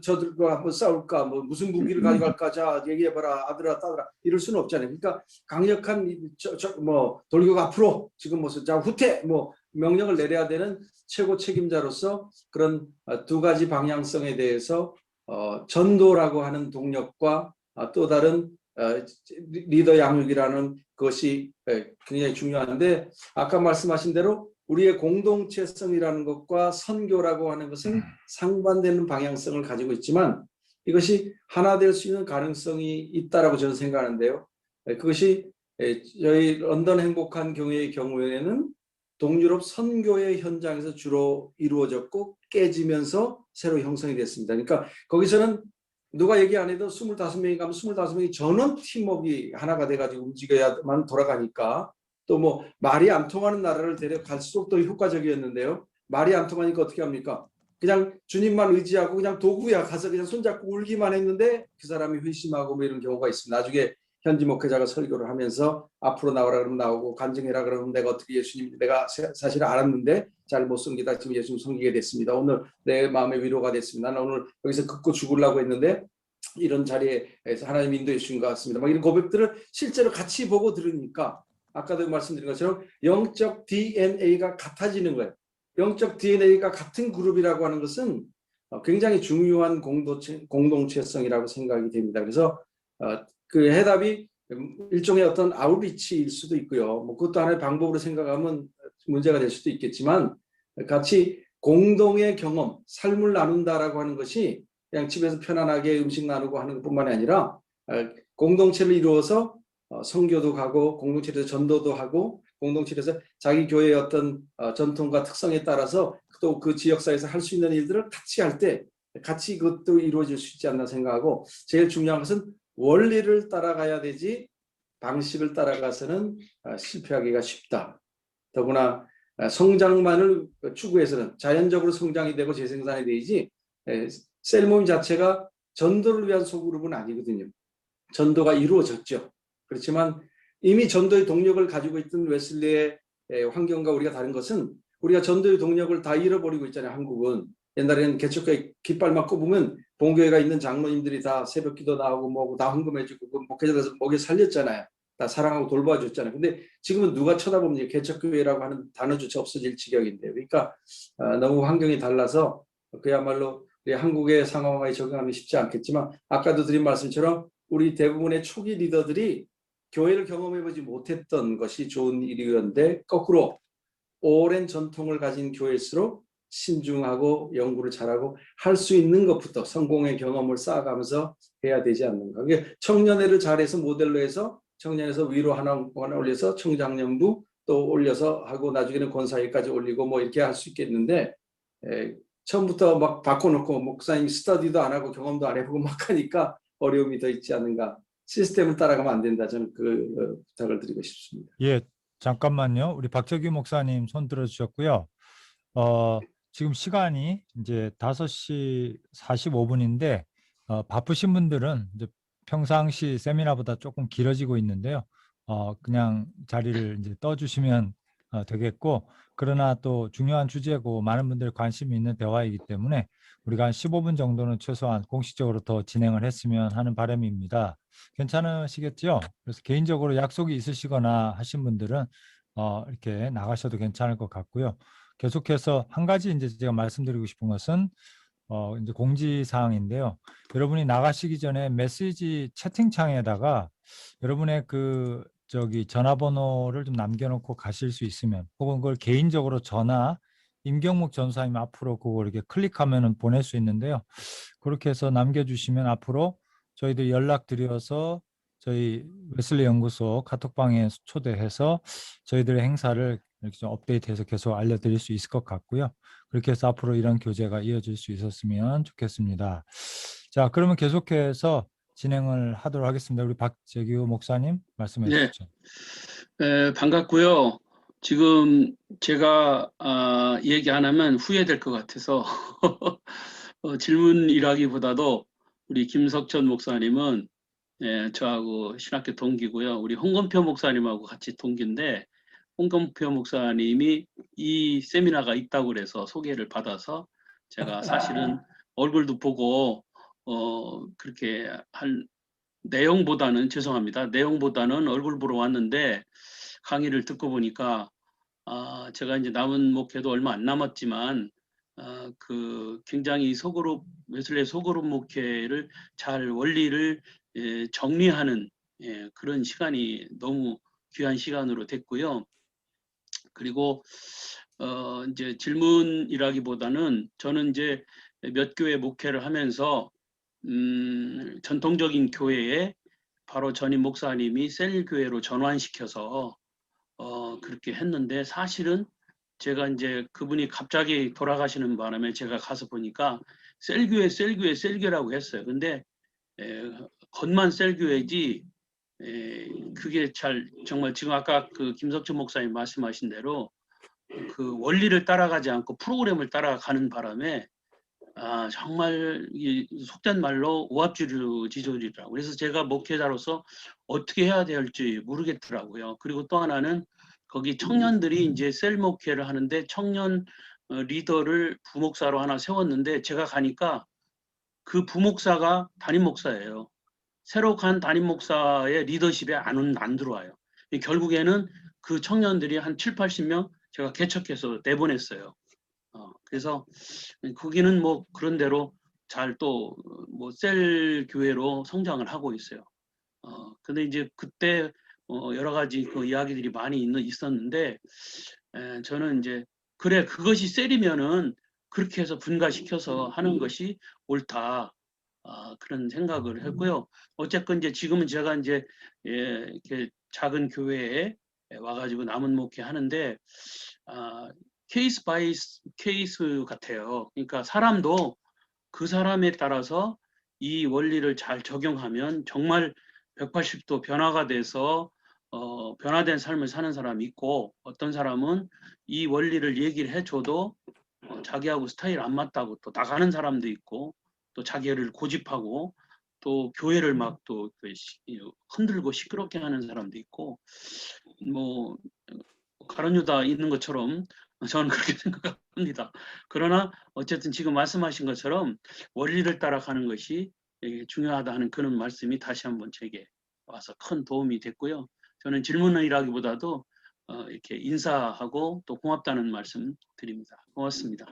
저들과 한번 싸울까 뭐 무슨 무기를 가져갈까 자 얘기해봐라 아들아 딸아 이럴 수는 없잖아요. 그러니까 강력한 돌격 앞으로 지금 자 후퇴 명령을 내려야 되는 최고 책임자로서 그런 두 가지 방향성에 대해서 전도라고 하는 동력과 또 다른 리더 양육이라는 것이 굉장히 중요한데 아까 말씀하신 대로 우리의 공동체성이라는 것과 선교라고 하는 것은 상반되는 방향성을 가지고 있지만 이것이 하나 될 수 있는 가능성이 있다라고 저는 생각하는데요. 그것이 저희 런던 행복한 교회의 경우에는 동유럽 선교의 현장에서 주로 이루어졌고 깨지면서 새로 형성이 됐습니다. 그러니까 거기서는 누가 얘기 안 해도 25명이 가면 25명이 전원 팀워크가 하나가 돼가지고 움직여야만 돌아가니까 또 말이 안 통하는 나라를 데려갈수록 더 효과적이었는데요. 말이 안 통하니까 어떻게 합니까? 그냥 주님만 의지하고 그냥 도구야 가서 그냥 손잡고 울기만 했는데 그 사람이 회심하고 이런 경우가 있습니다. 나중에 현지 목회자가 설교를 하면서 앞으로 나오라 그러면 나오고 간증해라 그러면 내가 어떻게 예수님 내가 사실 알았는데 잘 못 섬기다 지금 예수님 섬기게 됐습니다. 오늘 내 마음의 위로가 됐습니다. 나는 오늘 여기서 긋고 죽으려고 했는데 이런 자리에서 하나님 인도해 주신 것 같습니다. 막 이런 고백들을 실제로 같이 보고 들으니까 아까도 말씀드린 것처럼 영적 DNA가 같아지는 거예요. 영적 DNA가 같은 그룹이라고 하는 것은 굉장히 중요한 공동체성이라고 생각이 됩니다. 그래서 그 해답이 일종의 어떤 아웃리치일 수도 있고요. 뭐 그것도 하나의 방법으로 생각하면 문제가 될 수도 있겠지만 같이 공동의 경험, 삶을 나눈다라고 하는 것이 그냥 집에서 편안하게 음식 나누고 하는 것뿐만 아니라 공동체를 이루어서 선교도 가고 공동체에서 전도도 하고 공동체에서 자기 교회의 어떤 전통과 특성에 따라서 또 그 지역사회에서 할 수 있는 일들을 같이 할 때 같이 그것도 이루어질 수 있지 않나 생각하고 제일 중요한 것은 원리를 따라가야 되지 방식을 따라가서는 실패하기가 쉽다. 더구나 성장만을 추구해서는 자연적으로 성장이 되고 재생산이 되지 셀 모임 자체가 전도를 위한 소그룹은 아니거든요. 전도가 이루어졌죠. 그렇지만 이미 전도의 동력을 가지고 있던 웨슬리의 환경과 우리가 다른 것은 우리가 전도의 동력을 다 잃어버리고 있잖아요. 한국은 옛날에는 개척교회 깃발만 꼽으면 본교회가 있는 장로님들이 다 새벽기도 나오고 뭐고 다 헌금해주고 그 목회자들에서 목에 살렸잖아요. 다 사랑하고 돌봐줬잖아요. 근데 지금은 누가 쳐다보면 개척교회라고 하는 단어조차 없어질 지경인데요. 그러니까 너무 환경이 달라서 그야말로 우리 한국의 상황에 적응하기 쉽지 않겠지만 아까도 드린 말씀처럼 우리 대부분의 초기 리더들이 교회를 경험해보지 못했던 것이 좋은 일이었는데 거꾸로 오랜 전통을 가진 교회일수록 신중하고 연구를 잘하고 할 수 있는 것부터 성공의 경험을 쌓아가면서 해야 되지 않는가. 청년회를 잘해서 모델로 해서 청년에서 위로 하나 올려서 청장년부 또 올려서 하고 나중에는 권사회까지 올리고 뭐 이렇게 할 수 있겠는데 처음부터 막 바꿔놓고 목사님 스터디도 안 하고 경험도 안 해보고 막 하니까 어려움이 더 있지 않는가. 시스템을 따라가면 안 된다. 저는 그 부탁을 드리고 싶습니다. 예, 잠깐만요. 우리 박재규 목사님 손 들어주셨고요. 지금 시간이 이제 5시 45분인데 바쁘신 분들은 이제 평상시 세미나보다 조금 길어지고 있는데요. 그냥 자리를 이제 떠주시면 되겠고, 그러나 또 중요한 주제고 많은 분들이 관심이 있는 대화이기 때문에 우리가 한 15분 정도는 최소한 공식적으로 더 진행을 했으면 하는 바람입니다. 괜찮으시겠죠? 그래서 개인적으로 약속이 있으시거나 하신 분들은 이렇게 나가셔도 괜찮을 것 같고요. 계속해서 한 가지 이제 제가 말씀드리고 싶은 것은 이제 공지사항인데요. 여러분이 나가시기 전에 메시지 채팅창에다가 여러분의 그 전화번호를 좀 남겨놓고 가실 수 있으면, 혹은 그걸 개인적으로 저나 임경묵 전사님 앞으로 그걸 이렇게 클릭하면은 보낼 수 있는데요. 그렇게 해서 남겨주시면 앞으로 저희들 연락드려서 저희 웨슬리 연구소 카톡방에 초대해서 저희들의 행사를 이렇게 좀 업데이트해서 계속 알려드릴 수 있을 것 같고요. 그렇게 해서 앞으로 이런 교제가 이어질 수 있었으면 좋겠습니다. 자, 그러면 계속해서 진행을 하도록 하겠습니다. 우리 박재규 목사님 말씀해 네. 주시죠. 반갑고요. 지금 제가 얘기 안 하면 후회될 것 같아서 질문이라기보다도 우리 김석천 목사님은 저하고 신학교 동기고요. 우리 홍건표 목사님하고 같이 동기인데 홍건표 목사님이 이 세미나가 있다고 그래서 소개를 받아서 제가 사실은 얼굴도 보고 그렇게 할 내용보다는 죄송합니다. 내용보다는 얼굴 보러 왔는데 강의를 듣고 보니까 제가 이제 남은 목회도 얼마 안 남았지만 그 굉장히 소그룹 웨슬리 소그룹 목회를 잘 원리를 정리하는 그런 시간이 너무 귀한 시간으로 됐고요. 그리고 이제 질문이라기보다는 저는 이제 몇 교회 목회를 하면서 전통적인 교회에 바로 전임 목사님이 셀 교회로 전환시켜서 그렇게 했는데 사실은 제가 이제 그분이 갑자기 돌아가시는 바람에 제가 가서 보니까 셀교회라고 했어요. 근데 겉만 셀교회지 그게 잘 정말 지금 아까 그 김석천 목사님 말씀하신 대로 그 원리를 따라가지 않고 프로그램을 따라가는 바람에 정말 속된 말로 오합지졸이라고. 그래서 제가 목회자로서 어떻게 해야 될지 모르겠더라고요. 그리고 또 하나는 거기 청년들이 이제 셀 목회를 하는데 청년 리더를 부목사로 하나 세웠는데 제가 가니까 그 부목사가 담임 목사예요. 새로 간 담임 목사의 리더십에 안 들어와요. 결국에는 그 청년들이 한 7, 80명 제가 개척해서 내보냈어요. 그래서 거기는 뭐 그런 대로 잘 또 뭐 셀 교회로 성장을 하고 있어요. 근데 이제 그때 여러 가지 그 이야기들이 많이 있었는데 저는 이제 그래 그것이 셀이면은 그렇게 해서 분가시켜서 하는 것이 옳다. 그런 생각을 했고요. 어쨌건 이제 지금은 제가 이제 이렇게 작은 교회에 와가지고 남은 목회 하는데 케이스 바이 케이스 같아요. 그러니까 사람도 그 사람에 따라서 이 원리를 잘 적용하면 정말 180도 변화가 돼서 변화된 삶을 사는 사람이 있고 어떤 사람은 이 원리를 얘기를 해줘도 자기하고 스타일 안 맞다고 또 나가는 사람도 있고 또 자기를 고집하고 또 교회를 막 또 흔들고 시끄럽게 하는 사람도 있고 뭐 가론유다 있는 것처럼 저는 그렇게 생각합니다. 그러나 어쨌든 지금 말씀하신 것처럼 원리를 따라가는 것이 중요하다는 그런 말씀이 다시 한번 제게 와서 큰 도움이 됐고요. 저는 질문이라기보다도 이렇게 인사하고 또 고맙다는 말씀 드립니다. 고맙습니다.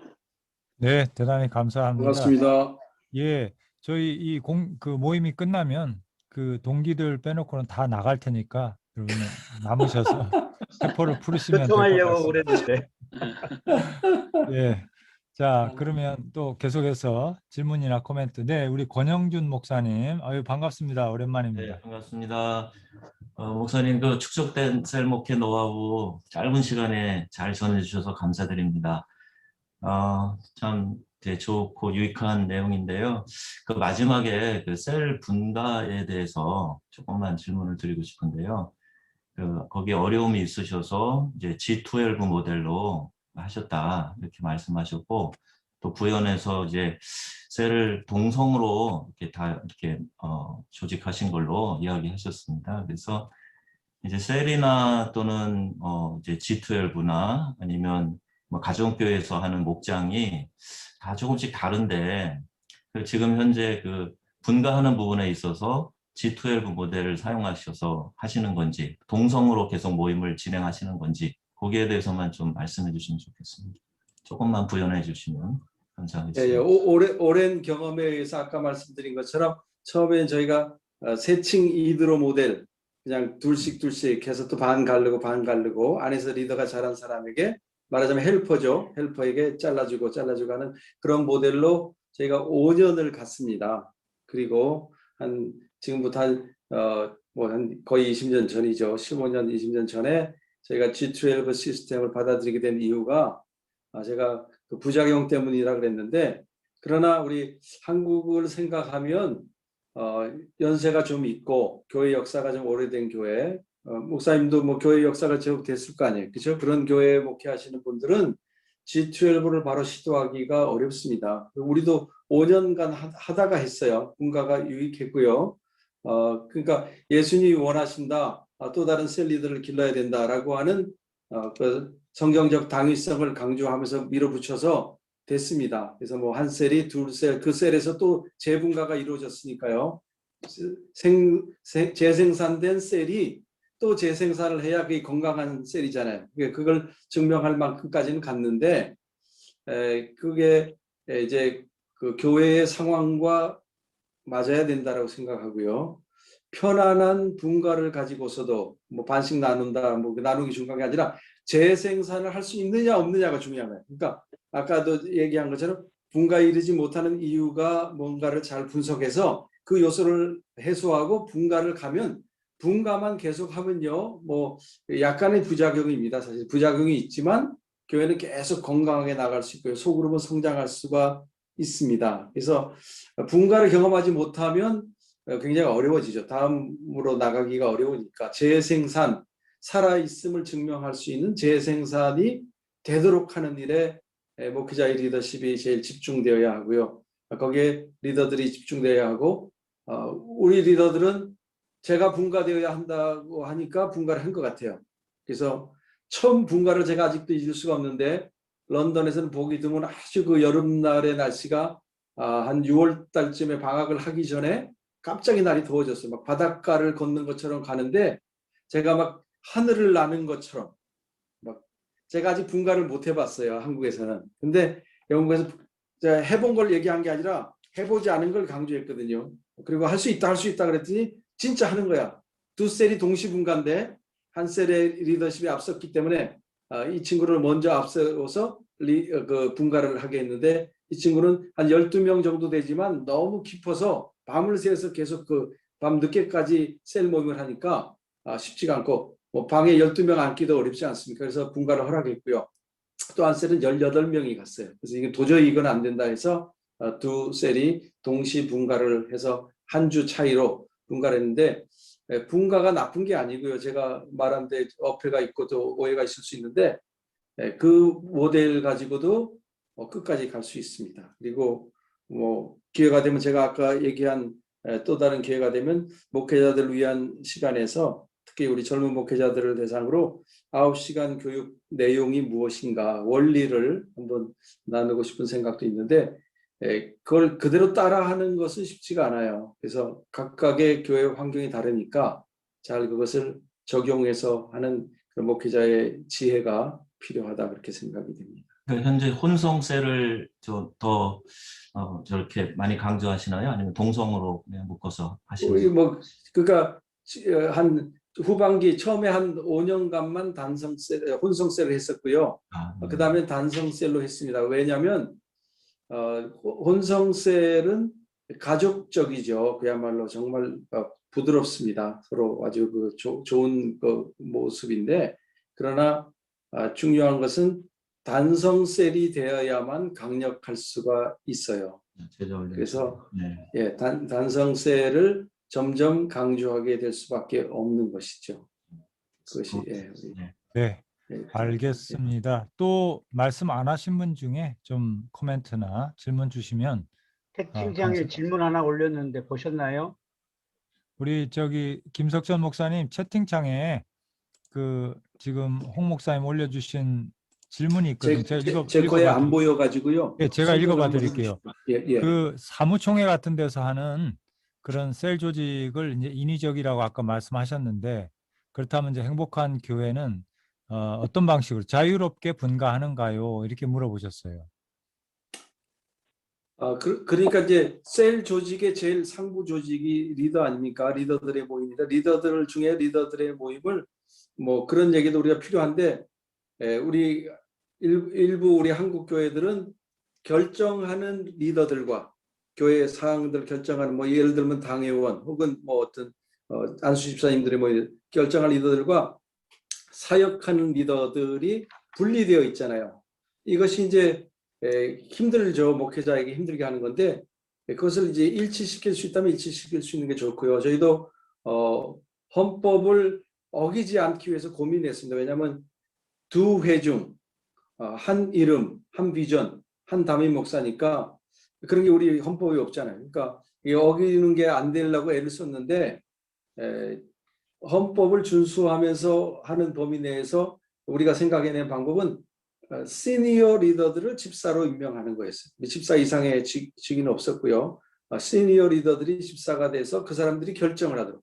네, 대단히 감사합니다. 반갑습니다. 예, 저희 그 모임이 끝나면 그 동기들 빼놓고는 다 나갈 테니까 여러분 남으셔서 세포를 풀으시면 될 것 요청하려고 같습니다. 그랬는데. 예. 자, 그러면 또 계속해서 질문이나 코멘트. 네, 우리 권영준 목사님. 아유, 반갑습니다. 오랜만입니다. 네, 반갑습니다. 목사님, 그 축적된 셀 목회 노하우 짧은 시간에 잘 전해주셔서 감사드립니다. 참 좋고 유익한 내용인데요. 그 마지막에 그 셀 분가에 대해서 조금만 질문을 드리고 싶은데요. 거기 어려움이 있으셔서 이제 G12 모델로 하셨다 이렇게 말씀하셨고, 또 부연해서 이제 셀을 동성으로 이렇게 다 이렇게 조직하신 걸로 이야기하셨습니다. 그래서 이제 셀이나 또는 이제 G12나 아니면 뭐 가정교회에서 하는 목장이 다 조금씩 다른데 지금 현재 그 분가하는 부분에 있어서 G12 모델을 사용하셔서 하시는 건지 동성으로 계속 모임을 진행하시는 건지 거기에 대해서만 좀 말씀해 주시면 좋겠습니다. 조금만 부연해 주시면 감사하겠습니다. 오랜 경험에 의해서 아까 말씀드린 것처럼 처음에 저희가 세칭 이드로 모델 그냥 둘씩 해서 또 반 가르고 안에서 리더가 잘한 사람에게 말하자면 헬퍼죠. 헬퍼에게 잘라주고 하는 그런 모델로 저희가 5년을 갔습니다. 그리고 지금부터 한 거의 20년 전이죠. 15년, 20년 전에 저희가 G12 시스템을 받아들이게 된 이유가 제가 그 부작용 때문이라 그랬는데, 그러나 우리 한국을 생각하면 연세가 좀 있고 교회 역사가 좀 오래된 교회, 목사님도 뭐 교회 역사가 제법 됐을 거 아니에요. 그렇죠? 그런 교회 목회하시는 분들은 G12를 바로 시도하기가 어렵습니다. 우리도 5년간 하다가 했어요. 분가가 유익했고요. 그러니까 예수님이 원하신다, 또 다른 셀 리더를 길러야 된다라고 하는 그 성경적 당위성을 강조하면서 밀어붙여서 됐습니다. 그래서 뭐 한 셀이 둘 셀, 그 셀에서 또 재분가가 이루어졌으니까요. 재생산된 셀이 또 재생산을 해야 그게 건강한 셀이잖아요. 그걸 증명할 만큼까지는 갔는데, 그게 이제 그 교회의 상황과 맞아야 된다라고 생각하고요. 편안한 분가를 가지고서도 뭐 반씩 나눈다, 뭐 나누기 중요한 게 아니라 재생산을 할 수 있느냐 없느냐가 중요한 거예요. 그러니까 아까도 얘기한 것처럼 분가에 이르지 못하는 이유가 뭔가를 잘 분석해서 그 요소를 해소하고 분가를 가면, 분가만 계속하면요, 뭐 약간의 부작용입니다. 사실 부작용이 있지만 교회는 계속 건강하게 나갈 수 있고요, 속으로는 성장할 수가 있습니다. 그래서 분가를 경험하지 못하면 굉장히 어려워지죠. 다음으로 나가기가 어려우니까 재생산, 살아있음을 증명할 수 있는 재생산이 되도록 하는 일에 목회자의 리더십이 제일 집중되어야 하고요. 거기에 리더들이 집중되어야 하고 우리 리더들은 제가 분가되어야 한다고 하니까 분가를 한 것 같아요. 그래서 처음 분가를 제가 아직도 잊을 수가 없는데 런던에서는 보기 드문 아주 그 여름날의 날씨가 한 6월 달쯤에 방학을 하기 전에 갑자기 날이 더워졌어요. 막 바닷가를 걷는 것처럼 가는데 제가 막 하늘을 나는 것처럼 막 제가 아직 분가를 못 해봤어요. 한국에서는. 근데 영국에서 제가 해본 걸 얘기한 게 아니라 해보지 않은 걸 강조했거든요. 그리고 할 수 있다 그랬더니 진짜 하는 거야. 두 셀이 동시 분가인데 한 셀의 리더십이 앞섰기 때문에 이 친구를 먼저 앞서서 그 분가를 하게 했는데 이 친구는 한 12명 정도 되지만 너무 깊어서 밤을 새서 계속 그 밤 늦게까지 셀 모임을 하니까 쉽지가 않고 뭐 방에 12명 앉기도 어렵지 않습니까? 그래서 분가를 허락했고요. 또 한 셀은 18명이 갔어요. 그래서 이게 도저히 이건 안 된다 해서 두 셀이 동시 분가를 해서 한 주 차이로 분가를 했는데 분가가 나쁜 게 아니고요. 제가 말한 데 어폐가 있고 또 오해가 있을 수 있는데 그 모델 가지고도 끝까지 갈 수 있습니다. 그리고 뭐 기회가 되면 제가 아까 얘기한 또 다른 기회가 되면 목회자들을 위한 시간에서 특히 우리 젊은 목회자들을 대상으로 9시간 교육 내용이 무엇인가 원리를 한번 나누고 싶은 생각도 있는데 그걸 그대로 따라하는 것은 쉽지가 않아요. 그래서 각각의 교회 환경이 다르니까 잘 그것을 적용해서 하는 그런 목회자의 지혜가 필요하다 그렇게 생각이 됩니다. 현재 혼성셀을 더 저렇게 많이 강조하시나요? 아니면 동성으로 그냥 묶어서 하시나요? 뭐 그러니까 한 후반기 처음에 한 5년간만 단성셀, 혼성셀을 했었고요. 그 다음에 단성셀로 했습니다. 왜냐하면 혼성셀은 가족적이죠. 그야말로 정말 부드럽습니다. 서로 아주 그 좋은 그 모습인데 그러나 중요한 것은 단성셀이 되어야만 강력할 수가 있어요. 그래서 예, 단성셀을 점점 강조하게 될 수밖에 없는 것이죠. 그것이 네, 알겠습니다. 또 말씀 안 하신 분 중에 좀 코멘트나 질문 주시면 채팅창에 질문 하나 올렸는데 보셨나요? 우리 저기 김석전 목사님 채팅창에 그 지금 홍 목사님 올려주신 질문이 있거든요. 제 거에 안 보여가지고요. 네, 제가 읽어봐 드릴게요. 예. 그 사무총회 같은 데서 하는 그런 셀 조직을 이제 인위적이라고 아까 말씀하셨는데 그렇다면 이제 행복한 교회는 어떤 방식으로 자유롭게 분가하는가요? 이렇게 물어보셨어요. 그러니까 이제 셀 조직의 제일 상부 조직이 리더 아닙니까? 리더들의 모임이다. 리더들 중에 리더들의 모임을 뭐 그런 얘기도 우리가 필요한데 우리 일부 우리 한국 교회들은 결정하는 리더들과 교회 사항들 결정하는 뭐 예를 들면 당회원 혹은 뭐 어떤 안수 집사님들의 뭐 결정할 리더들과 사역하는 리더들이 분리되어 있잖아요. 이것이 이제 힘들죠. 목회자에게 힘들게 하는 건데 그것을 이제 일치시킬 수 있다면 일치시킬 수 있는 게 좋고요. 저희도 헌법을 어기지 않기 위해서 고민했습니다. 왜냐하면 두 회중, 한 이름, 한 비전, 한 담임 목사니까 그런 게 우리 헌법에 없잖아요. 그러니까 어기는 게 안 되려고 애를 썼는데 헌법을 준수하면서 하는 범위 내에서 우리가 생각해낸 방법은 시니어 리더들을 집사로 임명하는 거였어요. 집사 이상의 직위는 없었고요. 시니어 리더들이 집사가 돼서 그 사람들이 결정을 하도록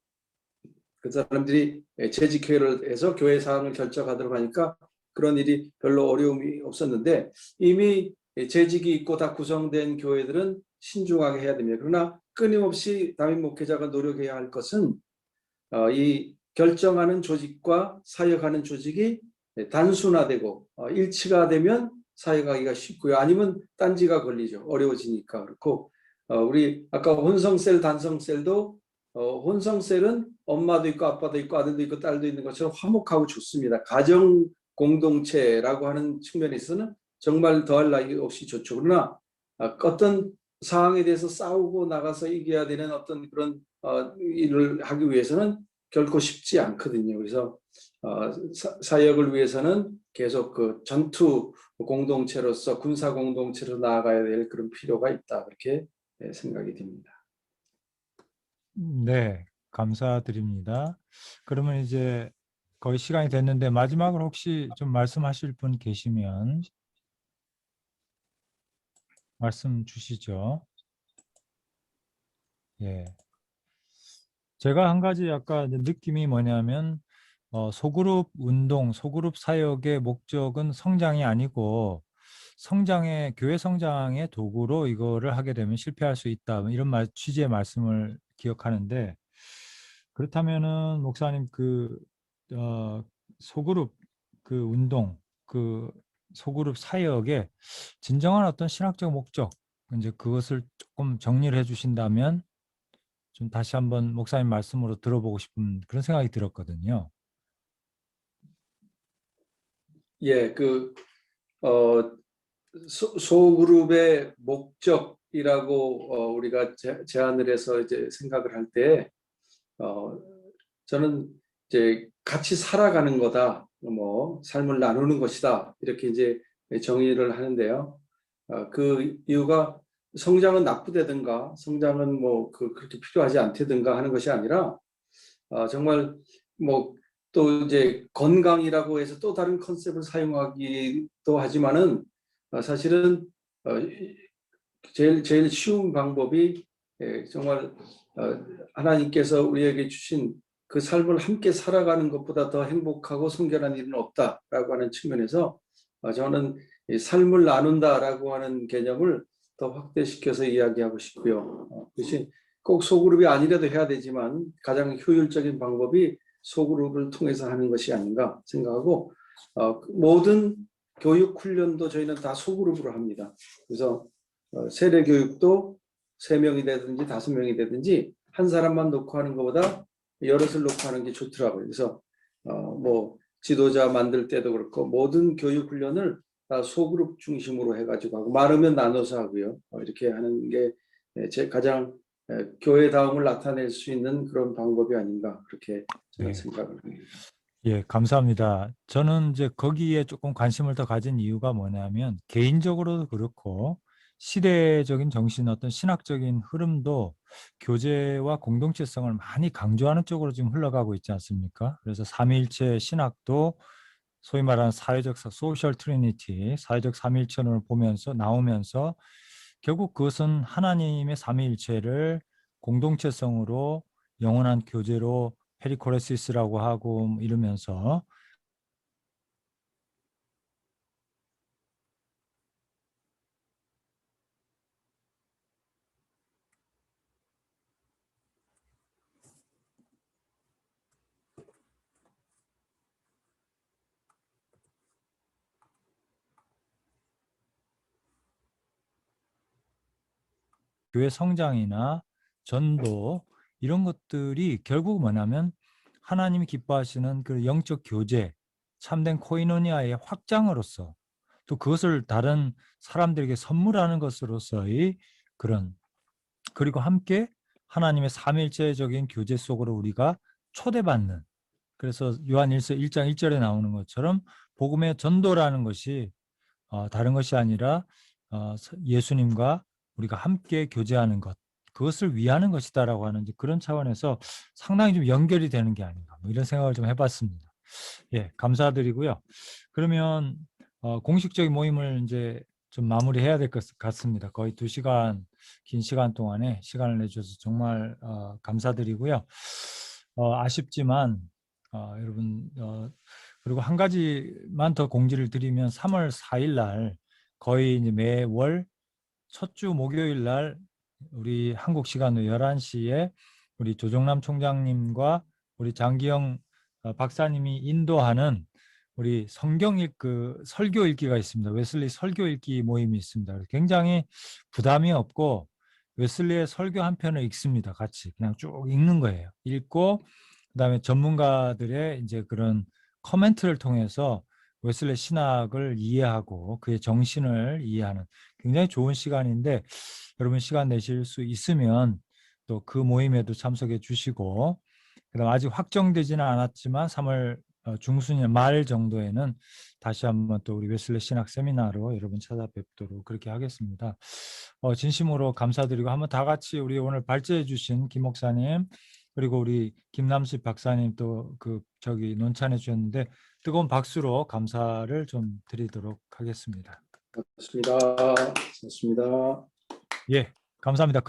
그 사람들이 재직회를 해서 교회 사항을 결정하도록 하니까 그런 일이 별로 어려움이 없었는데 이미 재직이 있고 다 구성된 교회들은 신중하게 해야 됩니다. 그러나 끊임없이 담임 목회자가 노력해야 할 것은 이 결정하는 조직과 사역하는 조직이 단순화되고 일치가 되면 사역하기가 쉽고요. 아니면 딴지가 걸리죠. 어려워지니까. 그렇고 우리 아까 혼성셀, 단성셀도 혼성셀은 엄마도 있고 아빠도 있고 아들도 있고 딸도 있는 것처럼 화목하고 좋습니다. 가정 공동체라고 하는 측면에서는 정말 더할 나위 없이 좋죠. 그러나 어떤 상황에 대해서 싸우고 나가서 이겨야 되는 어떤 그런 일을 하기 위해서는 결코 쉽지 않거든요. 그래서 사역을 위해서는 계속 그 전투 공동체로서 군사 공동체로 나아가야 될 그런 필요가 있다. 그렇게 생각이 듭니다. 네, 감사드립니다. 그러면 이제 거의 시간이 됐는데 마지막으로 혹시 좀 말씀하실 분 계시면 말씀 주시죠. 예. 제가 한 가지 약간 느낌이 뭐냐면 소그룹 운동, 소그룹 사역의 목적은 성장이 아니고 교회 성장의 도구로 이거를 하게 되면 실패할 수 있다. 이런 취지의 말씀을 기억하는데 그렇다면은 목사님 소그룹 운동, 소그룹 사역의 진정한 어떤 신학적 목적, 이제 그것을 조금 정리를 해주신다면 좀 다시 한번 목사님 말씀으로 들어보고 싶은 그런 생각이 들었거든요. 예, 소그룹의 목적이라고 우리가 제안을 해서 이제 생각을 할 때, 저는 이제 같이 살아가는 거다, 삶을 나누는 것이다, 이렇게 이제 정의를 하는데요. 그 이유가 성장은 나쁘다든가, 성장은 그렇게 필요하지 않다든가 하는 것이 아니라, 정말 또 이제 건강이라고 해서 또 다른 컨셉을 사용하기도 하지만은 사실은 제일 쉬운 방법이 정말 하나님께서 우리에게 주신 그 삶을 함께 살아가는 것보다 더 행복하고 성결한 일은 없다라고 하는 측면에서 저는 이 삶을 나눈다라고 하는 개념을 더 확대시켜서 이야기하고 싶고요. 그것이 꼭 소그룹이 아니라도 해야 되지만 가장 효율적인 방법이 소그룹을 통해서 하는 것이 아닌가 생각하고, 모든 교육 훈련도 저희는 다 소그룹으로 합니다. 그래서 세례 교육도 3명이 되든지 5명이 되든지 한 사람만 놓고 하는 것보다 여럿을 놓고 하는 게 좋더라고요. 그래서 지도자 만들 때도 그렇고 모든 교육 훈련을 다 소그룹 중심으로 해가지고 하고, 많으면 나눠서 하고요. 이렇게 하는 게 제 가장 교회다움을 나타낼 수 있는 그런 방법이 아닌가, 그렇게 저는 생각을 합니다. 예, 감사합니다. 저는 이제 거기에 조금 관심을 더 가진 이유가 뭐냐면 개인적으로도 그렇고 시대적인 정신, 어떤 신학적인 흐름도 교제와 공동체성을 많이 강조하는 쪽으로 지금 흘러가고 있지 않습니까? 그래서 삼위일체 신학도 소위 말하는 소셜 트리니티, 사회적 삼위일체론을 나오면서 결국 그것은 하나님의 삼위일체를 공동체성으로 영원한 교제로 페리코레시스라고 하고 이러면서 교회 성장이나 전도 이런 것들이 결국 뭐냐면 하나님이 기뻐하시는 그 영적 교제, 참된 코이노니아의 확장으로서 또 그것을 다른 사람들에게 선물하는 것으로서의 그리고 함께 하나님의 삼위일체적인 교제 속으로 우리가 초대받는, 그래서 요한일서 1장 1절에 나오는 것처럼 복음의 전도라는 것이 다른 것이 아니라 예수님과 우리가 함께 교제하는 것, 그것을 위하는 것이다라고 하는 그런 차원에서 상당히 좀 연결이 되는 게 아닌가, 이런 생각을 좀 해봤습니다. 예, 감사드리고요. 그러면 공식적인 모임을 이제 좀 마무리해야 될 것 같습니다. 거의 2시간, 긴 시간 동안에 시간을 내주셔서 정말 감사드리고요. 아쉽지만 여러분 그리고 한 가지만 더 공지를 드리면 3월 4일 날 거의 이제 매월 첫 주 목요일 날 우리 한국 시간으로 11시에 우리 조정남 총장님과 우리 장기영 박사님이 인도하는 우리 설교 읽기가 있습니다. 웨슬리 설교 읽기 모임이 있습니다. 굉장히 부담이 없고 웨슬리의 설교 한 편을 읽습니다. 같이 그냥 쭉 읽는 거예요. 읽고 그다음에 전문가들의 이제 그런 코멘트를 통해서 웨슬리 신학을 이해하고 그의 정신을 이해하는 굉장히 좋은 시간인데, 여러분 시간 내실 수 있으면 또 그 모임에도 참석해 주시고, 그다음 아직 확정되지는 않았지만 3월 중순의 말 정도에는 다시 한번 또 우리 웨슬리 신학 세미나로 여러분 찾아뵙도록 그렇게 하겠습니다. 진심으로 감사드리고 한번 다 같이 우리 오늘 발제해 주신 김 목사님 그리고 우리 김남식 박사님 또 논찬해 주셨는데 뜨거운 박수로 감사를 좀 드리도록 하겠습니다. 고맙습니다. 고맙습니다. 예, 감사합니다.